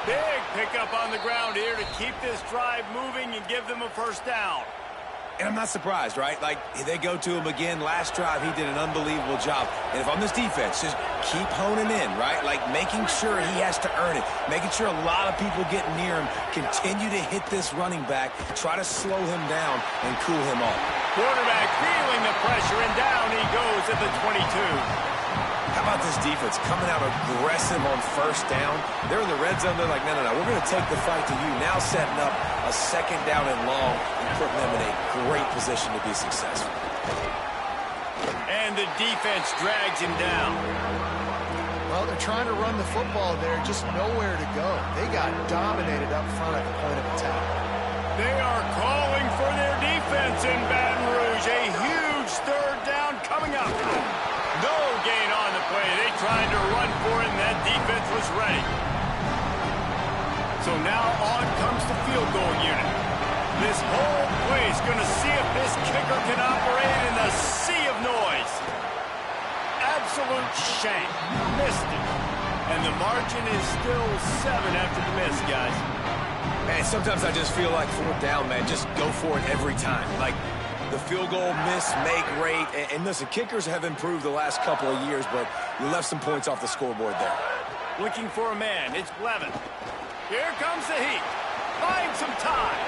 Big pickup on the ground here to keep this drive moving and give them a 1st down. And I'm not surprised, right? Like, they go to him again. Last drive, he did an unbelievable job. And if I'm this defense, just keep honing in, right? Like, making sure he has to earn it. Making sure a lot of people get near him. Continue to hit this running back. Try to slow him down and cool him off. Quarterback feeling the pressure, and down he goes at the 22. How about this defense coming out aggressive on 1st down? They're in the red zone. They're like, no, we're going to take the fight to you. Now setting up a 2nd down and long and putting them in a great position to be successful. And the defense drags him down. Well, they're trying to run the football there, just nowhere to go. They got dominated up front at the point of attack. They are calling for their defense in Baton Rouge. A huge 3rd down coming up. No gain on the play. They tried to run for it, and that defense was ready. So now on comes the field goal unit. This whole place going to see if this kicker can operate in the sea of noise. Absolute shame. Missed it. And the margin is still 7 after the miss, guys. Man, sometimes I just feel like 4th down, man. Just go for it every time. Like, the field goal miss, make rate. And listen, kickers have improved the last couple of years, but you left some points off the scoreboard there. Looking for a man. It's Blevin. Here comes the heat. Buying some time.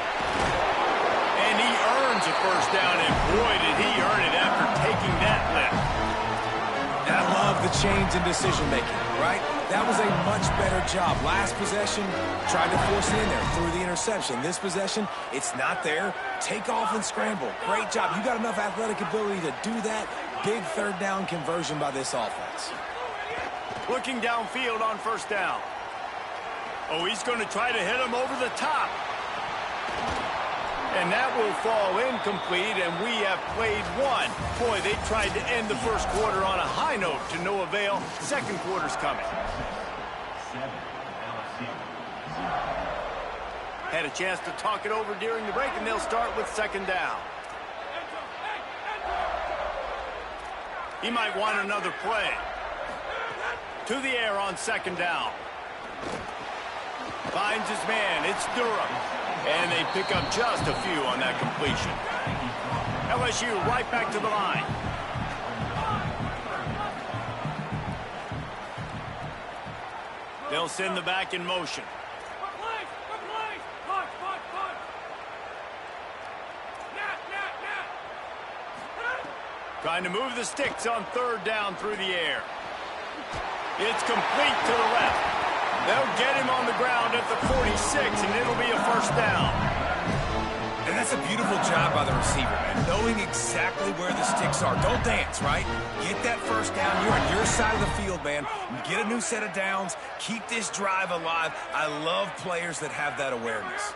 And he earns a 1st down, and boy, did he earn it after taking that lift. And I love the change in decision-making, right? That was a much better job. Last possession, tried to force it in there, threw the interception. This possession, it's not there. Take off and scramble. Great job. You got enough athletic ability to do that. Big third down conversion by this offense. Looking downfield on first down. Oh, he's going to try to hit him over the top. And that will fall incomplete, and we have played one. Boy, they tried to end the first quarter on a high note to no avail. Second quarter's coming. 7, LSU. Had a chance to talk it over during the break, and they'll start with second down. He might want another play. To the air on second down. Finds his man. It's Durham. And they pick up just a few on that completion. LSU right back to the line. They'll send the back in motion. Trying to move the sticks on third down through the air. It's complete to the left. They'll get him on the ground at the 46, and it'll be a first down. And that's a beautiful job by the receiver, man, knowing exactly where the sticks are. Don't dance, right? Get that first down. You're on your side of the field, man. Get a new set of downs. Keep this drive alive. I love players that have that awareness.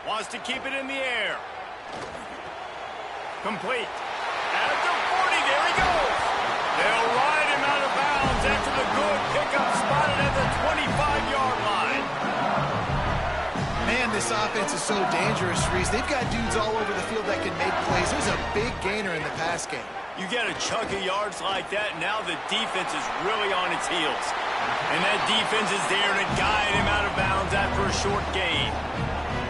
Wants to keep it in the air. Complete. At the 40, there he goes. They'll ride him out of bounds after the good pickup spotted at the 25-yard line. Man, this offense is so dangerous, Reese. They've got dudes all over the field that can make plays. There's a big gainer in the pass game. You get a chunk of yards like that, now the defense is really on its heels. And that defense is there to guide him out of bounds after a short gain.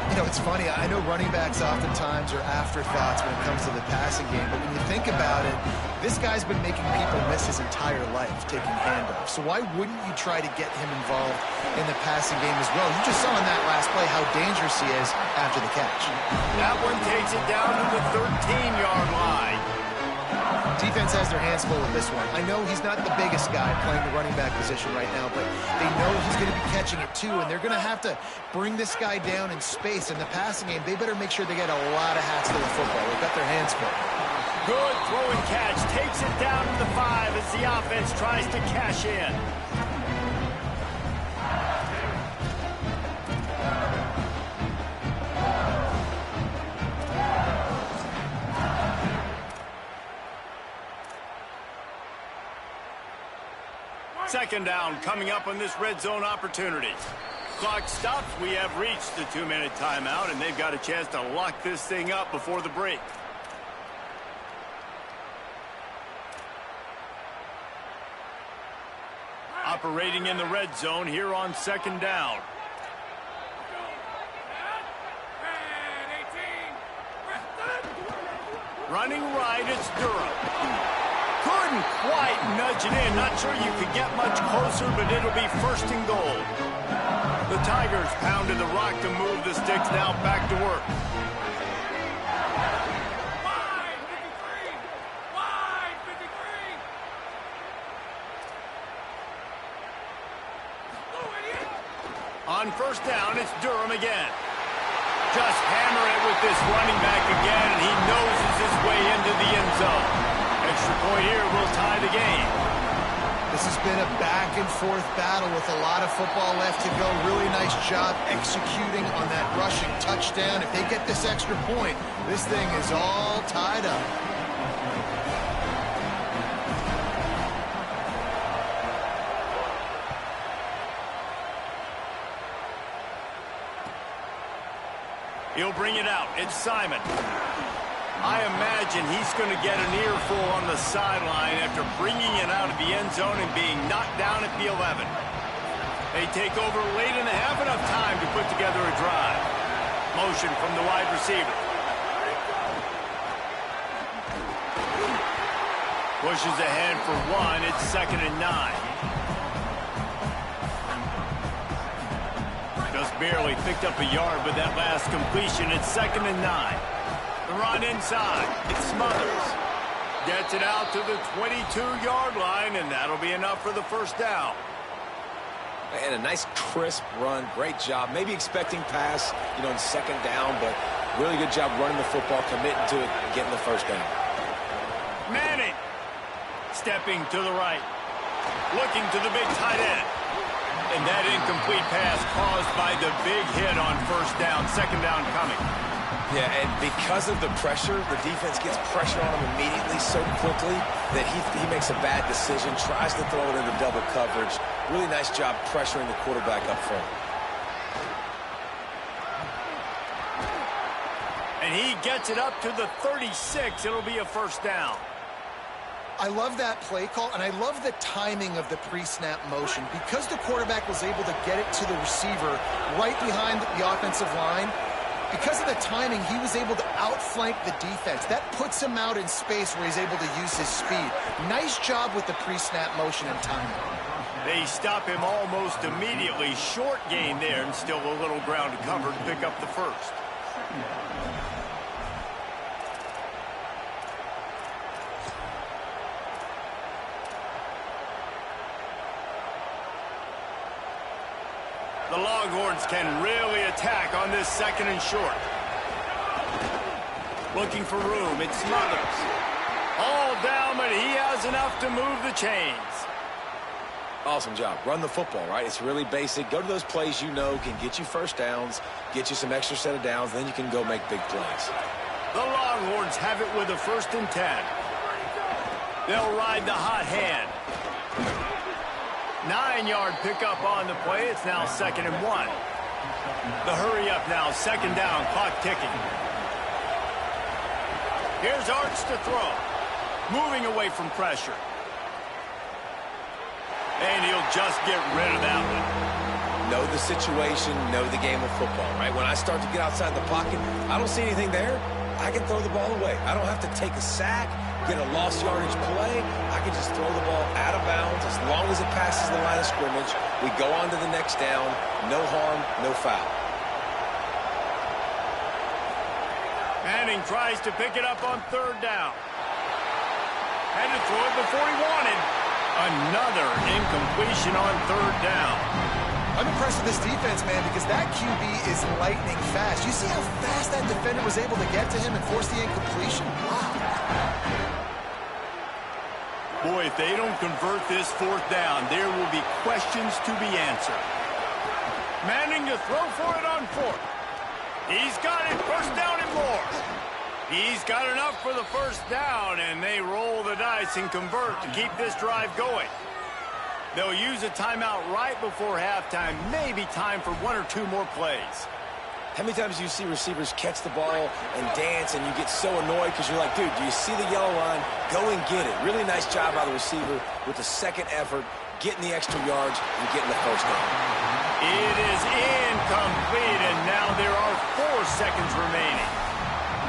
You know, it's funny. I know running backs oftentimes are afterthoughts when it comes to the passing game, but when you think about it, this guy's been making people miss his entire life taking handoffs. So why wouldn't you try to get him involved in the passing game as well? You just saw in that last play how dangerous he is after the catch. That one takes it down to the 13-yard line. Defense has their hands full with this one. I know he's not the biggest guy playing the running back position right now, but they know he's going to be catching it too, and they're going to have to bring this guy down in space. In the passing game, they better make sure they get a lot of hats to the football. They've got their hands full. Good throw and catch. Takes it down to the 5 as the offense tries to cash in. Second down coming up on this red zone opportunity. Clock stops. We have reached the 2-minute timeout, and they've got a chance to lock this thing up before the break. Operating in the red zone here on second down. Running right, it's Durham. Couldn't quite nudge it in. Not sure you could get much closer, but it'll be first and goal. The Tigers pounded the rock to move the sticks. Now back to work. On first down, it's Durham again. Just hammer it with this running back again, and he noses his way into the end zone. Extra point here will tie the game. This has been a back-and-forth battle with a lot of football left to go. Really nice job executing on that rushing touchdown. If they get this extra point, this thing is all tied up. He'll bring it out. It's Simon. I imagine he's going to get an earful on the sideline after bringing it out of the end zone and being knocked down at the 11. They take over late in the half, enough time to put together a drive. Motion from the wide receiver. Pushes ahead for one. It's 2nd and 9. Just Barely picked up a yard with that last completion. It's 2nd and 9. The run inside. It Smothers. Gets it out to the 22-yard line, and that'll be enough for the first down. And a nice crisp run. Great job. Maybe expecting pass, in 2nd down, but really good job running the football, committing to it, and getting the first down. Manning stepping to the right. Looking to the big tight end. And that incomplete pass caused by the big hit on first down. 2nd down coming. Yeah, and because of the pressure, the defense gets pressure on him immediately so quickly that he makes a bad decision, tries to throw it into double coverage. Really nice job pressuring the quarterback up front. And he gets it up to the 36. It'll be a first down. I love that play call, and I love the timing of the pre-snap motion. Because the quarterback was able to get it to the receiver right behind the offensive line, because of the timing, he was able to outflank the defense. That puts him out in space where he's able to use his speed. Nice job with the pre-snap motion and timing. They stop him almost immediately. Short gain there, and still a little ground to cover to pick up the first. The Longhorns can really attack on this 2nd and short. Looking for room. It's Smothers. All down, but he has enough to move the chains. Awesome job. Run the football, right? It's really basic. Go to those plays you know can get you first downs, get you some extra set of downs, then you can go make big plays. The Longhorns have it with a 1st and 10. They'll ride the hot hand. 9-yard pickup on the play. It's now 2nd and 1. The hurry up now. 2nd down. Clock ticking. Here's Arch to throw. Moving away from pressure. And he'll just get rid of that one. Know the situation, know the game of football, right? When I start to get outside the pocket, I don't see anything there. I can throw the ball away. I don't have to take a sack, get a lost yardage play. I can just throw the ball out of bounds as long as it passes the line of scrimmage. We go on to the next down. No harm, no foul. Manning tries to pick it up on 3rd down. Had to throw it before he wanted. Another incompletion on 3rd down. I'm impressed with this defense, man, because that QB is lightning fast. You see how fast that defender was able to get to him and force the incompletion? Wow. Boy, if they don't convert this 4th down, there will be questions to be answered. Manning to throw for it on 4th. He's got it. First down and more. He's got enough for the first down, and they roll the dice and convert to keep this drive going. They'll use a timeout right before halftime. Maybe time for 1 or 2 more plays. How many times do you see receivers catch the ball and dance and you get so annoyed because you're like, dude, do you see the yellow line? Go and get it. Really nice job by the receiver with the 2nd effort, getting the extra yards and getting the first down. It is incomplete, and now there are 4 seconds remaining.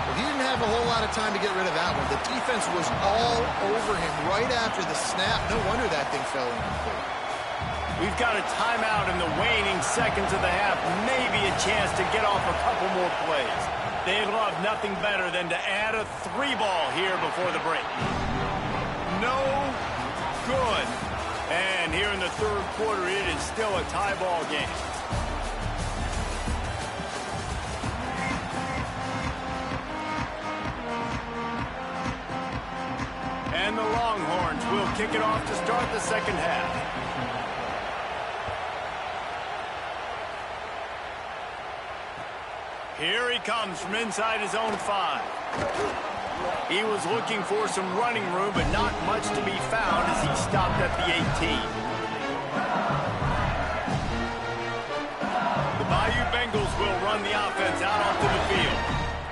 Well, he didn't have a whole lot of time to get rid of that one. The defense was all over him right after the snap. No wonder that thing fell incomplete. We've got a timeout in the waning seconds of the half. Maybe a chance to get off a couple more plays. They'd love nothing better than to add a 3-ball here before the break. No good. And here in the 3rd quarter, it is still a tie ball game. And the Longhorns will kick it off to start the 2nd half. Here he comes from inside his own 5. He was looking for some running room, but not much to be found as he stopped at the 18. The Bayou Bengals will run the offense out onto the field.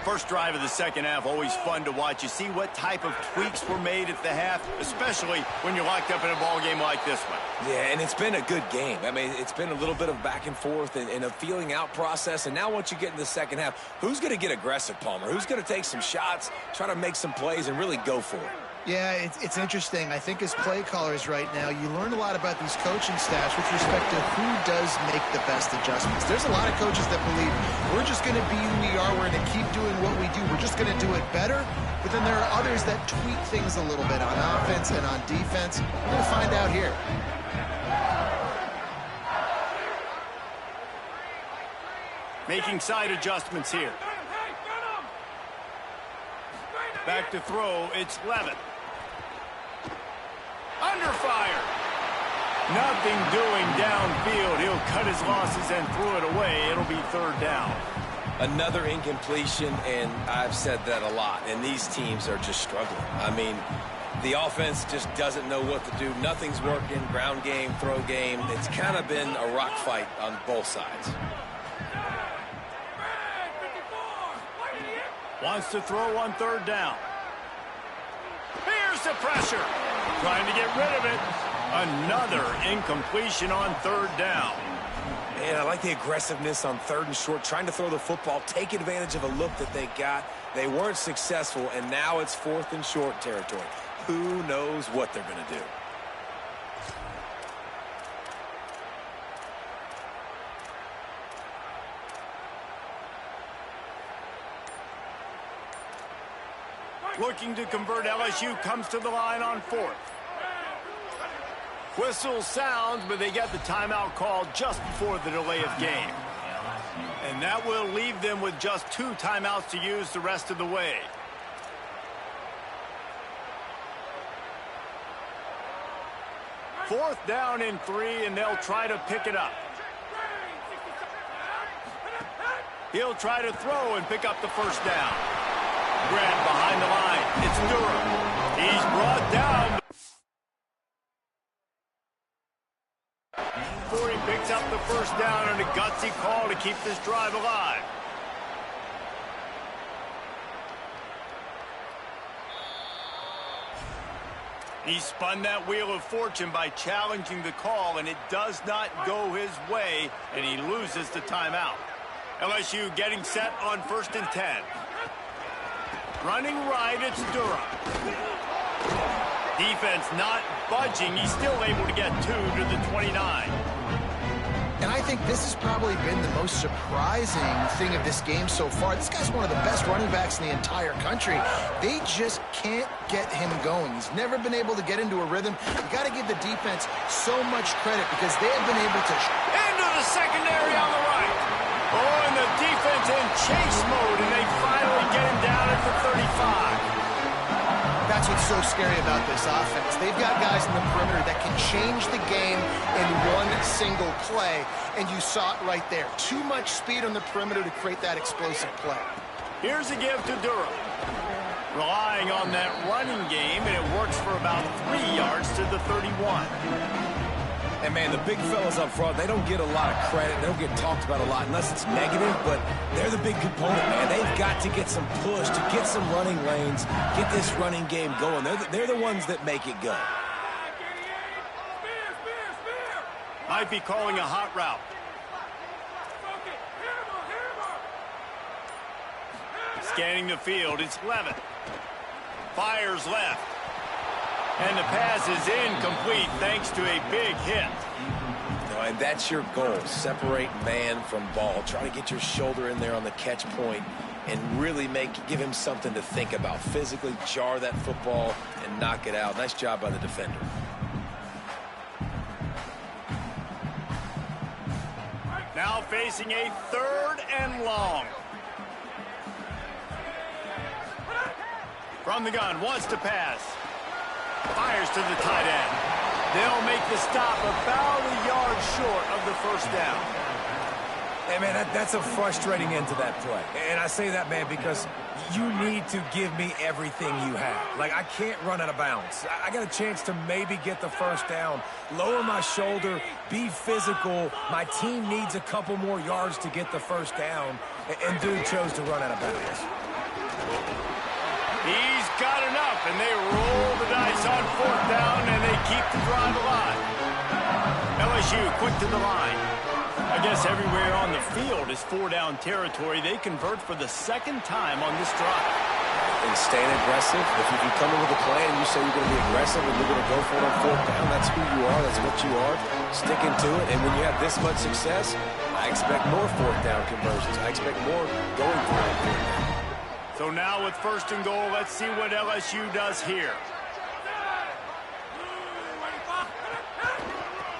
First drive of the 2nd half, always fun to watch. You see what type of tweaks were made at the half, especially when you're locked up in a ball game like this one. Yeah, and it's been a good game. I mean, it's been a little bit of back and forth and a feeling out process. And now once you get in the 2nd half, who's going to get aggressive, Palmer? Who's going to take some shots, try to make some plays, and really go for it? Yeah, it's interesting. I think as play callers right now, you learn a lot about these coaching staffs with respect to who does make the best adjustments. There's a lot of coaches that believe we're just going to be who we are. We're going to keep doing what we do. We're just going to do it better. But then there are others that tweak things a little bit on offense and on defense. We're going to find out here. Making side adjustments here. Back to throw, it's Levitt. Under fire. Nothing doing downfield. He'll cut his losses and throw it away. It'll be third down. Another incompletion, and I've said that a lot, and these teams are just struggling. I mean, the offense just doesn't know what to do. Nothing's working. Ground game, throw game. It's kind of been a rock fight on both sides. Wants to throw on third down. Here's the pressure. Trying to get rid of it. Another incompletion on third down. Man, I like the aggressiveness on third and short, trying to throw the football, take advantage of a look that they got. They weren't successful, and now it's fourth and short territory. Who knows what they're going to do? Looking to convert, LSU comes to the line on fourth. Whistle sounds, but they get the timeout called just before the delay of game. And that will leave them with just 2 timeouts to use the rest of the way. Fourth down and 3, and they'll try to pick it up. He'll try to throw and pick up the first down. Grant behind the line. It's Durham. He's brought down. Before he picks up the first down, and a gutsy call to keep this drive alive. He spun that wheel of fortune by challenging the call, and it does not go his way, and he loses the timeout. LSU getting set on 1st and 10. Running right, it's Durham. Defense not budging. He's still able to get 2 to the 29. And I think this has probably been the most surprising thing of this game so far. This guy's one of the best running backs in the entire country. They just can't get him going. He's never been able to get into a rhythm. You got to give the defense so much credit because they have been able to... Into the secondary on the right. Oh, and the defense in chase mode, and they finally get him down at the 35. That's what's so scary about this offense. They've got guys in the perimeter that can change the game in one single play, and you saw it right there. Too much speed on the perimeter to create that explosive play. Here's a give to Durham. Relying on that running game, and it works for about 3 yards to the 31. And, man, the big fellas up front, they don't get a lot of credit. They don't get talked about a lot unless it's negative, but they're the big component, man. They've got to get some push, to get some running lanes, get this running game going. They're the ones that make it go. Might be calling a hot route. Scanning the field, it's Levitt. Fires left. And the pass is incomplete thanks to a big hit. And that's your goal. Separate man from ball. Try to get your shoulder in there on the catch point and really give him something to think about. Physically jar that football and knock it out. Nice job by the defender. Now facing a 3rd and long. From the gun, wants to pass. Fires to the tight end. They'll make the stop about a yard short of the first down. Hey, man, that's a frustrating end to that play. And I say that, man, because you need to give me everything you have. Like, I can't run out of bounds. I got a chance to maybe get the first down, lower my shoulder, be physical. My team needs a couple more yards to get the first down, and dude chose to run out of bounds. He's got enough, and they roll the dice on 4th down, and they keep the drive alive. LSU quick to the line. I guess everywhere on the field is 4-down territory. They convert for the second time on this drive. And staying aggressive. If you can come in with a plan and you say you're going to be aggressive and you're going to go for it on 4th down, that's who you are. That's what you are. Sticking to it. And when you have this much success, I expect more 4th down conversions. I expect more going for it. So now with 1st and goal, let's see what LSU does here.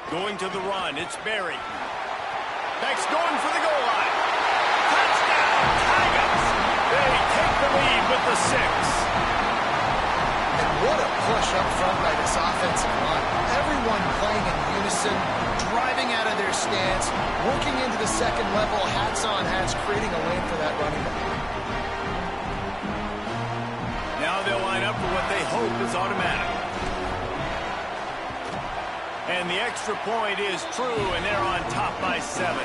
Going to the run, it's Berry. Next, going for the goal line. Touchdown, Tigers! They take the lead with the 6. And what a push up front by this offensive line. Everyone playing in unison, driving out of their stance, working into the second level, hats on hats, creating a lane for that running back. Now they'll line up for what they hope is automatic. And the extra point is true, and they're on top by 7.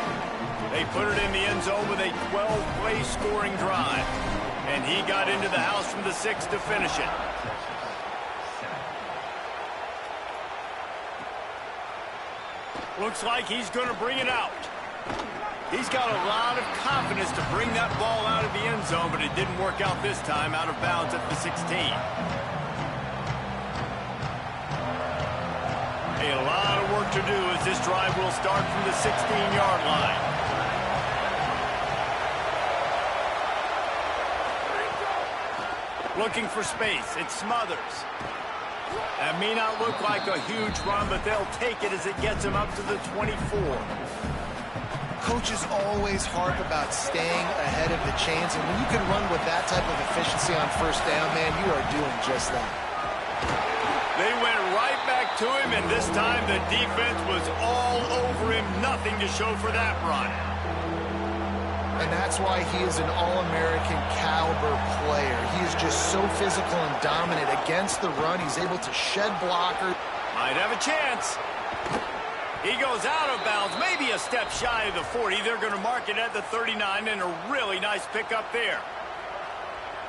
They put it in the end zone with a 12-play scoring drive. And he got into the house from the 6 to finish it. Looks like he's going to bring it out. He's got a lot of confidence to bring that ball out of the end zone, but it didn't work out this time, out of bounds at the 16. A lot of work to do as this drive will start from the 16-yard line. Looking for space. It Smothers. That may not look like a huge run, but they'll take it as it gets them up to the 24. Coaches always harp about staying ahead of the chains, and when you can run with that type of efficiency on 1st down, man, you are doing just that. They went right back to him, and this time the defense was all over him. Nothing to show for that run. And that's why he is an All-American caliber player. He is just so physical and dominant against the run. He's able to shed blockers. Might have a chance. He goes out of bounds, maybe a step shy of the 40. They're going to mark it at the 39, and a really nice pickup there.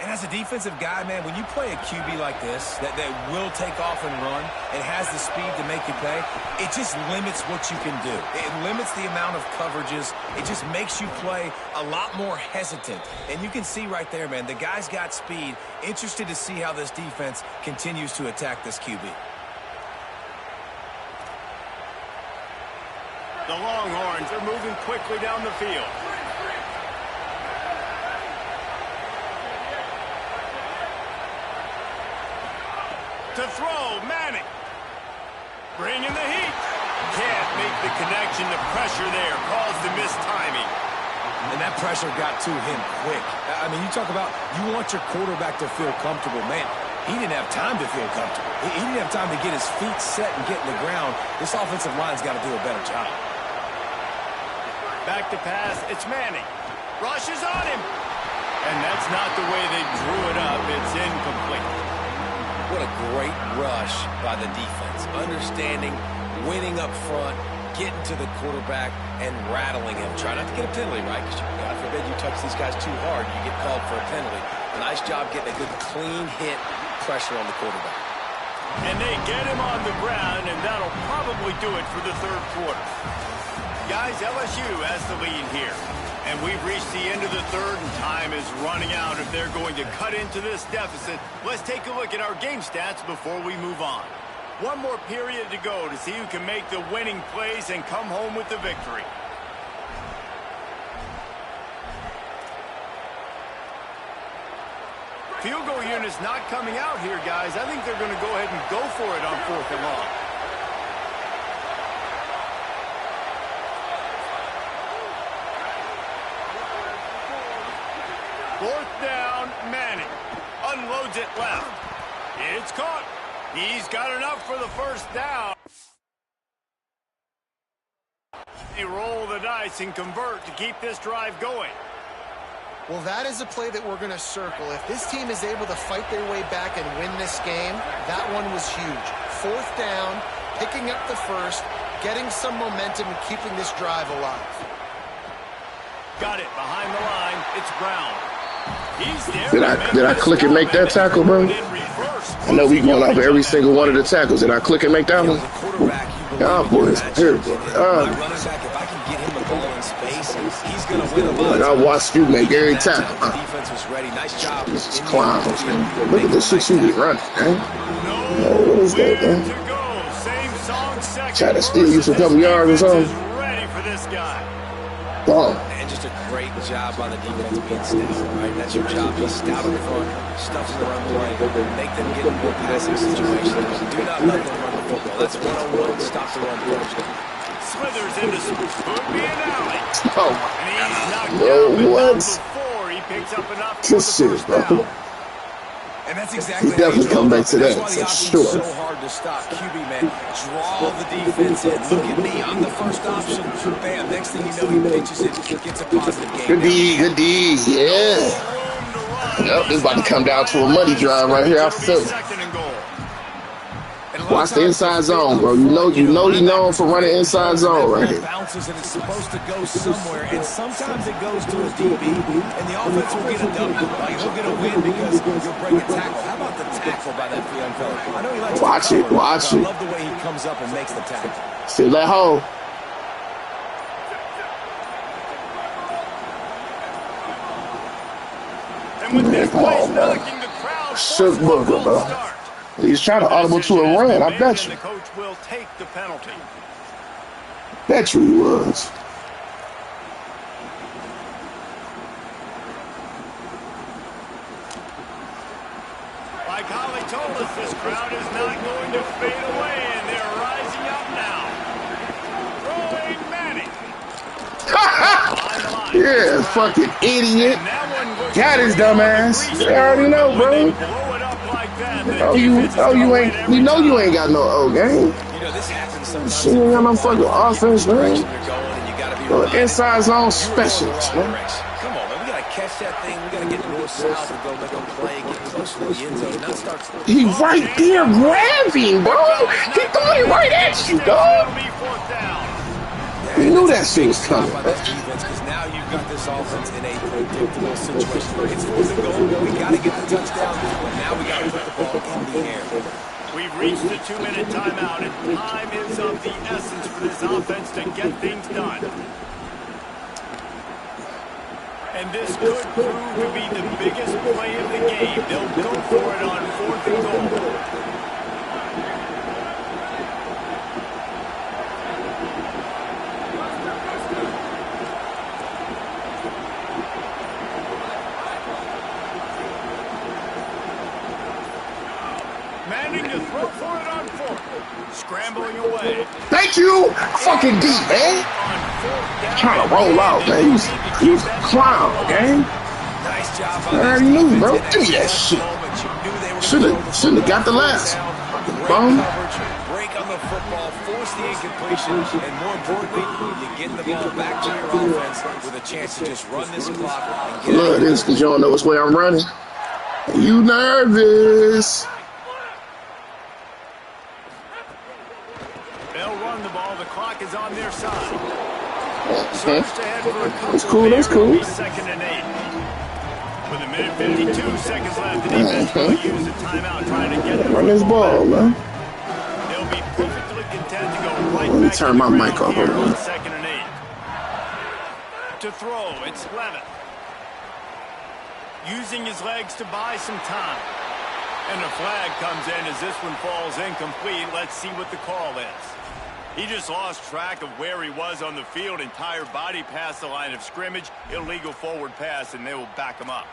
And as a defensive guy, man, when you play a QB like this that will take off and run and has the speed to make you pay, it just limits what you can do. It limits the amount of coverages. It just makes you play a lot more hesitant. And you can see right there, man, the guy's got speed. Interested to see how this defense continues to attack this QB. The Longhorns are moving quickly down the field. To throw, Manning. Bringing the heat. Can't make the connection. The pressure there caused the mistiming. And that pressure got to him quick. I mean, you talk about you want your quarterback to feel comfortable. Man, he didn't have time to feel comfortable. He didn't have time to get his feet set and get in the ground. This offensive line's got to do a better job. Back to pass. It's Manning. Rushes on him. And that's not the way they drew it up. It's incomplete. What a great rush by the defense. Understanding, winning up front, getting to the quarterback, and rattling him. Try not to get a penalty, right? Because God forbid you touch these guys too hard, you get called for a penalty. A nice job getting a good clean hit pressure on the quarterback. And they get him on the ground, and that'll probably do it for the 3rd quarter. Guys, LSU has the lead here. And we've reached the end of the 3rd, and time is running out if they're going to cut into this deficit. Let's take a look at our game stats before we move on. One more period to go to see who can make the winning plays and come home with the victory. Field goal unit's not coming out here, guys. I think they're going to go ahead and go for it on 4th and long. Fourth down, Manning. Unloads it left. It's caught. He's got enough for the 1st down. They roll the dice and convert to keep this drive going. Well, that is a play that we're going to circle. If this team is able to fight their way back and win this game, that one was huge. 4th down, picking up the 1st, getting some momentum and keeping this drive alive. Got it behind the line. It's Brown. He's there. Did I click and make that tackle, bro? I know we going off every single one of the tackles. Did I click and make that one? As a quarterback, you believe boys. Here, running back, if I can get him the ball this, he's going to win a lot. Like I watched you make every tackle. The defense was ready. Nice job. This is clown. Look at this shit you be running, man. What is that, man? Try to steal you some couple yards or something. Bomb. And just a great job by the defense being stout, right? That's your job. Be stout up front, stuff the run play, make them get into a passing situation. Do not let them run the football. That's one-on-one. Stop the run first. Slithers into Spoopy and Alley. Oh, And he's knocked bro, down, but what? not before he picks up enough for This the shit, first bro. down. And that's exactly He definitely come back to that, That's why the for option's sure. so hard to stop. QB, man, draw the defense in. Look at me, I'm the first option. Bam, next thing you know, he pitches it, gets a positive game. Good D, good D, yeah. Yep, this is about to come down to a money drive right here. I feel it. Second and goal. Watch the inside zone, bro. You know he's known for running inside zone right here. Bounces and it's supposed to go somewhere, and sometimes it goes to a DB, and the offense will get a W. Like he'll get a win because you'll break a tackle. How about the tackle by that young fella? I know he likes Watch to it, cover, watch but it. I love the way he comes up and makes the tackle. Still that hole. And with this Come place on, bro. knocking the crowd, Shook forcing a Booker, goal bro. start. He's trying to audible to a run. I bet you. The coach will take the penalty. Bet you he was. Like Holly told us, this crowd is not going to fade away, and they're rising up now. Throwing Manning. Yeah, fucking idiot. And that one was Got his dumb ass. They already know, when bro. they blow it up like that, the Oh, you defense is gonna win ain't. every You know you time. ain't got no O game. You know, this happens sometimes. Shit ain't got no fucking offense, man. You're going, and you gotta be Well, reminded. inside zone You were going specialist, the wrong man. direction. Come on, man. We gotta catch that thing. We gotta get north-south and go make a play, get close to the end zone, not start. He right there grabbing, bro. He throwing it right at you, dog. It'll be fourth down. He knew that shit was Stop coming. by this defense because now you've got this offense in a predictable situation. It's fourth and goal. We gotta get the touchdown, but now we gotta put the ball in the air. We've reached the 2-minute timeout, and time is of the essence for this offense to get things done. And this could prove to be the biggest play of the game. They'll go for it on fourth and goal. Manning to throw for it on fourth. Scrambling away. Thank you. Fucking D, man. On fourth down. Trying to roll out, man. He was a clown, gang. Nice job I by already this knew, defense. bro. And Give me that at shit. moment, you knew they were Shouldn't have got the last. Great Bum. coverage, break on the football, force the incompletion, and more importantly, you get the ball back to your offense with a chance to just run this clock and get Look, this because you don't know which way I'm running. You nervous? They'll run the ball. The clock is on their side. Surged ahead for a couple. That's cool, that's Here will cool. be second and 8. With a minute 52 seconds left, the defense will use a timeout trying to get the Run this ball, man. They'll be perfectly content to go right Let me back turn to the my mic ground off, here hold on. on second and 8. To throw, it's Levitt. Using his legs to buy some time. And the flag comes in as this one falls incomplete. Let's see what the call is. He just lost track of where he was on the field. Entire body past the line of scrimmage. Illegal forward pass, and they will back him up.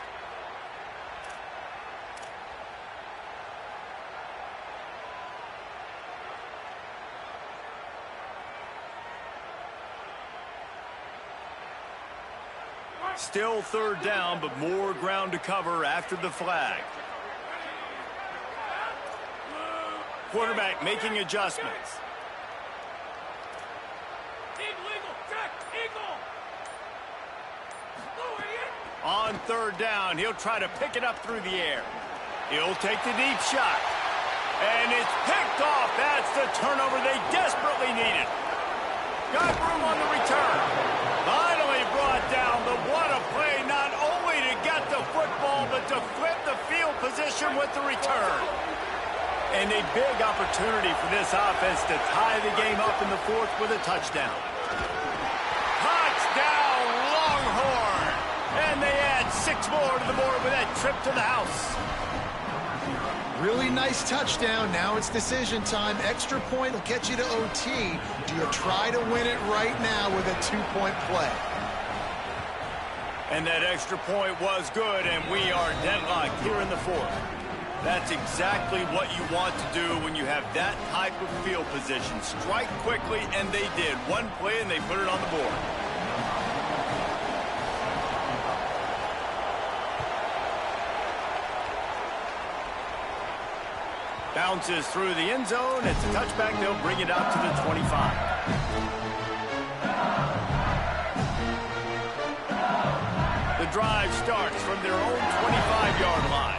Still third down, but more ground to cover after the flag. Quarterback making adjustments. On third down, he'll try to pick it up through the air. He'll take the deep shot. And it's picked off. That's the turnover they desperately needed. Got room on the return. Finally brought down, but what a play, not only to get the football, but to flip the field position with the return. And a big opportunity for this offense to tie the game up in the fourth with a touchdown. Touchdown, once more to the board with that trip to the house. Really nice touchdown. Now it's decision time. Extra point will get you to OT. Do you try to win it right now with a 2-point play? And that extra point was good, and we are deadlocked here in the fourth. That's exactly what you want to do when you have that type of field position. Strike quickly, and they did. One play, and they put it on the board. Bounces through the end zone. It's a touchback. They'll bring it out to the 25. The drive starts from their own 25-yard line.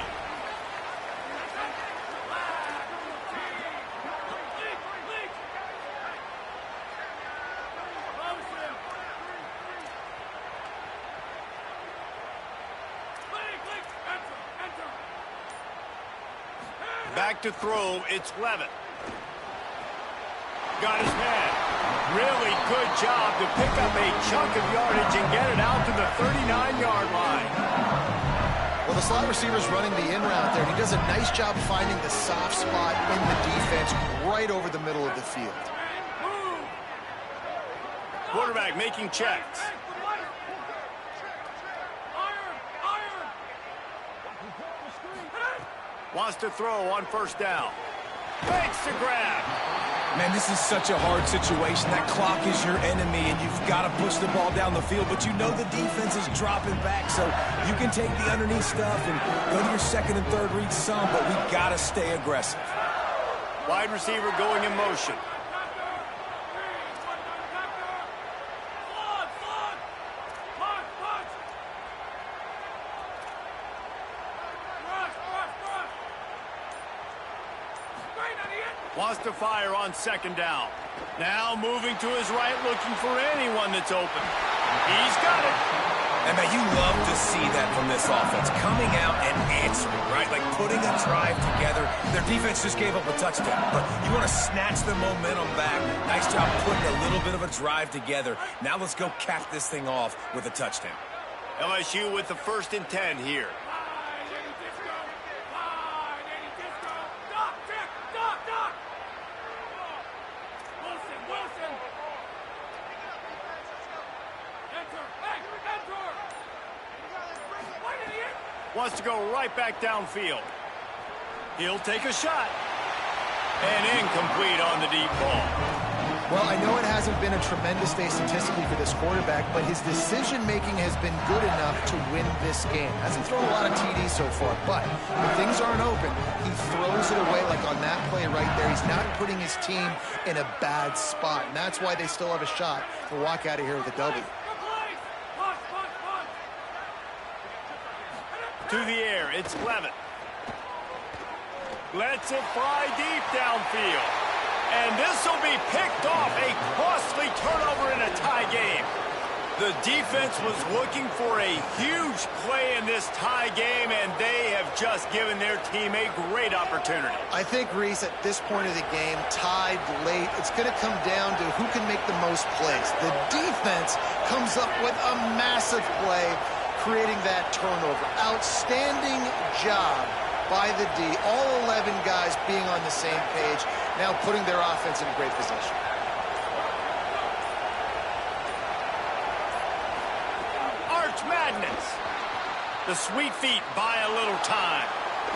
Back to throw, it's Levitt. Got his man. Really good job to pick up a chunk of yardage and get it out to the 39-yard line. Well, the slot receiver's running the in route there, and he does a nice job finding the soft spot in the defense right over the middle of the field. Quarterback making checks. Wants to throw on first down. Makes the grab. Man, this is such a hard situation. That clock is your enemy, and you've got to push the ball down the field, but you know the defense is dropping back, so you can take the underneath stuff and go to your second and third read some, but we got to stay aggressive. Wide receiver going in motion. Wants to fire on second down. Now moving to his right, looking for anyone that's open. He's got it. And man, you love to see that from this offense. Coming out and answering, right? Like putting a drive together. Their defense just gave up a touchdown, but you want to snatch the momentum back. Nice job putting a little bit of a drive together. Now let's go cap this thing off with a touchdown. LSU with the 1st and 10 here. Wants to go right back downfield. He'll take a shot. And incomplete on the deep ball. Well, I know it hasn't been a tremendous day statistically for this quarterback, but his decision-making has been good enough to win this game. Hasn't thrown a lot of TDs so far, but when things aren't open, he throws it away like on that play right there. He's not putting his team in a bad spot, and that's why they still have a shot to walk out of here with a W. To the air, it's Levitt. Lets it fly deep downfield. And this will be picked off, a costly turnover in a tie game. The defense was looking for a huge play in this tie game, and they have just given their team a great opportunity. I think, Reese, at this point of the game, tied late, it's going to come down to who can make the most plays. The defense comes up with a massive play, creating that turnover. Outstanding job by the D. All 11 guys being on the same page, now putting their offense in a great position. Arch Madness. The sweet feet buy a little time.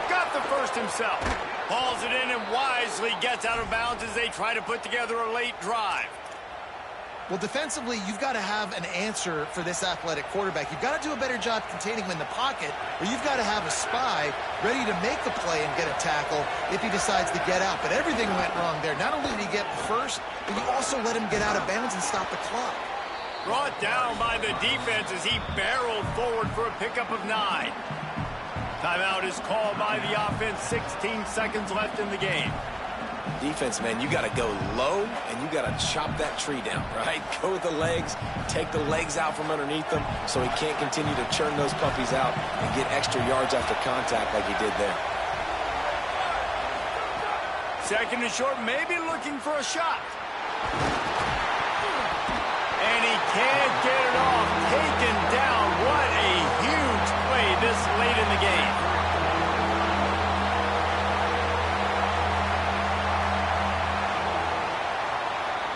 Got the first himself. Hauls it in and wisely gets out of bounds as they try to put together a late drive. Well, defensively, you've got to have an answer for this athletic quarterback. You've got to do a better job containing him in the pocket, or you've got to have a spy ready to make the play and get a tackle if he decides to get out. But everything went wrong there. Not only did he get first, but you also let him get out of bounds and stop the clock. Brought down by the defense as he barreled forward for a pickup of 9. Timeout is called by the offense. 16 seconds left in the game. Defense, man, you got to go low, and you got to chop that tree down, right? Go with the legs, take the legs out from underneath them so he can't continue to churn those puppies out and get extra yards after contact like he did there. Second and short, maybe looking for a shot. And he can't get it off. Taken down. What a huge play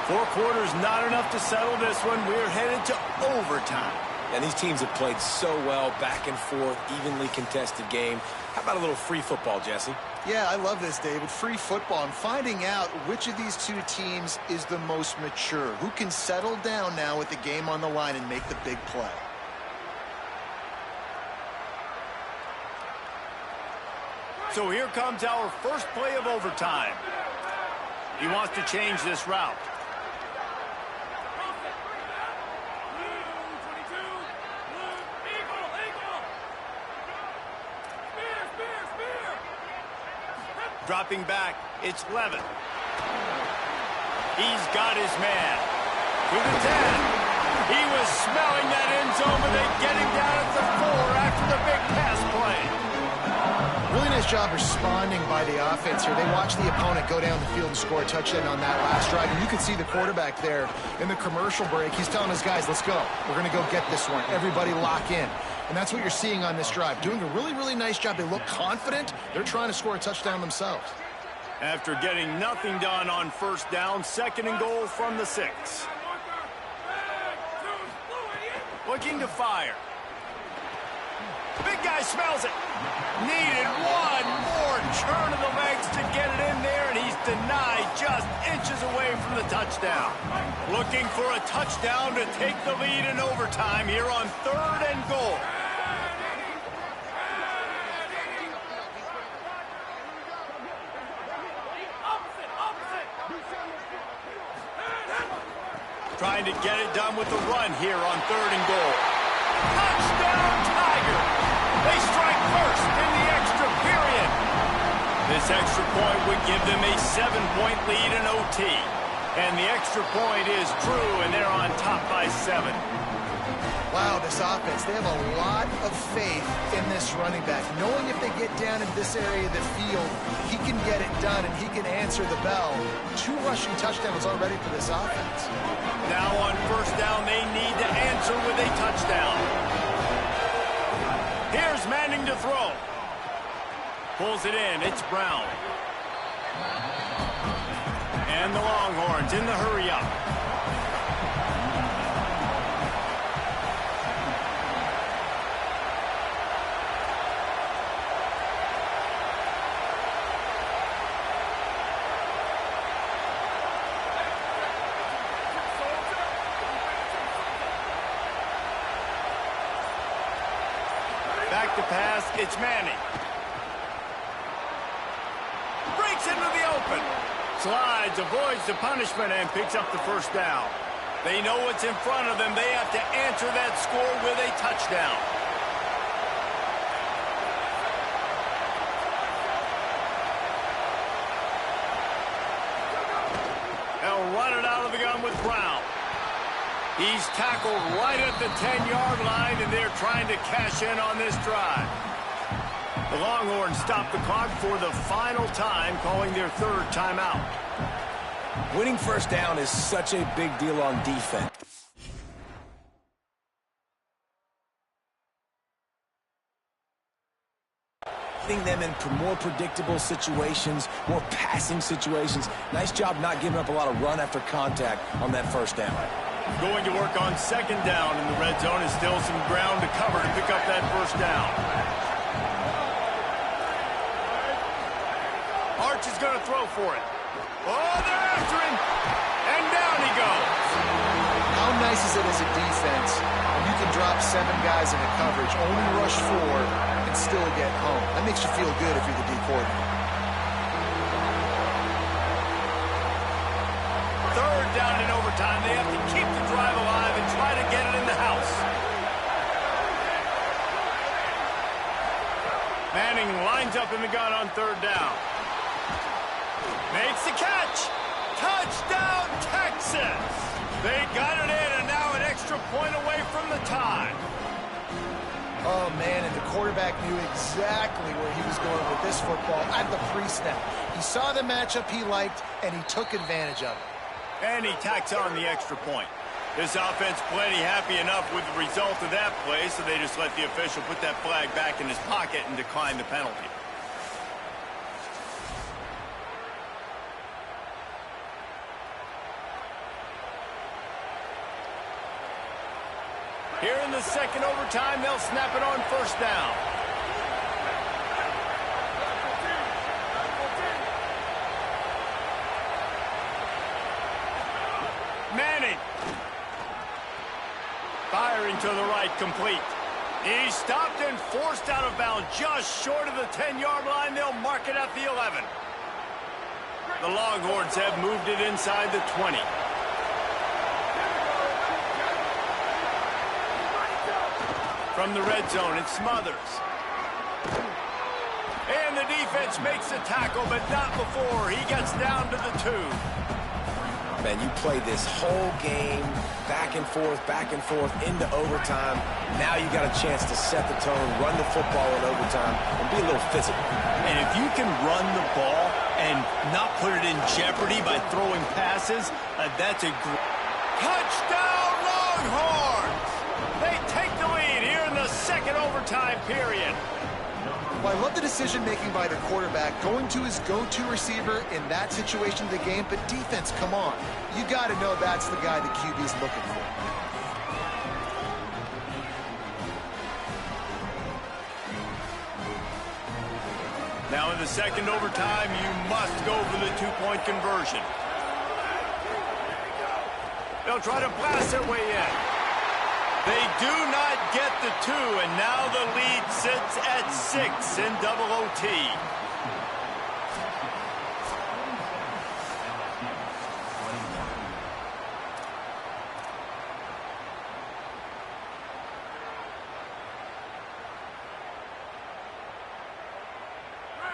4 quarters not enough to settle this one. We're headed to overtime. And these teams have played so well, back and forth, evenly contested game. How about a little free football, Jesse? Yeah, I love this, David. Free football and finding out which of these two teams is the most mature, who can settle down now with the game on the line and make the big play. So here comes our first play of overtime. He wants to change this route. Dropping back, it's Levin. He's got his man. To the 10. He was smelling that end zone, but they get him down at the 4 after the big pass play. Really nice job responding by the offense here. They watched the opponent go down the field and score a touchdown on that last drive. And you can see the quarterback there in the commercial break. He's telling his guys, let's go. We're going to go get this one. Everybody lock in. And that's what you're seeing on this drive. Doing a really, really nice job. They look confident. They're trying to score a touchdown themselves. After getting nothing done on first down, 2nd and goal from the 6. Looking to fire. Big guy smells it. Needed one more turn of the legs to get it in there, and he's denied just inches away from the touchdown. Looking for a touchdown to take the lead in overtime here on 3rd and goal. Trying to get it done with the run here on 3rd and goal. Touchdown, Tiger! They strike first in the extra period. This extra point would give them a 7-point lead in OT. And the extra point is true, and they're on top by 7. Wow, this offense, they have a lot of faith in this running back. Knowing if they get down in this area of the field, he can get it done and he can answer the bell. 2 rushing touchdowns already for this offense. Now on first down, they need to answer with a touchdown. Here's Manning to throw. Pulls it in. It's Brown. And the Longhorns in the hurry-up. Back to pass, it's Manning. Breaks into the open. Slides, avoids the punishment, and picks up the first down. They know what's in front of them. They have to answer that score with a touchdown. They'll run it out of the gun with Brown. He's tackled right at the 10-yard line, and they're trying to cash in on this drive. The Longhorns stop the clock for the final time, calling their 3rd timeout. Winning first down is such a big deal on defense. Getting them in more predictable situations, more passing situations. Nice job not giving up a lot of run after contact on that first down. Going to work on 2nd down in the red zone is still some ground to cover to pick up that first down. Arch is going to throw for it. Oh, they're after him. And down he goes. How nice is it as a defense when you can drop 7 guys in a coverage, only rush 4, and still get home? That makes you feel good if you're the D coordinator. 3rd down in overtime. They have to keep the drive alive and try to get it in the house. Manning lines up in the gun on 3rd down. Makes the catch. Touchdown, Texas. They got it in, and now an extra point away from the tie. Oh, man, and the quarterback knew exactly where he was going with this football at the pre-snap. He saw the matchup he liked, and he took advantage of it. And he tacks on the extra point. This offense plenty happy enough with the result of that play, so they just let the official put that flag back in his pocket and decline the penalty. Here in the second overtime, they'll snap it on first down. Manning. Firing to the right, complete. He's stopped and forced out of bounds just short of the 10-yard line. They'll mark it at the 11. The Longhorns have moved it inside the 20. From the red zone, it's Smothers. And the defense makes the tackle, but not before he gets down to the 2. Man, you play this whole game back and forth into overtime. Now you got a chance to set the tone, run the football in overtime, and be a little physical. And if you can run the ball and not put it in jeopardy by throwing passes, that's a great touchdown, Longhorns! They take the lead here in the second overtime period. Well, I love the decision-making by the quarterback, going to his go-to receiver in that situation of the game, but defense, come on. You got to know that's the guy the QB's looking for. Now in the second overtime, you must go for the two-point conversion. They'll try to blast their way in. They do not get the 2, and now the lead sits at 6 in double OT.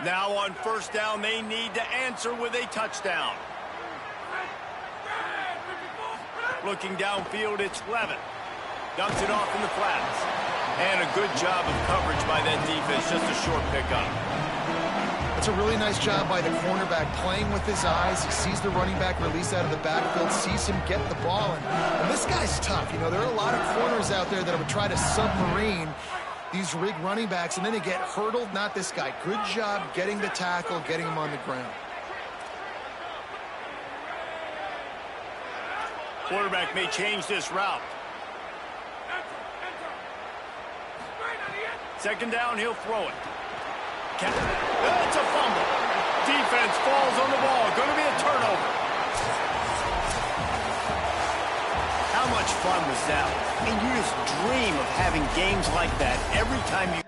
Now on first down, they need to answer with a touchdown. Looking downfield, it's Levin. Dumps it off in the flats. And a good job of coverage by that defense. Just a short pickup. It's a really nice job by the cornerback playing with his eyes. He sees the running back release out of the backfield, sees him get the ball. And this guy's tough. You know, there are a lot of corners out there that would try to submarine these rig running backs, and then they get hurdled. Not this guy. Good job getting the tackle, getting him on the ground. Quarterback may change this route. Second down, he'll throw it. It's a fumble. Defense falls on the ball. Going to be a turnover. How much fun was that? I mean, you just dream of having games like that every time you...